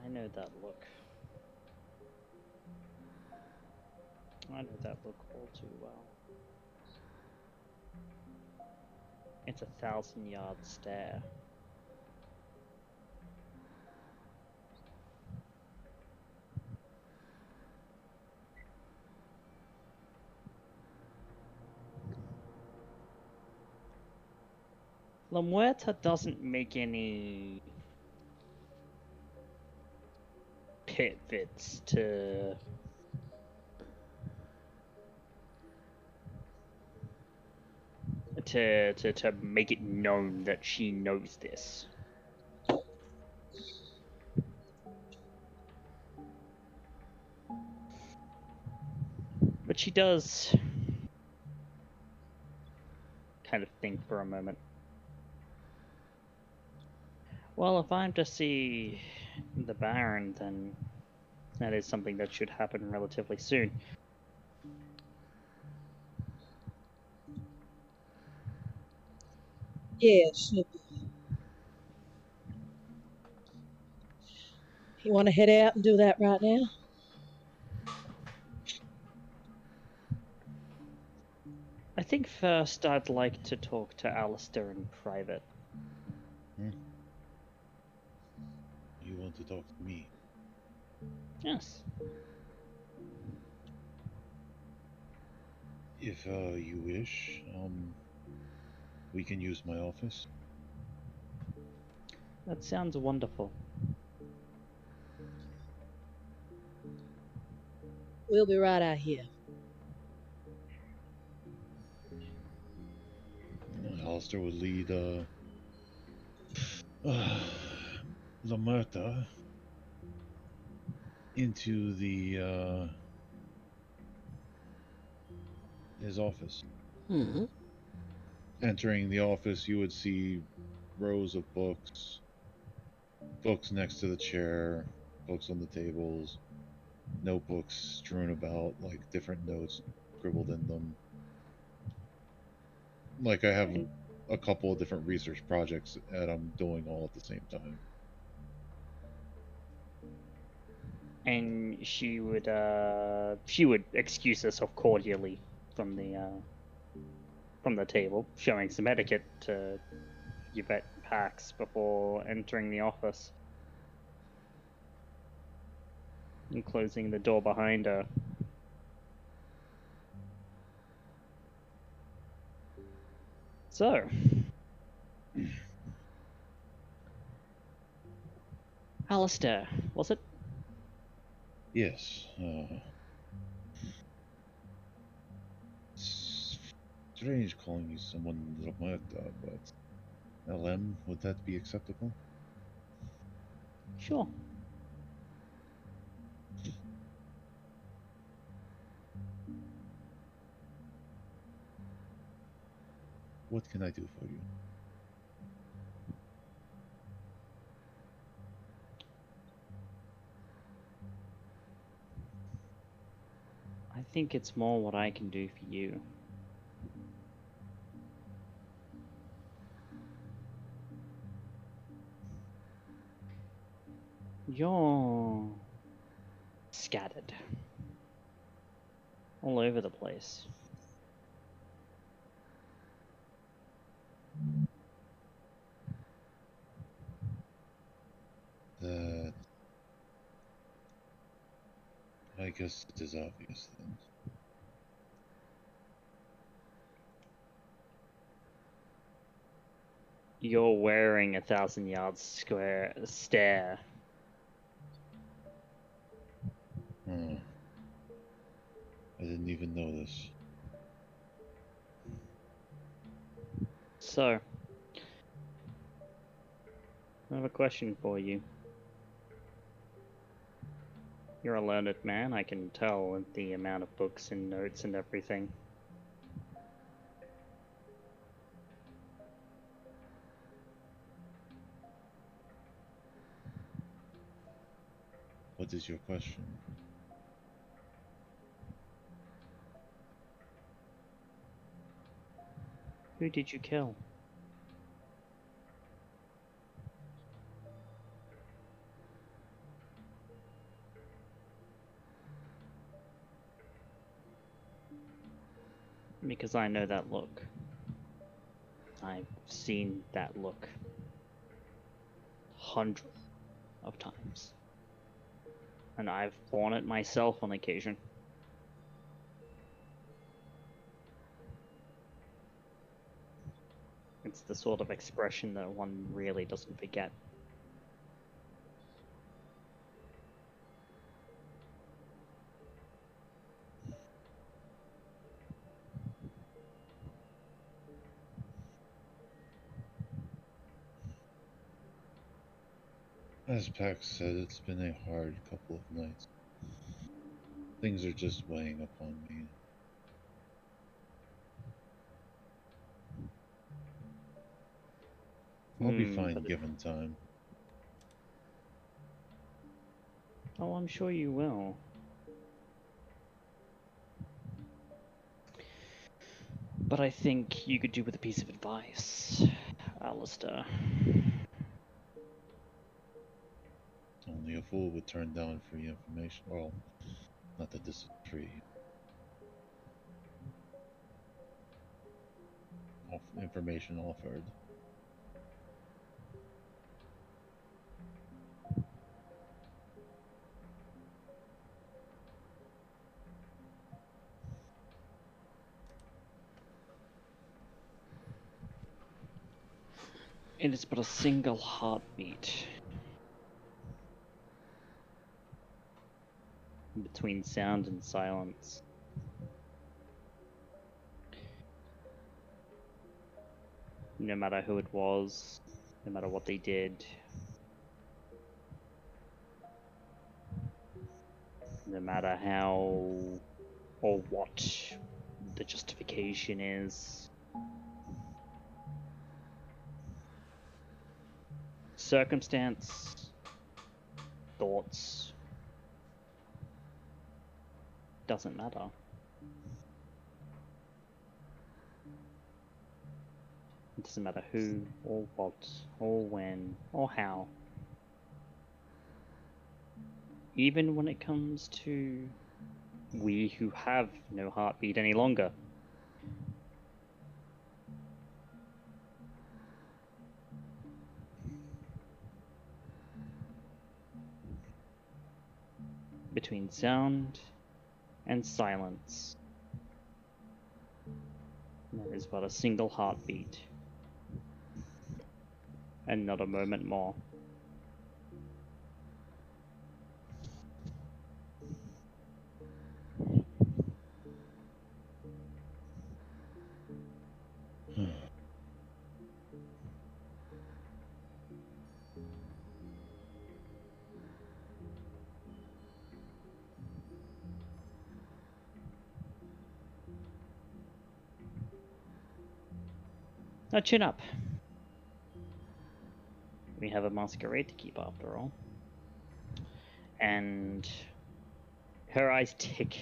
S5: I know that look. I know that look all too well. It's 1,000-yard stare. La Muerta doesn't make any pivots to make it known that she knows this. But she does kind of think for a moment. Well, if I'm to see the Baron, then that is something that should happen relatively soon.
S4: Yeah, should be. You want to head out and do that right now?
S5: I think first I'd like to talk to Alistair in private.
S2: You want to talk to me?
S5: Yes.
S2: If you wish, we can use my office.
S5: That sounds wonderful.
S4: We'll be right out here.
S2: Alistair would lead La Marta into the his office.
S1: Hmm.
S2: Entering the office, you would see rows of books, books next to the chair, books on the tables, notebooks strewn about, like different notes scribbled in them. Like I have a couple of different research projects that I'm doing all at the same time.
S5: And she would excuse herself cordially from the table, showing some etiquette to Yvette Pax before entering the office and closing the door behind her. So, Alistair, was it?
S2: Yes. Strange calling you someone Roberta, but LM, would that be acceptable?
S5: Sure.
S2: What can I do for you?
S5: I think it's more what I can do for you. You're scattered all over the place.
S2: That I guess it is obvious then.
S5: You're wearing 1,000-yard square stare.
S2: I didn't even know this.
S5: So, I have a question for you. You're a learned man, I can tell with the amount of books and notes and everything.
S2: What is your question?
S5: Who did you kill? Because I know that look. I've seen that look hundreds of times. And I've worn it myself on occasion. It's the sort of expression that one really doesn't forget.
S2: As Pax said, it's been a hard couple of nights. Things are just weighing upon me. I'll be fine given time.
S5: Oh, I'm sure you will. But I think you could do with a piece of advice, Alistair.
S2: Only a fool would turn down free information. Well, not that this is free. Information offered.
S5: It is but a single heartbeat between sound and silence. No matter who it was, no matter what they did, no matter how or what the justification is, circumstance, thoughts, doesn't matter. It doesn't matter who or what or when or how. Even when it comes to we who have no heartbeat any longer. Between sound and silence, there is but a single heartbeat, and not a moment more. Now chin up. We have a masquerade to keep after all. And her eyes tick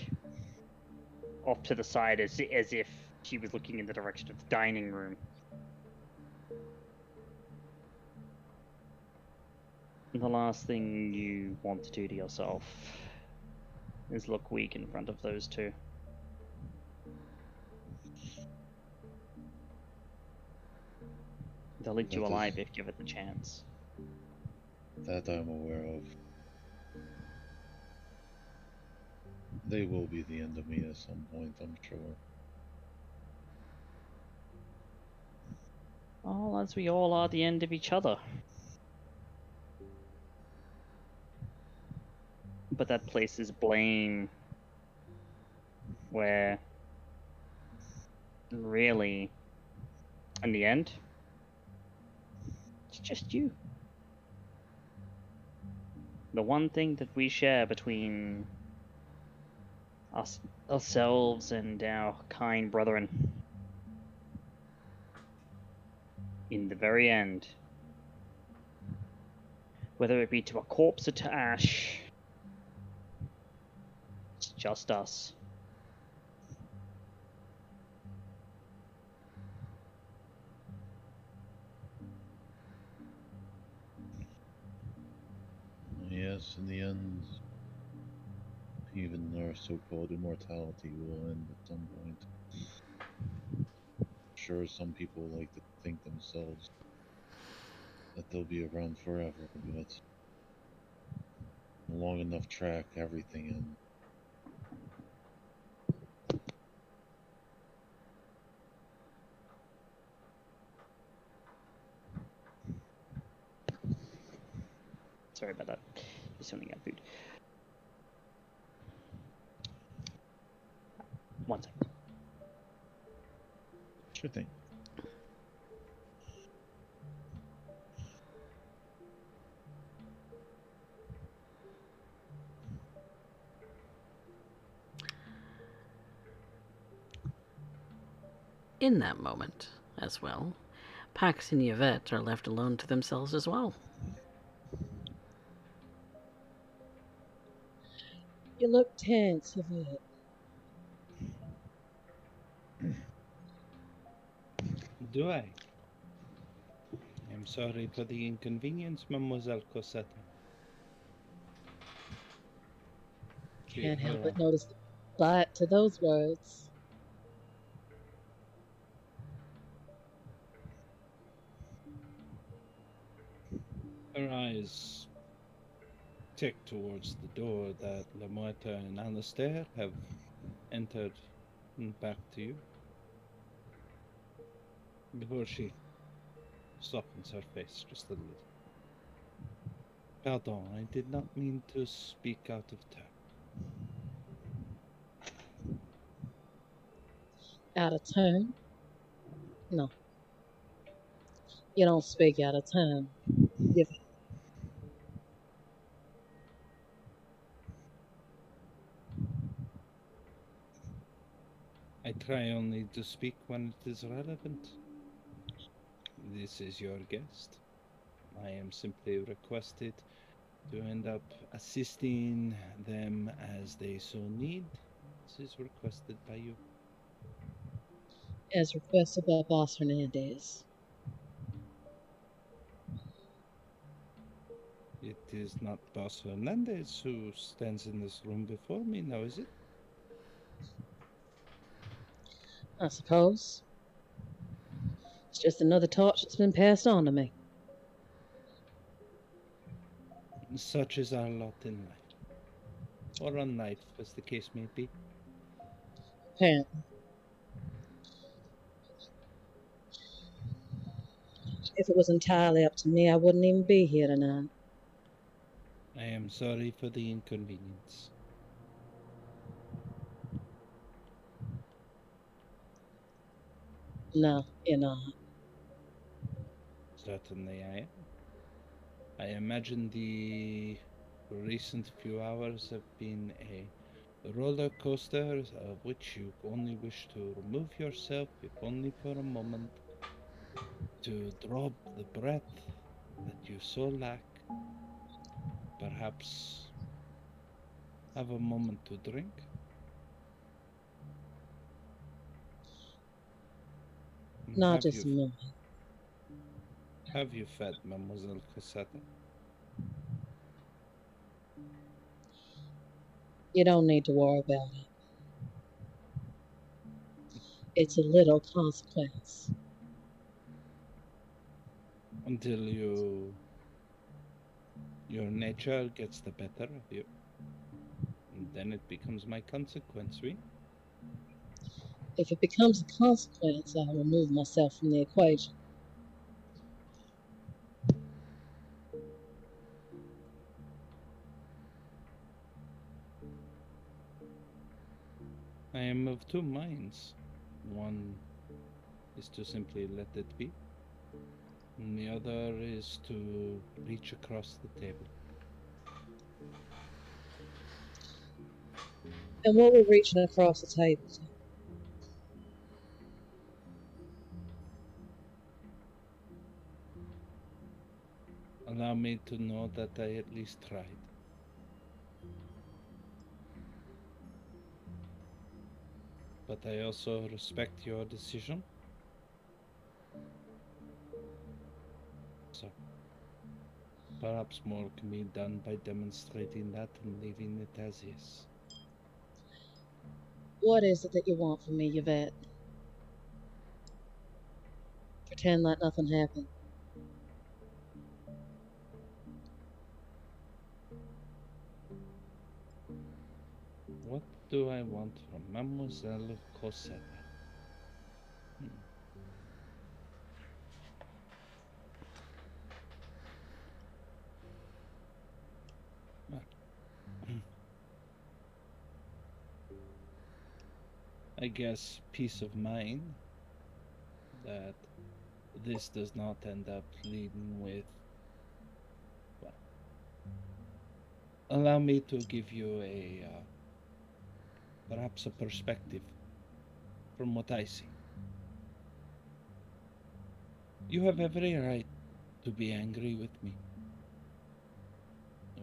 S5: off to the side as if she was looking in the direction of the dining room. And the last thing you want to do to yourself is look weak in front of those two. They'll eat you alive if given the chance.
S2: That I'm aware of. They will be the end of me at some point, I'm sure.
S5: Oh, as we all are the end of each other. But that places blame where really, in the end, it's just you. The one thing that we share between ourselves and our kind brethren. In the very end, whether it be to a corpse or to ash, it's just us.
S2: Yes, in the end, even our so-called immortality will end at some point. Sure, some people like to think themselves that they'll be around forever, but long enough track everything in.
S5: Sorry about that. Just only got food. One second.
S2: Sure thing.
S1: In that moment, as well, Pax and Yvette are left alone to themselves as well.
S4: You look tense, Yvette.
S3: Do I? I'm sorry for the inconvenience, Mademoiselle Cosetta.
S4: Can't help but notice the bite to those words.
S3: Her eyes tick towards the door that Lamoita and Alastair have entered back to you. Before she softens her face just a little. Pardon, I did not mean to speak out of turn.
S4: Out of turn? No. You don't speak out of turn.
S3: I try only to speak when it is relevant. This is your guest. I am simply requested to end up assisting them as they so need. This is requested by you.
S4: As requested by Boss Hernandez.
S3: It is not Boss Hernandez who stands in this room before me now, is it?
S4: I suppose. It's just another torch that's been passed on to me.
S3: Such is our lot in life. Or on life, as the case may be.
S4: Apparently. If it was entirely up to me, I wouldn't even be here tonight.
S3: I am sorry for the inconvenience.
S4: No, you're not.
S3: Certainly I am. I imagine the recent few hours have been a roller coaster of which you only wish to remove yourself, if only for a moment, to draw the breath that you so lack. Perhaps have a moment to drink.
S4: Not just a moment.
S3: Have you fed Mademoiselle Cosetta?
S4: You don't need to worry about it. It's a little consequence.
S3: Until your nature gets the better of you. And then it becomes my consequence, oui?
S4: If it becomes a consequence, I'll remove myself from the equation.
S3: I am of two minds. One is to simply let it be, and the other is to reach across the table.
S4: And what we're reaching across the table to.
S3: Allow me to know that I at least tried. But I also respect your decision. So perhaps more can be done by demonstrating that and leaving it as is.
S4: What is it that you want from me, Yvette? Pretend like nothing happened.
S3: What do I want from Mademoiselle Cosetta? I guess peace of mind that this does not end up leading with. Well, allow me to give you perhaps a perspective from what I see. You have every right to be angry with me.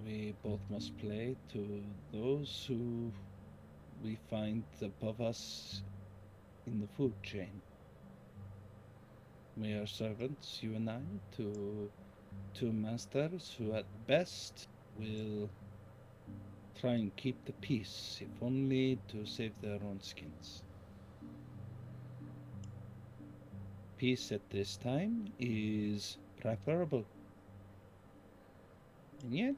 S3: We both must play to those who we find above us in the food chain. We are servants, you and I, to two masters who at best will try and keep the peace, if only to save their own skins. Peace at this time is preferable. And yet,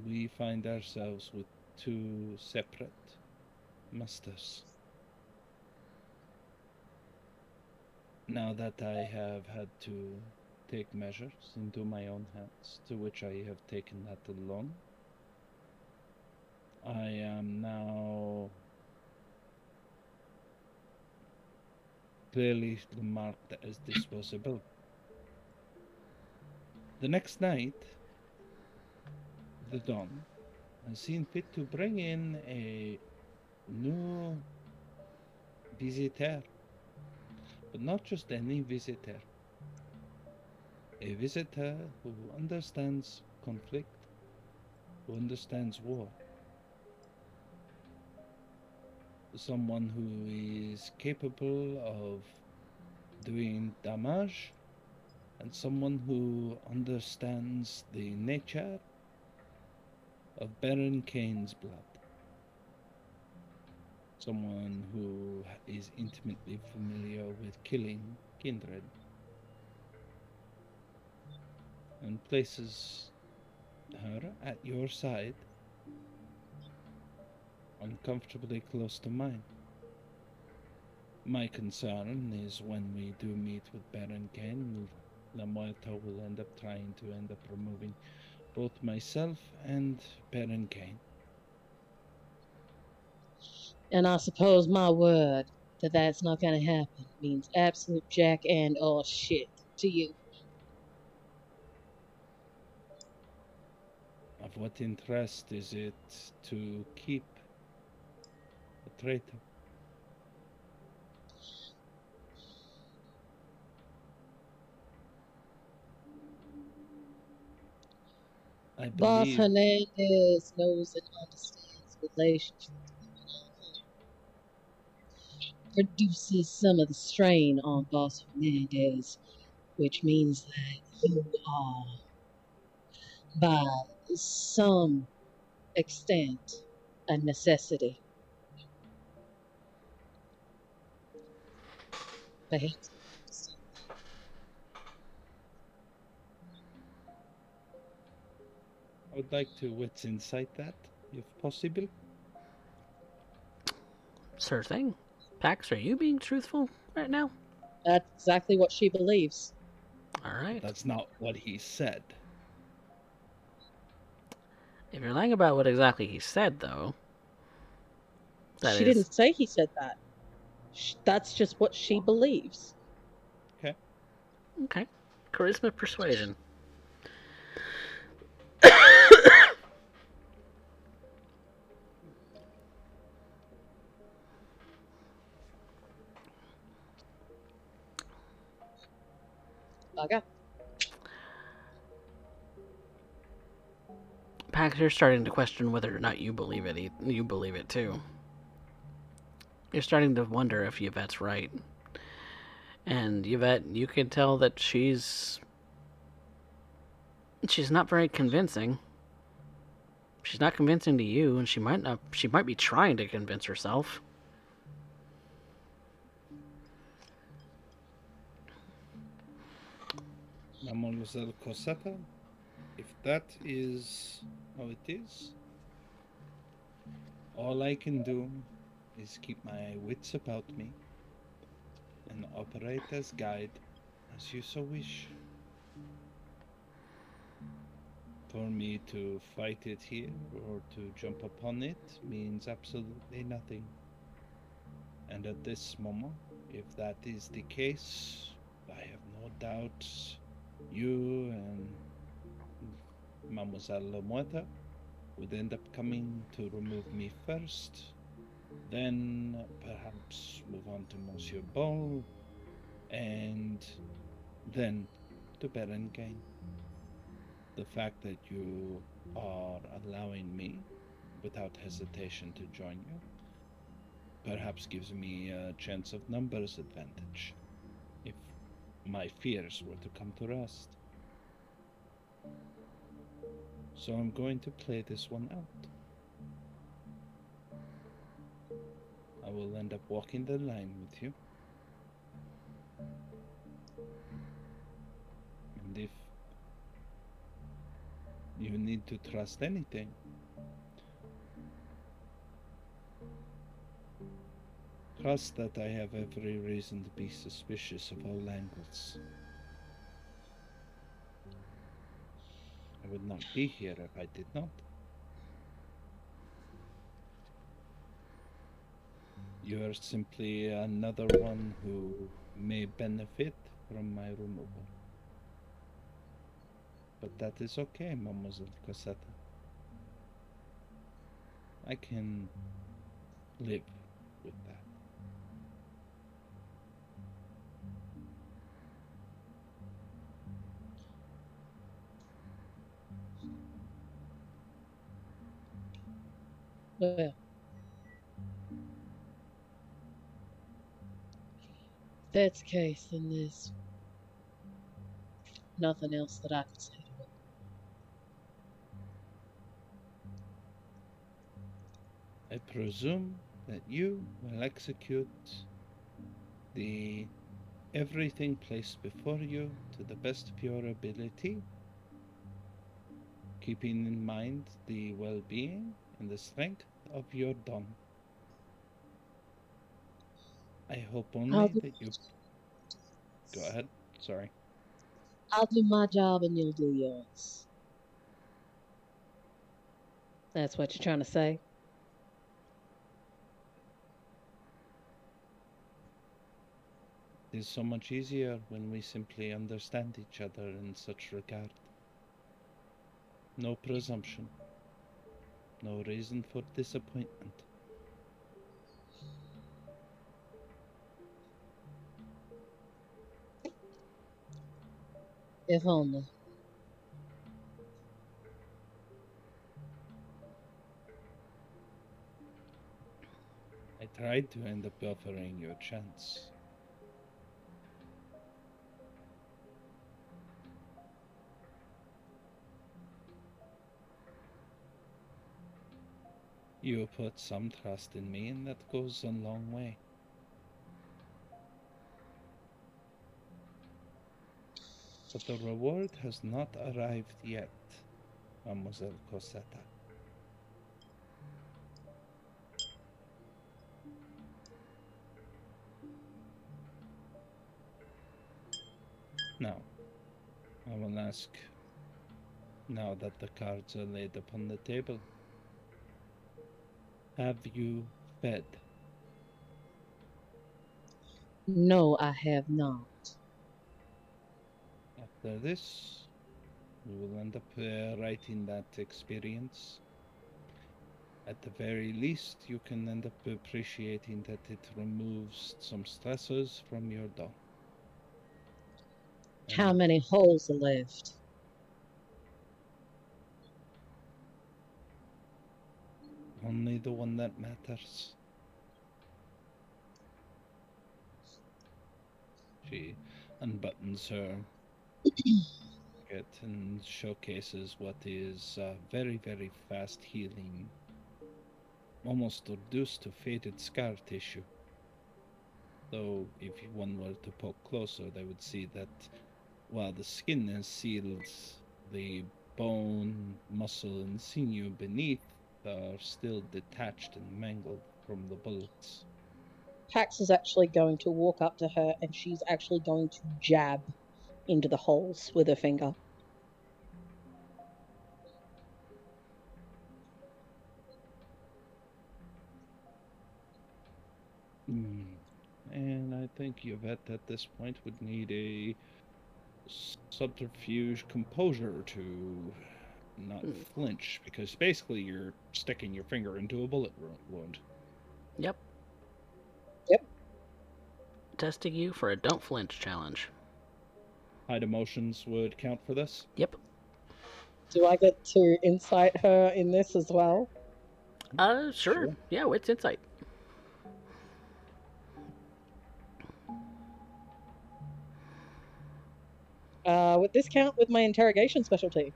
S3: we find ourselves with two separate masters. Now that I have had to take measures into my own hands, to which I have taken that alone, I am now clearly marked as disposable. The next night, the Dawn has seen fit to bring in a new visitor, but not just any visitor. A visitor who understands conflict, who understands war. Someone who is capable of doing damage, and someone who understands the nature of Baron Kane's blood. Someone who is intimately familiar with killing kindred and places her at your side, uncomfortably close to mine. My concern is when we do meet with Baron Kane, La Muerta will end up trying to removing both myself and Baron Kane.
S4: And I suppose my word that that's not going to happen means absolute jack and all shit to you.
S3: Of what interest is it to keep a traitor? I
S4: Boss
S3: believe
S4: Hernandez knows and understands the relationship produces some of the strain on Boss Hernandez, which means that you are, by some extent, a necessity. Perhaps.
S3: I would like to wits insight that, if possible.
S1: Sure thing. Pax, are you being truthful right now?
S4: That's exactly what she believes.
S1: All right.
S3: That's not what he said.
S1: If you're lying about what exactly he said, though, that
S4: She
S1: is
S4: didn't say he said that. That's just what she believes.
S3: Okay.
S1: okay. Charisma persuasion.
S4: Okay.
S1: Pax, you're starting to question whether or not you believe it. You believe it too. You're starting to wonder if Yvette's right. And Yvette, you can tell that she's not very convincing. She's not convincing to you, and she might be trying to convince herself.
S3: Mademoiselle Cosetta, if that is how it is, all I can do is keep my wits about me and operate as guide as you so wish. For me to fight it here or to jump upon it means absolutely nothing. And at this moment, if that is the case, I have no doubt you and Mademoiselle La Muerta would end up coming to remove me first, then perhaps move on to Monsieur Ball, and then to Berengain. The fact that you are allowing me without hesitation to join you perhaps gives me a chance of numbers advantage if my fears were to come to rest. So I'm going to play this one out. I will end up walking the line with you. And if you need to trust anything, trust that I have every reason to be suspicious of all angles. I would not be here if I did not. You are simply another one who may benefit from my removal. But that is okay, Mademoiselle Cosetta. I can live with that.
S4: Well, if that's the case, then there's nothing else that I can say to it.
S3: I presume that you will execute the everything placed before you to the best of your ability, keeping in mind the well-being and the strength of your don. I hope
S4: I'll
S3: only
S4: do,
S3: that you go ahead. Sorry.
S4: I'll do my job and you'll do yours. That's what you're trying to say?
S3: It is so much easier when we simply understand each other in such regard. No presumption, no reason for disappointment.
S4: If only.
S3: I tried to end up offering you a chance. You put some trust in me, and that goes a long way. But the reward has not arrived yet, Mademoiselle Cosetta. Now, I will ask, now that the cards are laid upon the table, have you fed?
S4: No, I have not.
S3: After this, we will end up writing that experience. At the very least, you can end up appreciating that it removes some stressors from your dawn.
S4: How many holes are left?
S3: Only the one that matters. She unbuttons her jacket and showcases what is very, very fast healing, almost reduced to faded scar tissue. Though, if one were to poke closer, they would see that while the skin is sealed, the bone, muscle, and sinew beneath are still detached and mangled from the bullets.
S4: Pax is actually going to walk up to her and she's actually going to jab into the holes with her finger.
S3: And I think Yvette at this point would need a subterfuge composure to not flinch, because basically you're sticking your finger into a bullet wound.
S1: Yep.
S4: Yep.
S1: Testing you for a don't flinch challenge.
S3: Hide emotions would count for this?
S1: Yep.
S4: Do I get to insight her in this as well?
S1: Sure. Yeah, what's insight?
S4: Would this count with my interrogation specialty?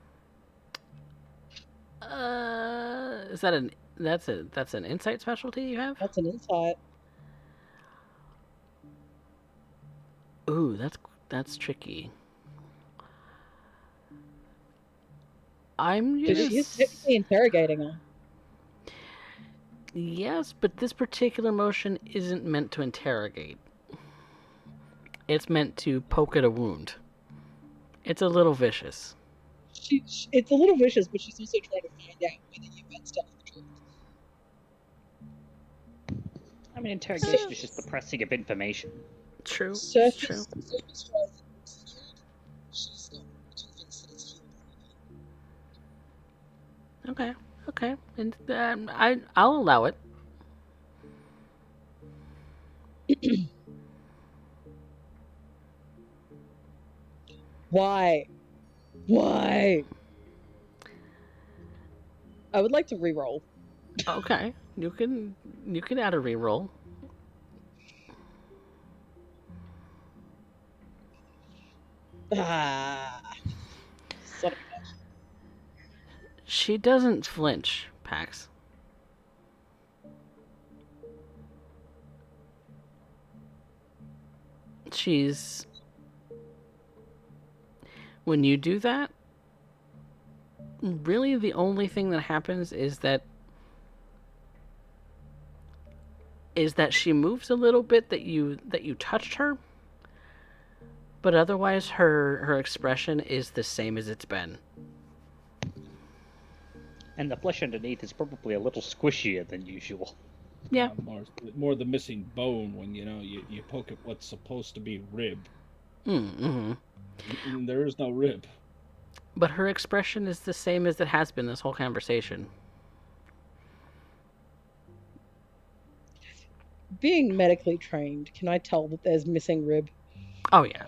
S1: Is that that's an insight specialty you have?
S4: That's an insight.
S1: Ooh, that's tricky. I'm gonna.
S4: Because she is technically interrogating her.
S1: Yes, but this particular motion isn't meant to interrogate. It's meant to poke at a wound. It's a little vicious.
S4: It's a little vicious, but she's also trying to find out whether Yvette's telling the truth.
S5: I mean, interrogation is just the pressing of information.
S1: True.
S4: Surface,
S1: True.
S4: surface wise, it's healed. She's not convinced that it's healed.
S1: Okay. Okay. And I'll allow it.
S4: Why? Why? I would like to re-roll.
S1: Okay. You can add a reroll.
S4: Son of a bitch.
S1: She doesn't flinch, Pax. She's... When you do that, really the only thing that happens is that she moves a little bit, that you touched her, but otherwise her expression is the same as it's been.
S5: And the flesh underneath is probably a little squishier than usual.
S1: Yeah.
S3: More the missing bone when you poke at what's supposed to be rib.
S1: Mm-hmm.
S3: And there is no rib.
S1: But her expression is the same as it has been this whole conversation.
S4: Being medically trained, can I tell that there's missing rib?
S1: Oh yeah,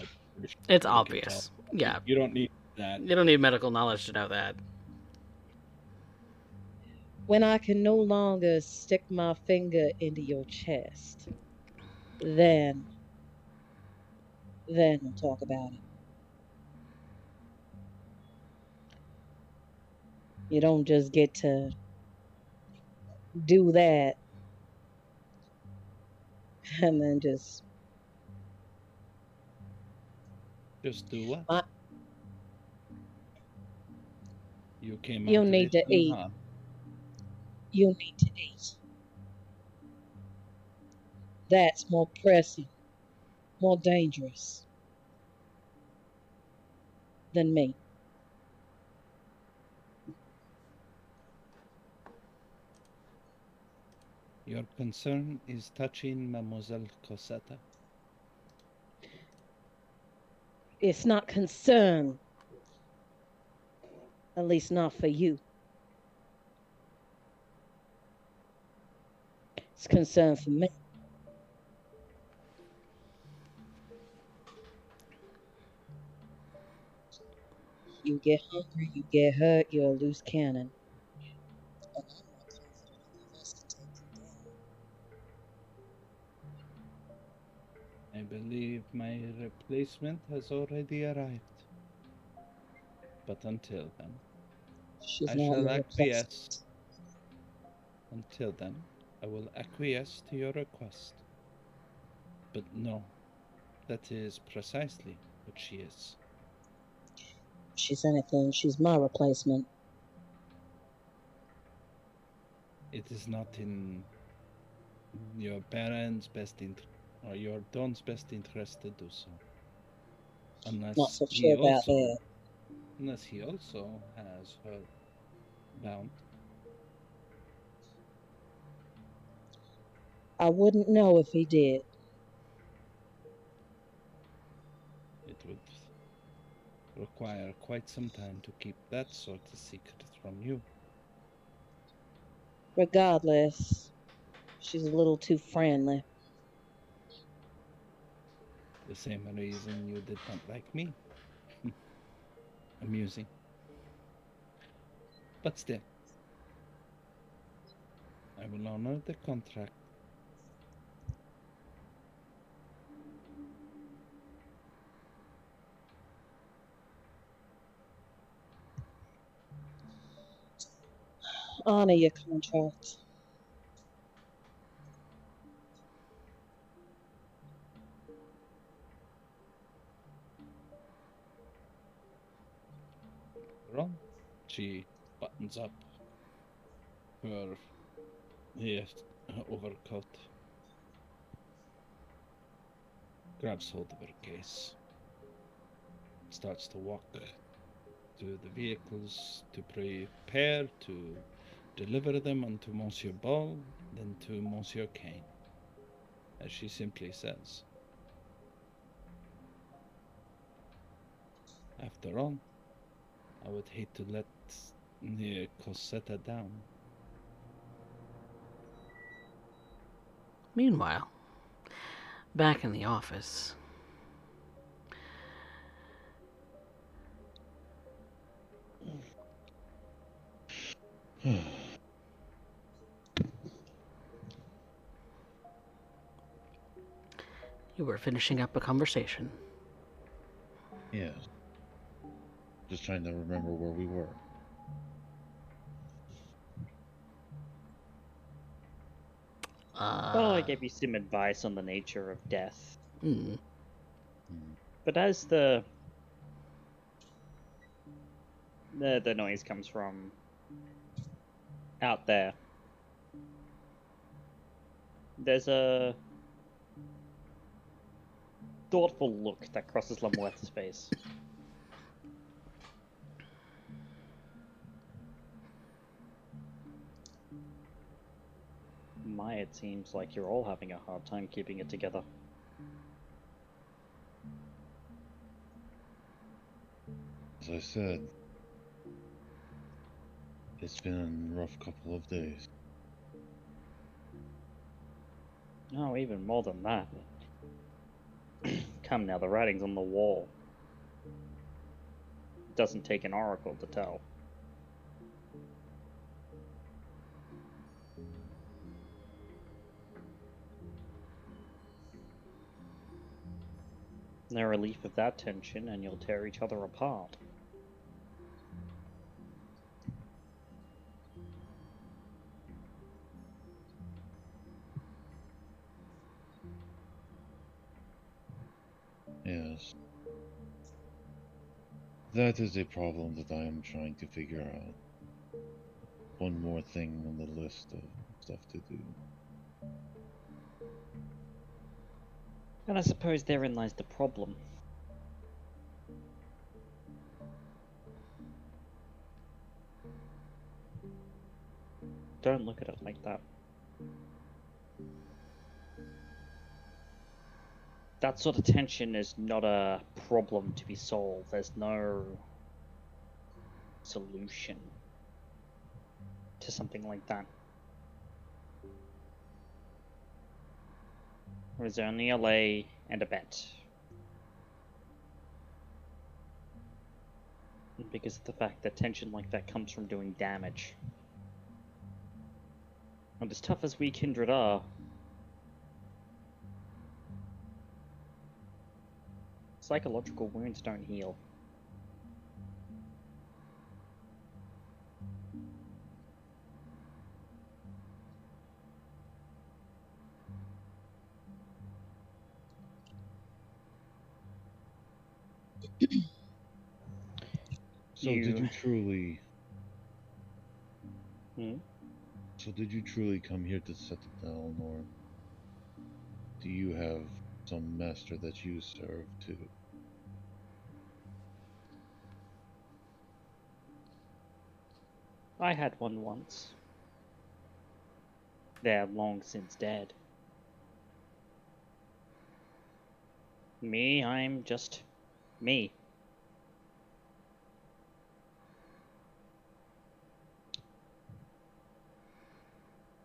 S1: it's obvious. Yeah,
S3: you don't need that.
S1: You don't need medical knowledge to know that.
S4: When I can no longer stick my finger into your chest, then we'll talk about it. You don't just get to do that and then just
S3: do what? You came out
S4: you need to eat. You need to eat. That's more pressing, more dangerous than me.
S3: Your concern is touching Mademoiselle Cosetta?
S4: It's not concern. At least not for you. It's concern for me. You get hungry, you get hurt, you're a loose cannon. And I'm not confident enough us to take you down.
S3: I believe my replacement has already arrived. But until then,
S4: She's
S3: I
S4: not
S3: shall
S4: your
S3: acquiesce.
S4: replacement.
S3: Until then, I will acquiesce to your request. But no, that is precisely what she is.
S4: If she's anything, she's my replacement.
S3: It is not in your parents' best interest or your Don's best interest to do so.
S4: Not so sure about that.
S3: Unless he also has her bound.
S4: I wouldn't know if he did.
S3: It would require quite some time to keep that sort of secret from you.
S4: Regardless, she's a little too friendly.
S3: The same reason you did not like me. Amusing. But still, I will honor the contract.
S4: Honor your contract.
S3: Ron, she buttons up her overcoat, grabs hold of her case, starts to walk to the vehicles to prepare to deliver them unto Monsieur Ball, then to Monsieur Kane, as she simply says. After all, I would hate to let the Cosetta down.
S1: Meanwhile, back in the office, you were finishing up a conversation.
S2: Yes. Just trying to remember where we were.
S5: Well, I gave you some advice on the nature of death.
S1: Hmm.
S5: But as the noise comes from out there, there's a thoughtful look that crosses Lemueth's face. My, it seems like you're all having a hard time keeping it together.
S2: As I said, it's been a rough couple of days.
S5: Oh, even more than that. Come now, the writing's on the wall. It doesn't take an oracle to tell. No relief of that tension, and you'll tear each other apart.
S2: Yes. That is a problem that I am trying to figure out. One more thing on the list of stuff to do.
S5: And I suppose therein lies the problem. Don't look at it like that. That sort of tension is not a problem to be solved. There's no solution to something like that. There's only a lay and a bet. Because of the fact that tension like that comes from doing damage. And as tough as we kindred are, psychological wounds don't heal.
S2: So did you truly?
S5: Hmm?
S2: So did you truly come here to settle down, or do you have some master that you serve too?
S5: I had one once. They're long since dead. Me, I'm just me.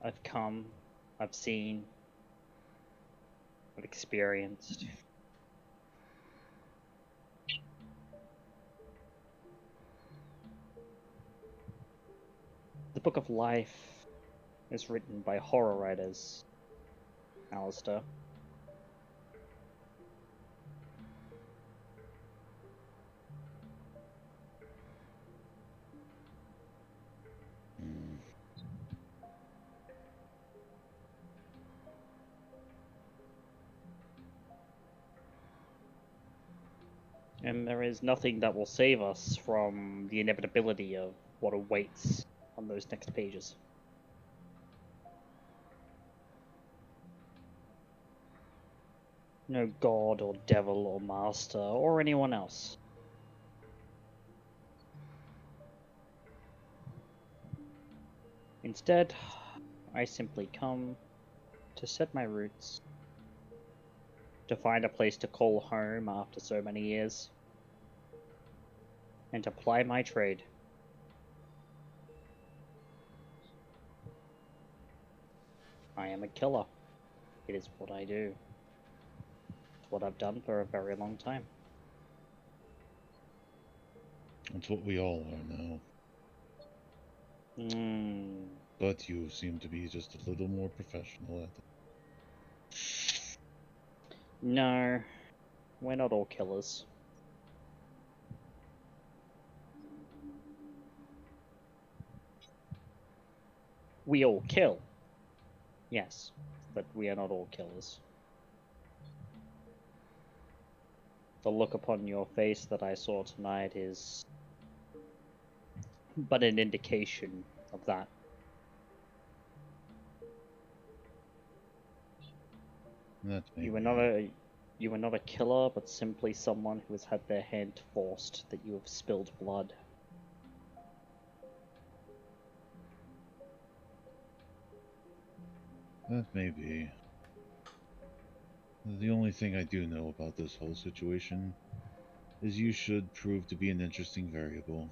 S5: I've come, I've seen, I've experienced. The Book of Life is written by horror writers, Alistair.
S2: Hmm.
S5: And there is nothing that will save us from the inevitability of what awaits on those next pages. No god or devil or master or anyone else. Instead, I simply come to set my roots, to find a place to call home after so many years, and to ply my trade. I am a killer. It is what I do. It's what I've done for a very long time.
S2: That's what we all are now. But you seem to be just a little more professional at it.
S5: No, we're not all killers. We all kill. Yes, but we are not all killers. The look upon your face that I saw tonight is but an indication of that.
S2: That may
S5: You
S2: be.
S5: were not a killer, but simply someone who has had their hand forced that you have spilled blood.
S2: That may be. The only thing I do know about this whole situation is you should prove to be an interesting variable.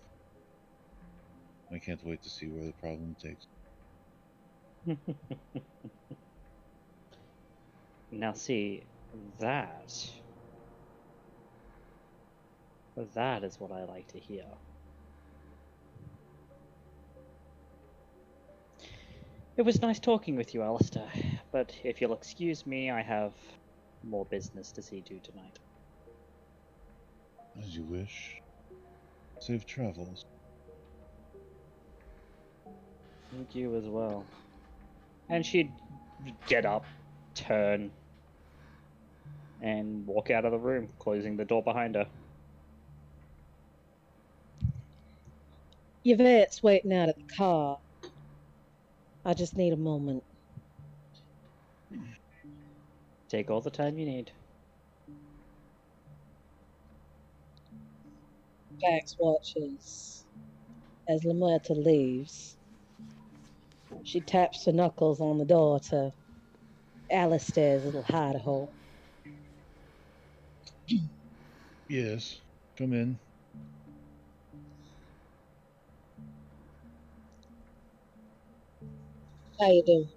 S2: I can't wait to see where the problem takes.
S5: Now see, that that is what I like to hear. It was nice talking with you, Alistair, but if you'll excuse me, I have more business to see to tonight.
S2: As you wish. Safe travels.
S5: Thank you as well. And she'd get up, turn, and walk out of the room, closing the door behind her.
S4: Yvette's waiting out at the car. I just need a moment.
S5: Take all the time you need.
S4: Pax watches as Lamuerta leaves. She taps her knuckles on the door to Alistair's little hide hole.
S2: Yes, come in.
S4: How you doing?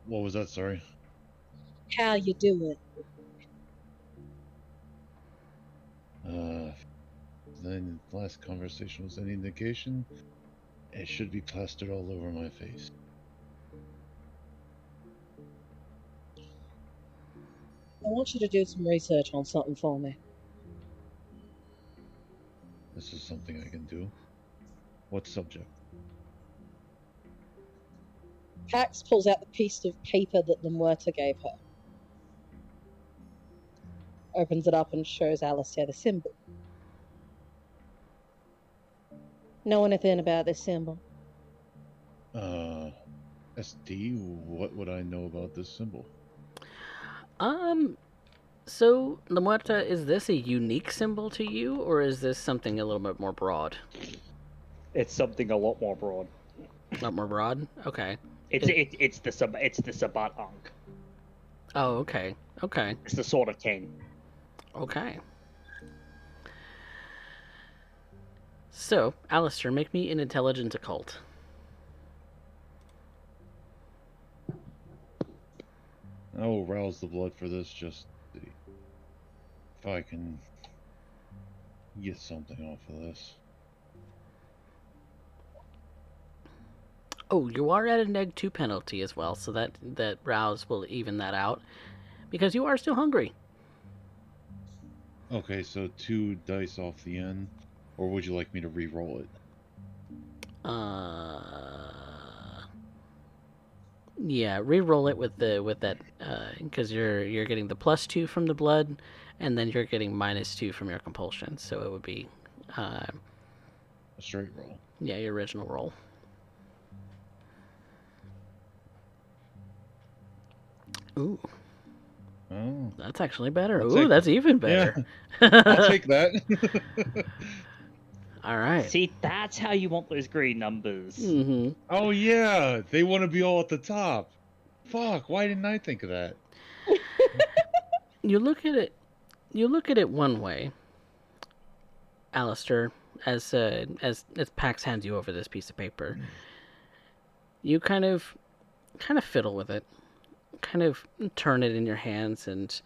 S2: What was that, sorry?
S4: How you doing?
S2: and the last conversation was any negation, it should be plastered all over my face.
S4: I want you to do some research on something for me.
S2: This is something I can do. What subject?
S4: Pax pulls out the piece of paper that the Muerta gave her. Opens it up and shows Alistair the symbol. Know anything about this symbol?
S2: SD, what would I know about this symbol?
S1: So, La Muerta, is this a unique symbol to you, or is this something a little bit more broad?
S5: It's something a lot more broad.
S1: A lot more broad? Okay.
S5: It's the Sabat Ankh.
S1: Oh, okay. Okay.
S5: It's the Sword of Cain.
S1: Okay. So, Alistair, make me an intelligence occult.
S2: I will rouse the blood for this, just to see if I can get something off of this.
S1: Oh, you are at a -2 penalty as well, so that rouse will even that out. Because you are still hungry.
S2: Okay, so 2 dice off the end, or would you like me to re-roll it?
S1: Yeah, re-roll it with that, because you're getting the +2 from the blood, and then you're getting -2 from your compulsion, so it would be,
S2: A straight roll.
S1: yeah, your original roll. Ooh,
S2: Oh,
S1: that's actually better.
S2: I'll
S1: Ooh,
S2: take
S1: that's
S2: that.
S1: even better.
S2: I'll take that.
S1: All right.
S5: See, that's how you want those green numbers.
S1: Mm-hmm.
S2: Oh yeah, they want to be all at the top. Fuck, why didn't I think of that?
S1: You look at it. You look at it one way, Alistair, as Pax hands you over this piece of paper. You kind of fiddle with it, kind of turn it in your hands, and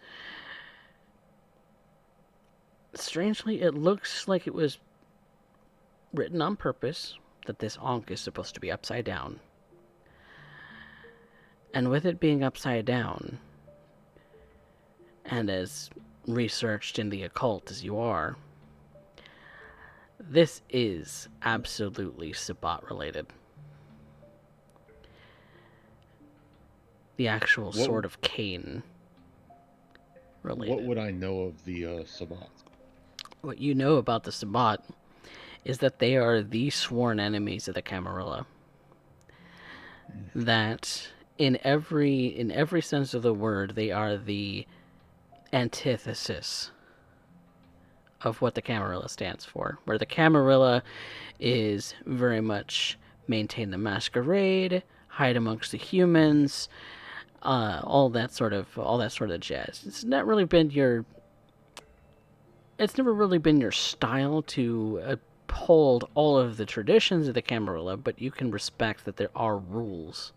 S1: strangely, it looks like it was written on purpose that this Ankh is supposed to be upside down. And with it being upside down, and as researched in the occult as you are, this is absolutely Sabbat related. The actual Sword of Cain related.
S2: What would I know of the Sabbat?
S1: What you know about the Sabbat is that they are the sworn enemies of the Camarilla. That in every sense of the word, they are the antithesis of what the Camarilla stands for. Where the Camarilla is very much maintain the masquerade, hide amongst the humans, all that sort of jazz. It's never really been your style to uphold all of the traditions of the Camarilla, but you can respect that there are rules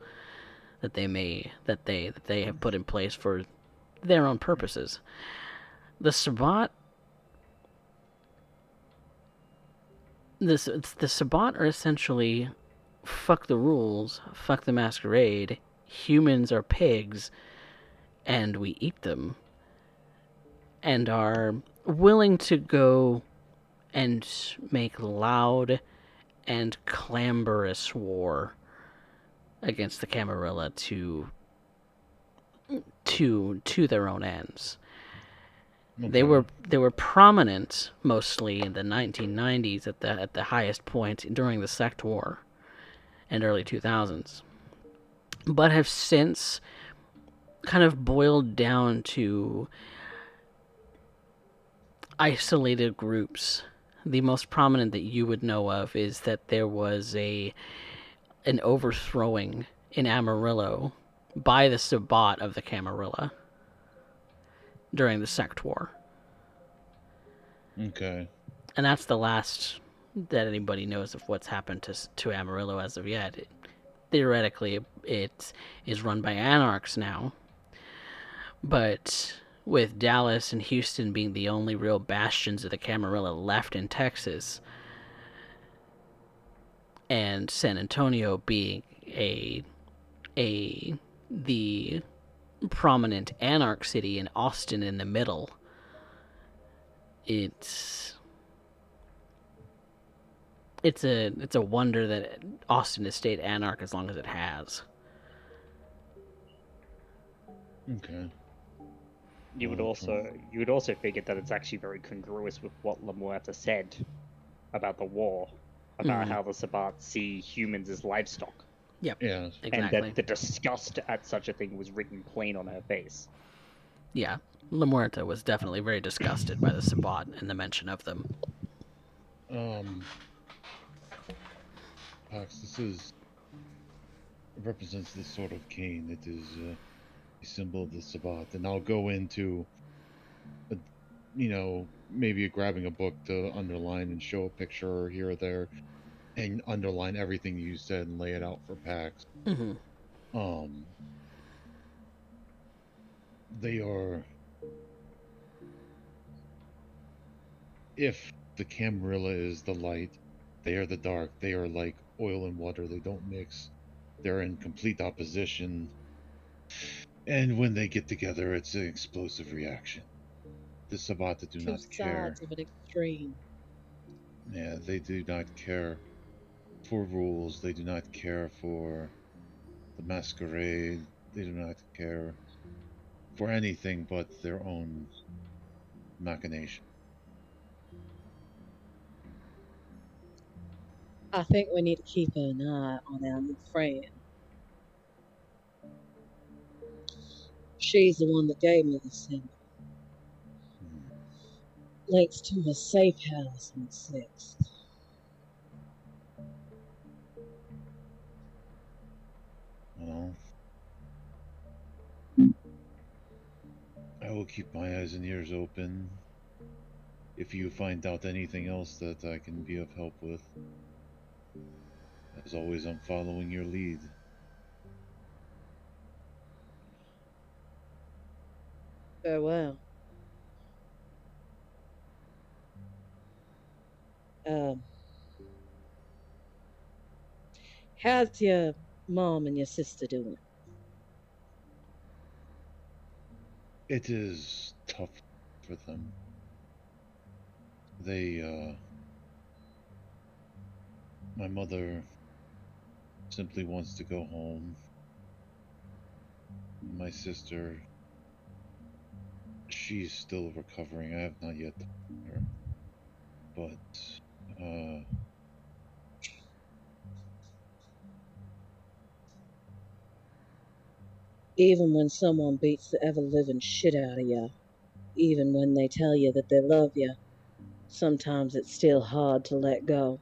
S1: that they have put in place for their own purposes. The Sabbat, the Sabbat are essentially fuck the rules, fuck the masquerade. Humans are pigs, and we eat them, and are willing to go and make loud and clamorous war against the Camarilla to their own ends.
S2: Okay.
S1: They were prominent mostly in the 1990s at the highest point during the Sect War and early 2000s, but have since kind of boiled down to isolated groups. The most prominent that you would know of is that there was an overthrowing in Amarillo by the Sabbat of the Camarilla during the Sect War.
S2: Okay.
S1: And that's the last that anybody knows of what's happened to Amarillo as of yet. Theoretically, it is run by anarchs now. But with Dallas and Houston being the only real bastions of the Camarilla left in Texas, and San Antonio being the prominent anarch city and Austin in the middle. It's a wonder that Austin has stayed anarch as long as it has.
S2: Okay.
S5: You would also figure that it's actually very congruous with what La Muerta said about the war, about how the Sabbat see humans as livestock.
S1: Yep.
S2: Yeah.
S1: Exactly.
S5: And that the disgust at such a thing was written plain on her face.
S1: Yeah. La Muerta was definitely very disgusted by the Sabbat and the mention of them.
S2: Pax, represents this sort of cane. It is a symbol of the Sabbat, and I'll go into, maybe grabbing a book to underline and show a picture here or there, and underline everything you said and lay it out for Pax. They are, if the Camarilla is the light, they are the dark. They are like oil and water. They don't mix. They're in complete opposition. And when they get together, it's an explosive reaction. The Sabata do
S4: Two
S2: not care.
S4: sides of an extreme.
S2: Yeah, they do not care for rules. They do not care for the masquerade. They do not care for anything but their own machination.
S4: I think we need to keep an eye on our new friend. She's the one that gave me the symbol. Links to a safe house in 6th.
S2: Well, I will keep my eyes and ears open. If you find out anything else that I can be of help with, as always, I'm following your lead.
S4: Farewell. How's your mom and your sister doing?
S2: It is tough for them. My mother simply wants to go home. My sister, she's still recovering. I have not yet told her. But,
S4: Even when someone beats the ever living shit out of you, even when they tell you that they love you, sometimes it's still hard to let go.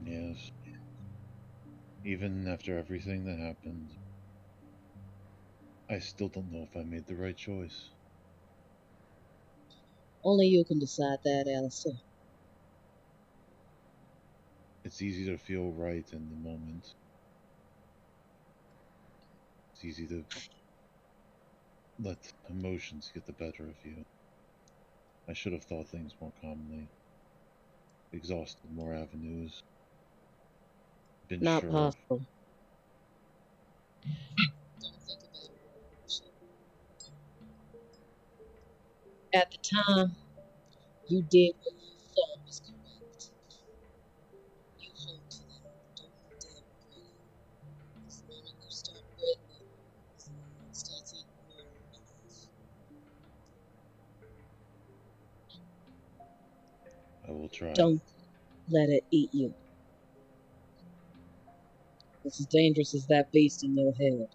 S2: yes, even after everything that happened, I still don't know if I made the right choice.
S4: Only you can decide that, Alistair.
S2: It's easy to feel right in the moment. It's easy to let emotions get the better of you. I should have thought things more calmly, exhausted more avenues, been
S4: Not
S2: sure of.
S4: possible. At the time, you did what you thought was correct. You hold to that. Don't you dare regret it. Because the moment you start regretting it, is the moment it starts eating you alive.
S2: I will try.
S4: Don't let it eat you. It's as dangerous as that beast in your head.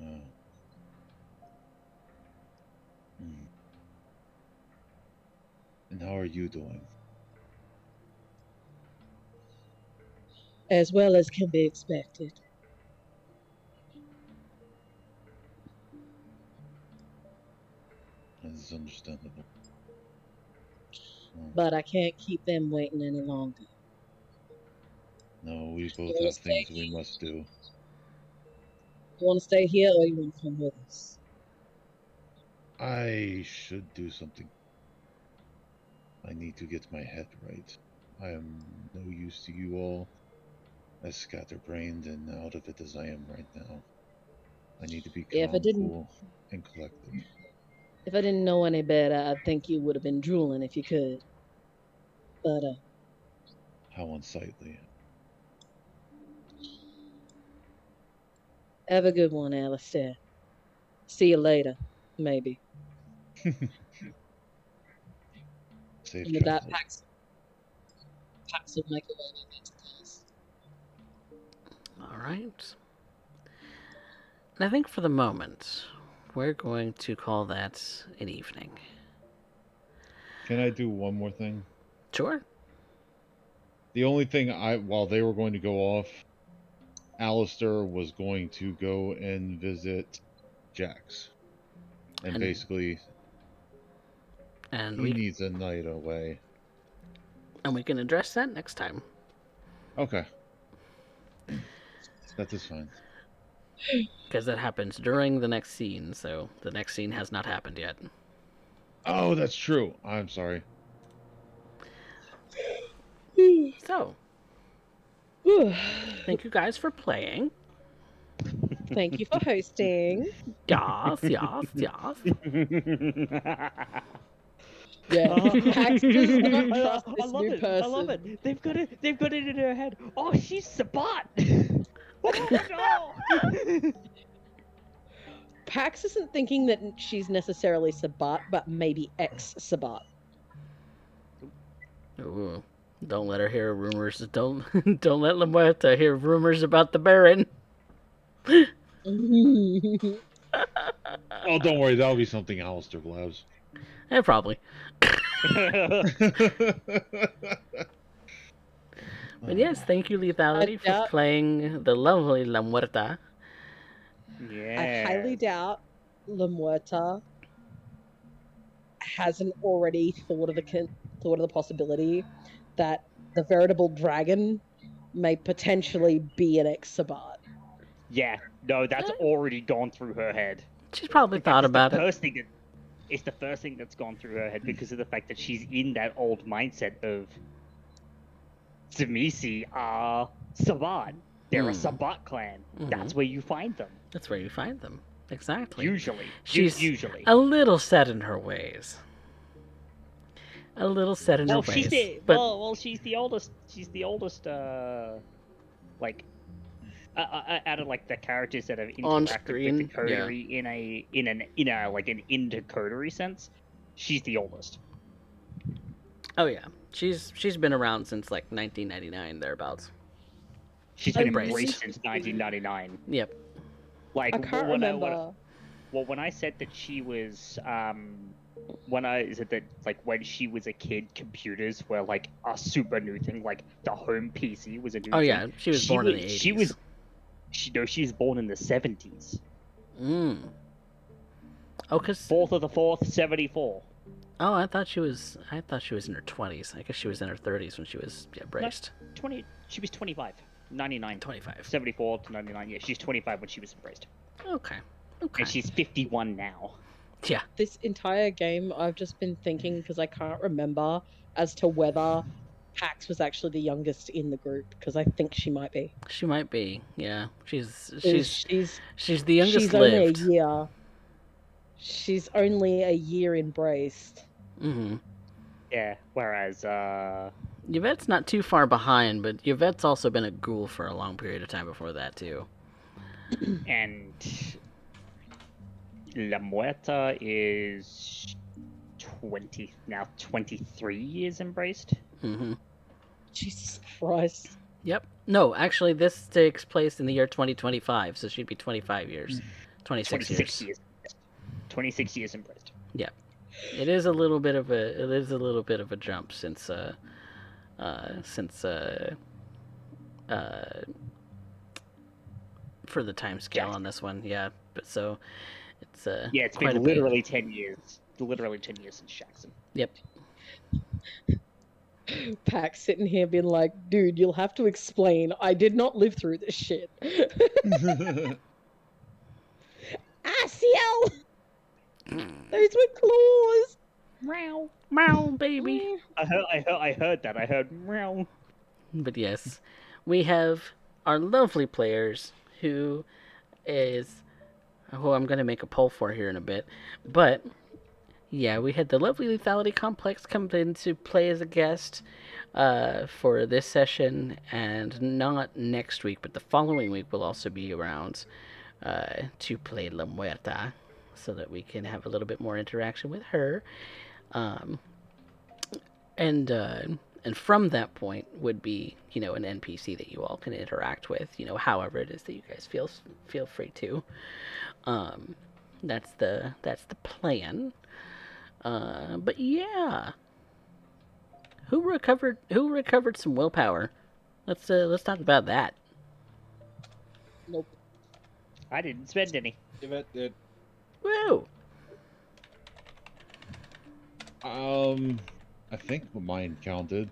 S2: Oh. Hmm. And how are you doing?
S4: As well as can be expected.
S2: That is understandable.
S4: But I can't keep them waiting any longer.
S2: No, we both
S4: wanna
S2: have
S4: stay
S2: things we must do.
S4: You want to stay here or you want to come with us?
S2: I should do something. I need to get my head right. I am no use to you all, as scatterbrained and out of it as I am right now. I need to be
S4: Yeah,
S2: calm, cool, and collected.
S4: if I didn't know any better, I'd think you would have been drooling if you could. But
S2: How unsightly.
S4: have a good one, Alistair. See you later, maybe.
S2: Safe
S4: And with that,
S2: travels.
S4: Pax will make her way back into town.
S1: All right. And I think for the moment, we're going to call that an evening.
S2: Can I do one more thing?
S1: Sure.
S2: The only thing while they were going to go off, Alistair was going to go and visit Jax. And basically,
S1: and
S2: he needs a night away.
S1: And we can address that next time.
S2: Okay. That is fine.
S1: Because that happens during the next scene, so the next scene has not happened yet.
S2: Oh, that's true. I'm sorry.
S1: So, thank you guys for playing.
S4: Thank you for hosting.
S1: Yes.
S4: Yeah, Pax does not trust
S5: I
S4: this
S5: love
S4: new
S5: it.
S4: person.
S5: I love it. They've got it in their head. Oh, she's Sabat. Oh no.
S4: Pax isn't thinking that she's necessarily Sabat, but maybe ex-Sabat.
S1: Ooh, don't let her hear rumors. Don't let La Muerta hear rumors about the Baron.
S2: Oh, don't worry. That'll be something Alistair loves.
S1: Probably. But yes, thank you, Lethality, for playing the lovely La Muerta.
S5: Yeah.
S4: I highly doubt La Muerta hasn't already thought of the possibility that the veritable dragon may potentially be an ex-Sabat.
S5: Yeah. No, that's already gone through her head.
S1: She's probably thought about it.
S5: It's the first thing that's gone through her head because of the fact that she's in that old mindset of Tsimisi are Sabat. They're a Sabat clan. That's where you find them.
S1: That's where you find them. Exactly.
S5: Usually.
S1: She's a little set in her ways. A little set in her ways.
S5: She's the oldest. She's the oldest. Like, out of like the characters that have interacted with the coterie in an intercoterie sense, she's the oldest.
S1: Oh yeah, she's been around since like 1999 thereabouts.
S5: She's been embraced since 1999.
S1: Yep.
S4: Like I can't remember.
S5: When I said that she was when she was a kid, computers were like a super new thing. Like the home PC was a new thing.
S1: Oh yeah, she was born in the 80s.
S5: She was born in the 70s.
S1: Oh, cause
S5: 4th of the 4th, 74.
S1: Oh, I thought she was in her 20s. I guess she was in her 30s when she was embraced.
S5: No, she was 25. 99.
S1: 25.
S5: 74 to 99. Yeah, she's 25 when she was embraced.
S1: Okay.
S5: And she's 51 now.
S1: Yeah.
S4: This entire game, I've just been thinking because I can't remember as to whether Pax was actually the youngest in the group, because I think she might be.
S1: She might be. Yeah. She's the youngest
S4: she's
S1: lived.
S4: Only a year. She's only a year embraced.
S1: Mm-hmm.
S5: Yeah. Whereas
S1: Yvette's not too far behind, but Yvette's also been a ghoul for a long period of time before that too.
S5: And La Muerta is 23 years embraced.
S1: Mm-hmm.
S4: Jesus Christ.
S1: Yep. No, actually, this takes place in the year 2025, so she'd be 25 years. 26 years.
S5: 26 years embraced.
S1: Yeah. It is a little bit of a jump since for the time scale on this one. Yeah. But so it's
S5: it's been literally 10 years. Literally 10 years since Jackson.
S1: Yep.
S4: Pax sitting here being like, dude, you'll have to explain. I did not live through this shit. CL! Those were claws!
S1: Meow, meow, baby.
S5: I heard that. I heard meow.
S1: But yes, we have our lovely players who I'm going to make a poll for here in a bit. But yeah, we had the lovely Lethality Complex come in to play as a guest for this session, and not next week, but the following week will also be around to play La Muerta, so that we can have a little bit more interaction with her. Um, and from that point would be an NPC that you all can interact with, however it is that you guys feel free to. That's the plan. But yeah, who recovered some willpower? Let's talk about that.
S4: Nope.
S5: I didn't spend any.
S3: Yvette did.
S1: Woo!
S2: I think mine counted.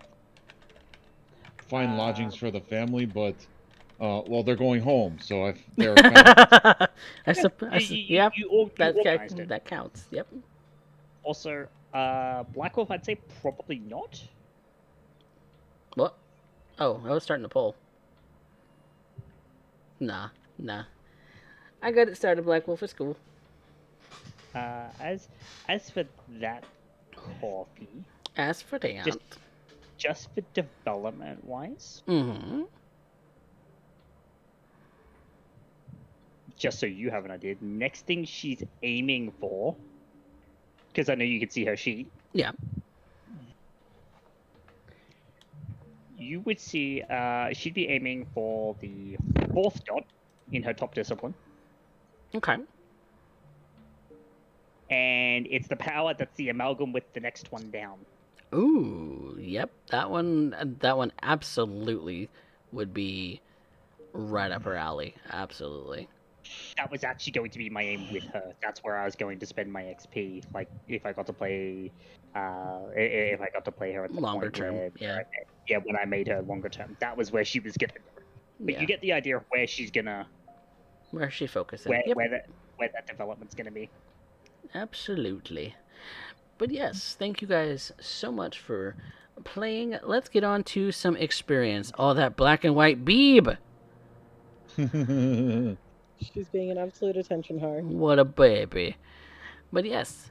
S2: Find lodgings for the family, but well, they're going home, so they're counted.
S1: Yep.
S5: You
S1: That
S5: organized it.
S1: that counts. Yep.
S5: Also, Black Wolf, I'd say probably not.
S1: What? Oh, I was starting to pull. Nah. I got it started. Black Wolf at school.
S5: As for that coffee,
S1: As for that,
S5: just for development wise, just so you have an idea, next thing she's aiming for, because I know you can see her sheet.
S1: Yeah.
S5: You would see she'd be aiming for the 4th dot in her top discipline.
S1: Okay.
S5: And it's the power that's the amalgam with the next one down.
S1: Ooh, yep. That one absolutely would be right up her alley. Absolutely.
S5: That was actually going to be my aim with her. That's where I was going to spend my XP. Like if I got to play, if I got to play her at the
S1: Longer
S5: point
S1: term,
S5: yeah, when I made her longer term, that was where she was gonna go. But you get the idea of where she's gonna,
S1: where she focuses,
S5: where that development's gonna be.
S1: Absolutely. But yes, thank you guys so much for playing. Let's get on to some experience. All that black and white beeb.
S4: She's being an absolute attention whore.
S1: What a baby. But yes,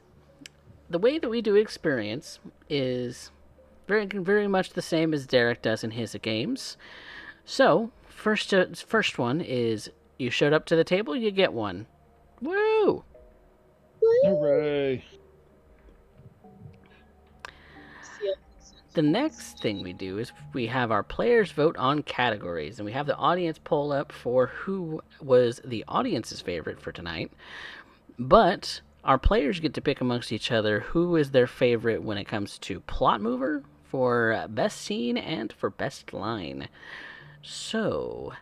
S1: the way that we do experience is very much the same as Derek does in his games. So, first one is you showed up to the table, you get one. Woo!
S2: Hooray!
S1: The next thing we do is we have our players vote on categories, and we have the audience poll up for who was the audience's favorite for tonight. But our players get to pick amongst each other who is their favorite when it comes to plot mover, for best scene, and for best line. So,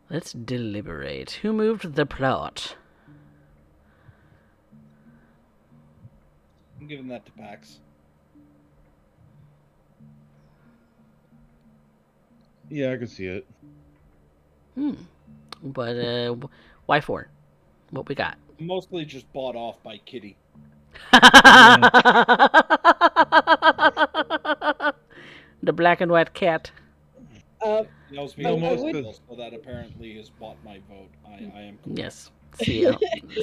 S1: let's deliberate. Who moved the plot?
S3: I'm giving that to Pax.
S2: Yeah, I can see it.
S1: But why 4? What we got?
S3: Mostly just bought off by Kitty.
S1: The black and white cat.
S3: Yells me so that apparently has bought my vote. I am correct.
S1: Yes.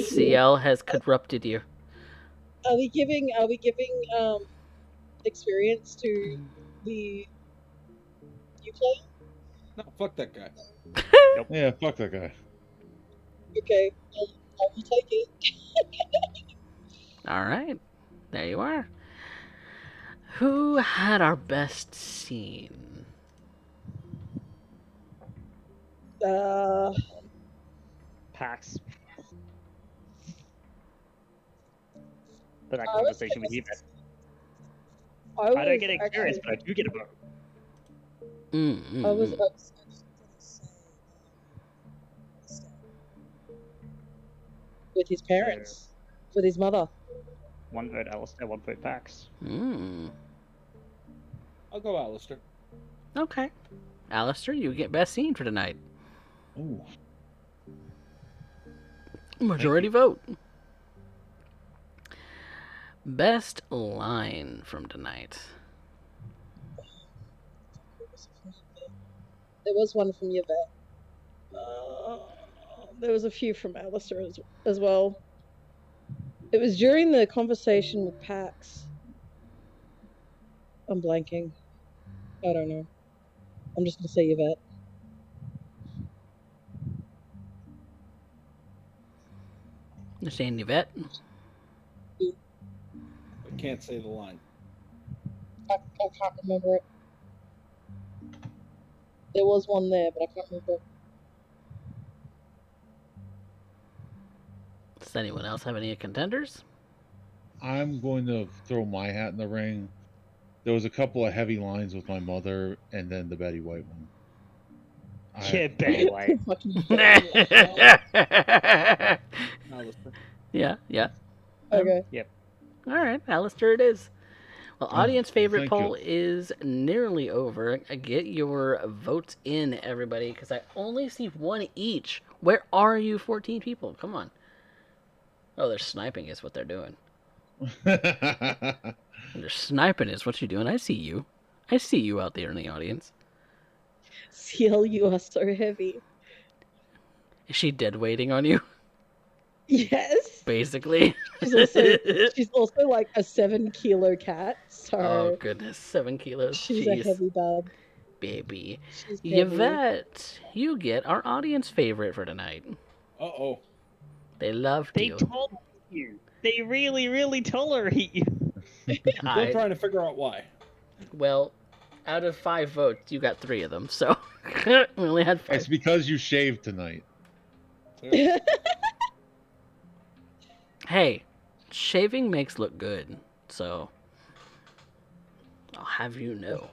S1: CL has corrupted you.
S4: Are we giving experience to the new player?
S3: No, fuck that guy.
S5: Nope.
S2: Yeah, fuck that guy.
S4: Okay, I will take it.
S1: All right. There you are. Who had our best scene?
S5: Pax. For that conversation with you. I don't get experience, but I do get a vote.
S4: I was about to say with his parents, with his mother.
S5: 1 vote Alistair, 1 vote Pax.
S3: I'll go Alistair.
S1: Okay. Alistair, you get best scene for tonight.
S2: Ooh.
S1: Majority vote. Best line from tonight.
S4: There was one from Yvette. There was a few from Alistair as well. It was during the conversation with Pax. I'm blanking. I don't know. I'm just gonna say Yvette.
S1: You're saying Yvette?
S3: I can't say the line.
S4: I can't remember it. There was one there, but I can't remember.
S1: Does anyone else have any contenders?
S2: I'm going to throw my hat in the ring. There was a couple of heavy lines with my mother, and then the Betty White one.
S5: Yeah, Betty White.
S4: Fucking Betty.
S3: Alistair.
S1: Yeah.
S4: Okay.
S5: Yep.
S1: All right, Alistair it is. Well, audience favorite
S2: thank
S1: poll
S2: you.
S1: is nearly over. Get your votes in, everybody, because I only see one each. Where are you, 14 people? Come on. Oh, they're sniping is what they're doing. They're sniping is what you're doing. I see you. I see you out there in the audience.
S4: CL, you are so heavy.
S1: Is she dead waiting on you?
S4: Yes.
S1: Basically.
S4: She's also like a 7-kilo cat, so
S1: Oh, goodness. 7 kilos.
S4: she's
S1: Jeez.
S4: a heavy bub.
S1: Baby.
S4: She's heavy.
S1: Yvette, you get our audience favorite for tonight.
S3: Uh-oh.
S1: They loved
S5: They
S1: you.
S5: tolerate you. They really, really tolerate you.
S3: Still trying to figure out why.
S1: Well, out of 5 votes, you got 3 of them, so we only had 5.
S2: It's because you shaved tonight.
S1: Hey, shaving makes look good, so I'll have you know.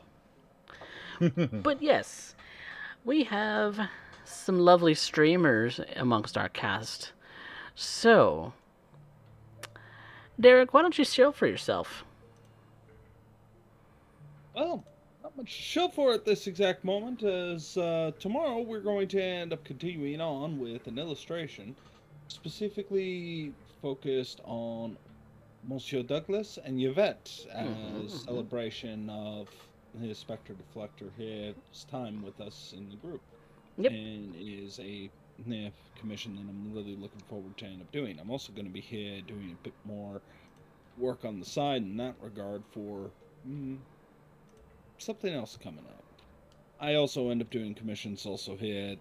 S1: But yes, we have some lovely streamers amongst our cast. So, Derek, why don't you show for yourself?
S3: Well, not much to show for at this exact moment, as tomorrow we're going to end up continuing on with an illustration specifically focused on Monsieur Douglas and Yvette as celebration of his Spectre Deflector his time with us in the group.
S1: Yep.
S3: And is a commission that I'm really looking forward to end up doing. I'm also going to be here doing a bit more work on the side in that regard for something else coming up. I also end up doing commissions also here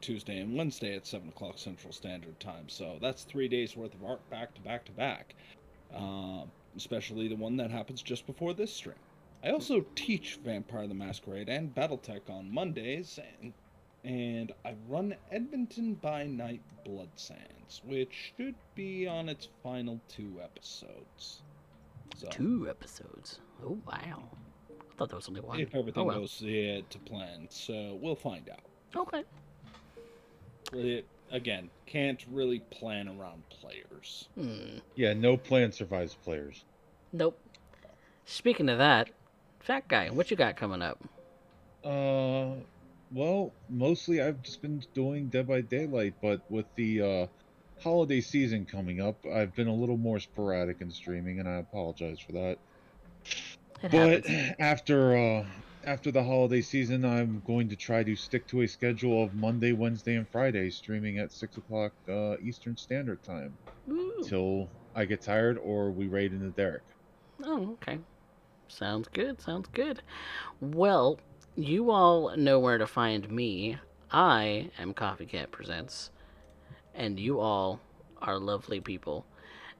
S3: Tuesday and Wednesday at 7 o'clock Central Standard Time. So that's 3 days worth of art back to back to back. Especially the one that happens just before this stream. I also teach Vampire the Masquerade and Battletech on Mondays, and I run Edmonton by Night Blood Sands, which should be on its final 2 episodes. So,
S1: 2 episodes. Oh, wow. I thought there was only 1.
S3: if everything
S1: well.
S3: goes to plan, so we'll find out.
S1: Okay.
S3: Again, can't really plan around players.
S2: Yeah, no plan survives players.
S1: Nope. Speaking of that, Fat Guy, what you got coming up?
S2: Well, mostly I've just been doing Dead by Daylight, but with the holiday season coming up, I've been a little more sporadic in streaming, and I apologize for that.
S1: It
S2: But
S1: happens.
S2: after the holiday season, I'm going to try to stick to a schedule of Monday, Wednesday, and Friday, streaming at 6 o'clock Eastern Standard Time, till I get tired or we raid into Derek.
S1: Oh, okay. Sounds good. Sounds good. Well, you all know where to find me. I am CoffeeCat Presents, and you all are lovely people.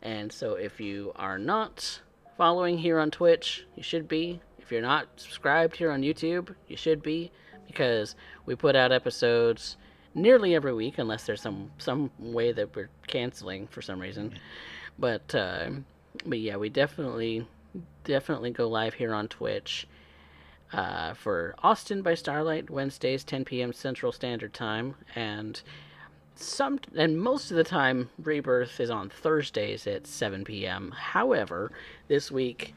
S1: And so if you are not following here on Twitch, you should be. If you're not subscribed here on YouTube, you should be, because we put out episodes nearly every week, unless there's some way that we're canceling for some reason. But yeah, we definitely go live here on Twitch for Austin by Starlight, Wednesdays 10 p.m. Central Standard Time, and most of the time Rebirth is on Thursdays at 7 p.m. However, this week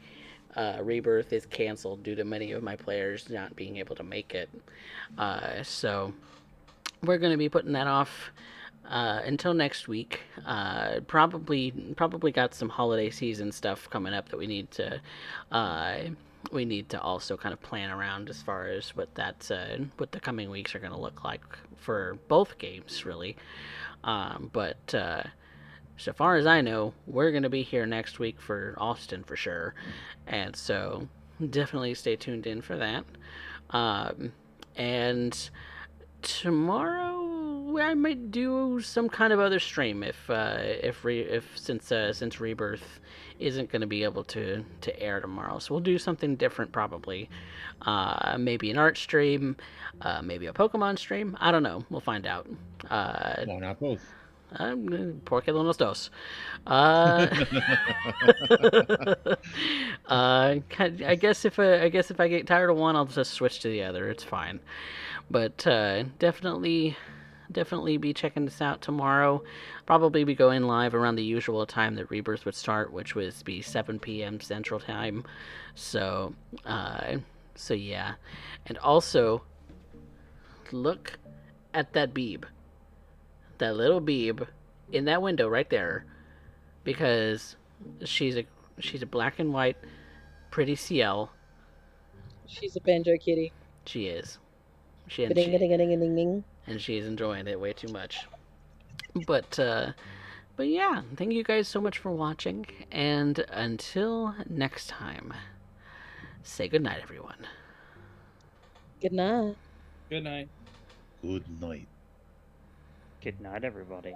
S1: Rebirth is canceled due to many of my players not being able to make it. So we're going to be putting that off until next week. Probably got some holiday season stuff coming up that uh, we need to also kind of plan around as far as what the coming weeks are going to look like for both games, really. But so far as I know, we're going to be here next week for Austin for sure, and so definitely stay tuned in for that. And tomorrow I might do some kind of other stream if since Rebirth isn't going to be able to air tomorrow, so we'll do something different probably. Maybe an art stream, maybe a Pokemon stream. I don't know. We'll find out.
S2: Why not both?
S1: Porque los dos. Uh, I guess if I get tired of one, I'll just switch to the other. It's fine. But definitely be checking this out tomorrow. Probably be going live around the usual time that Rebirth would start, which would be 7 p.m. Central Time. So yeah, and also look at that Beeb, that little Beeb in that window right there, because she's a black and white pretty CL.
S4: She's a banjo kitty.
S1: She is. And she's enjoying it way too much. But yeah, thank you guys so much for watching, and until next time, say goodnight, everyone.
S4: Good night.
S3: Good night.
S2: Good night.
S5: Good night, everybody.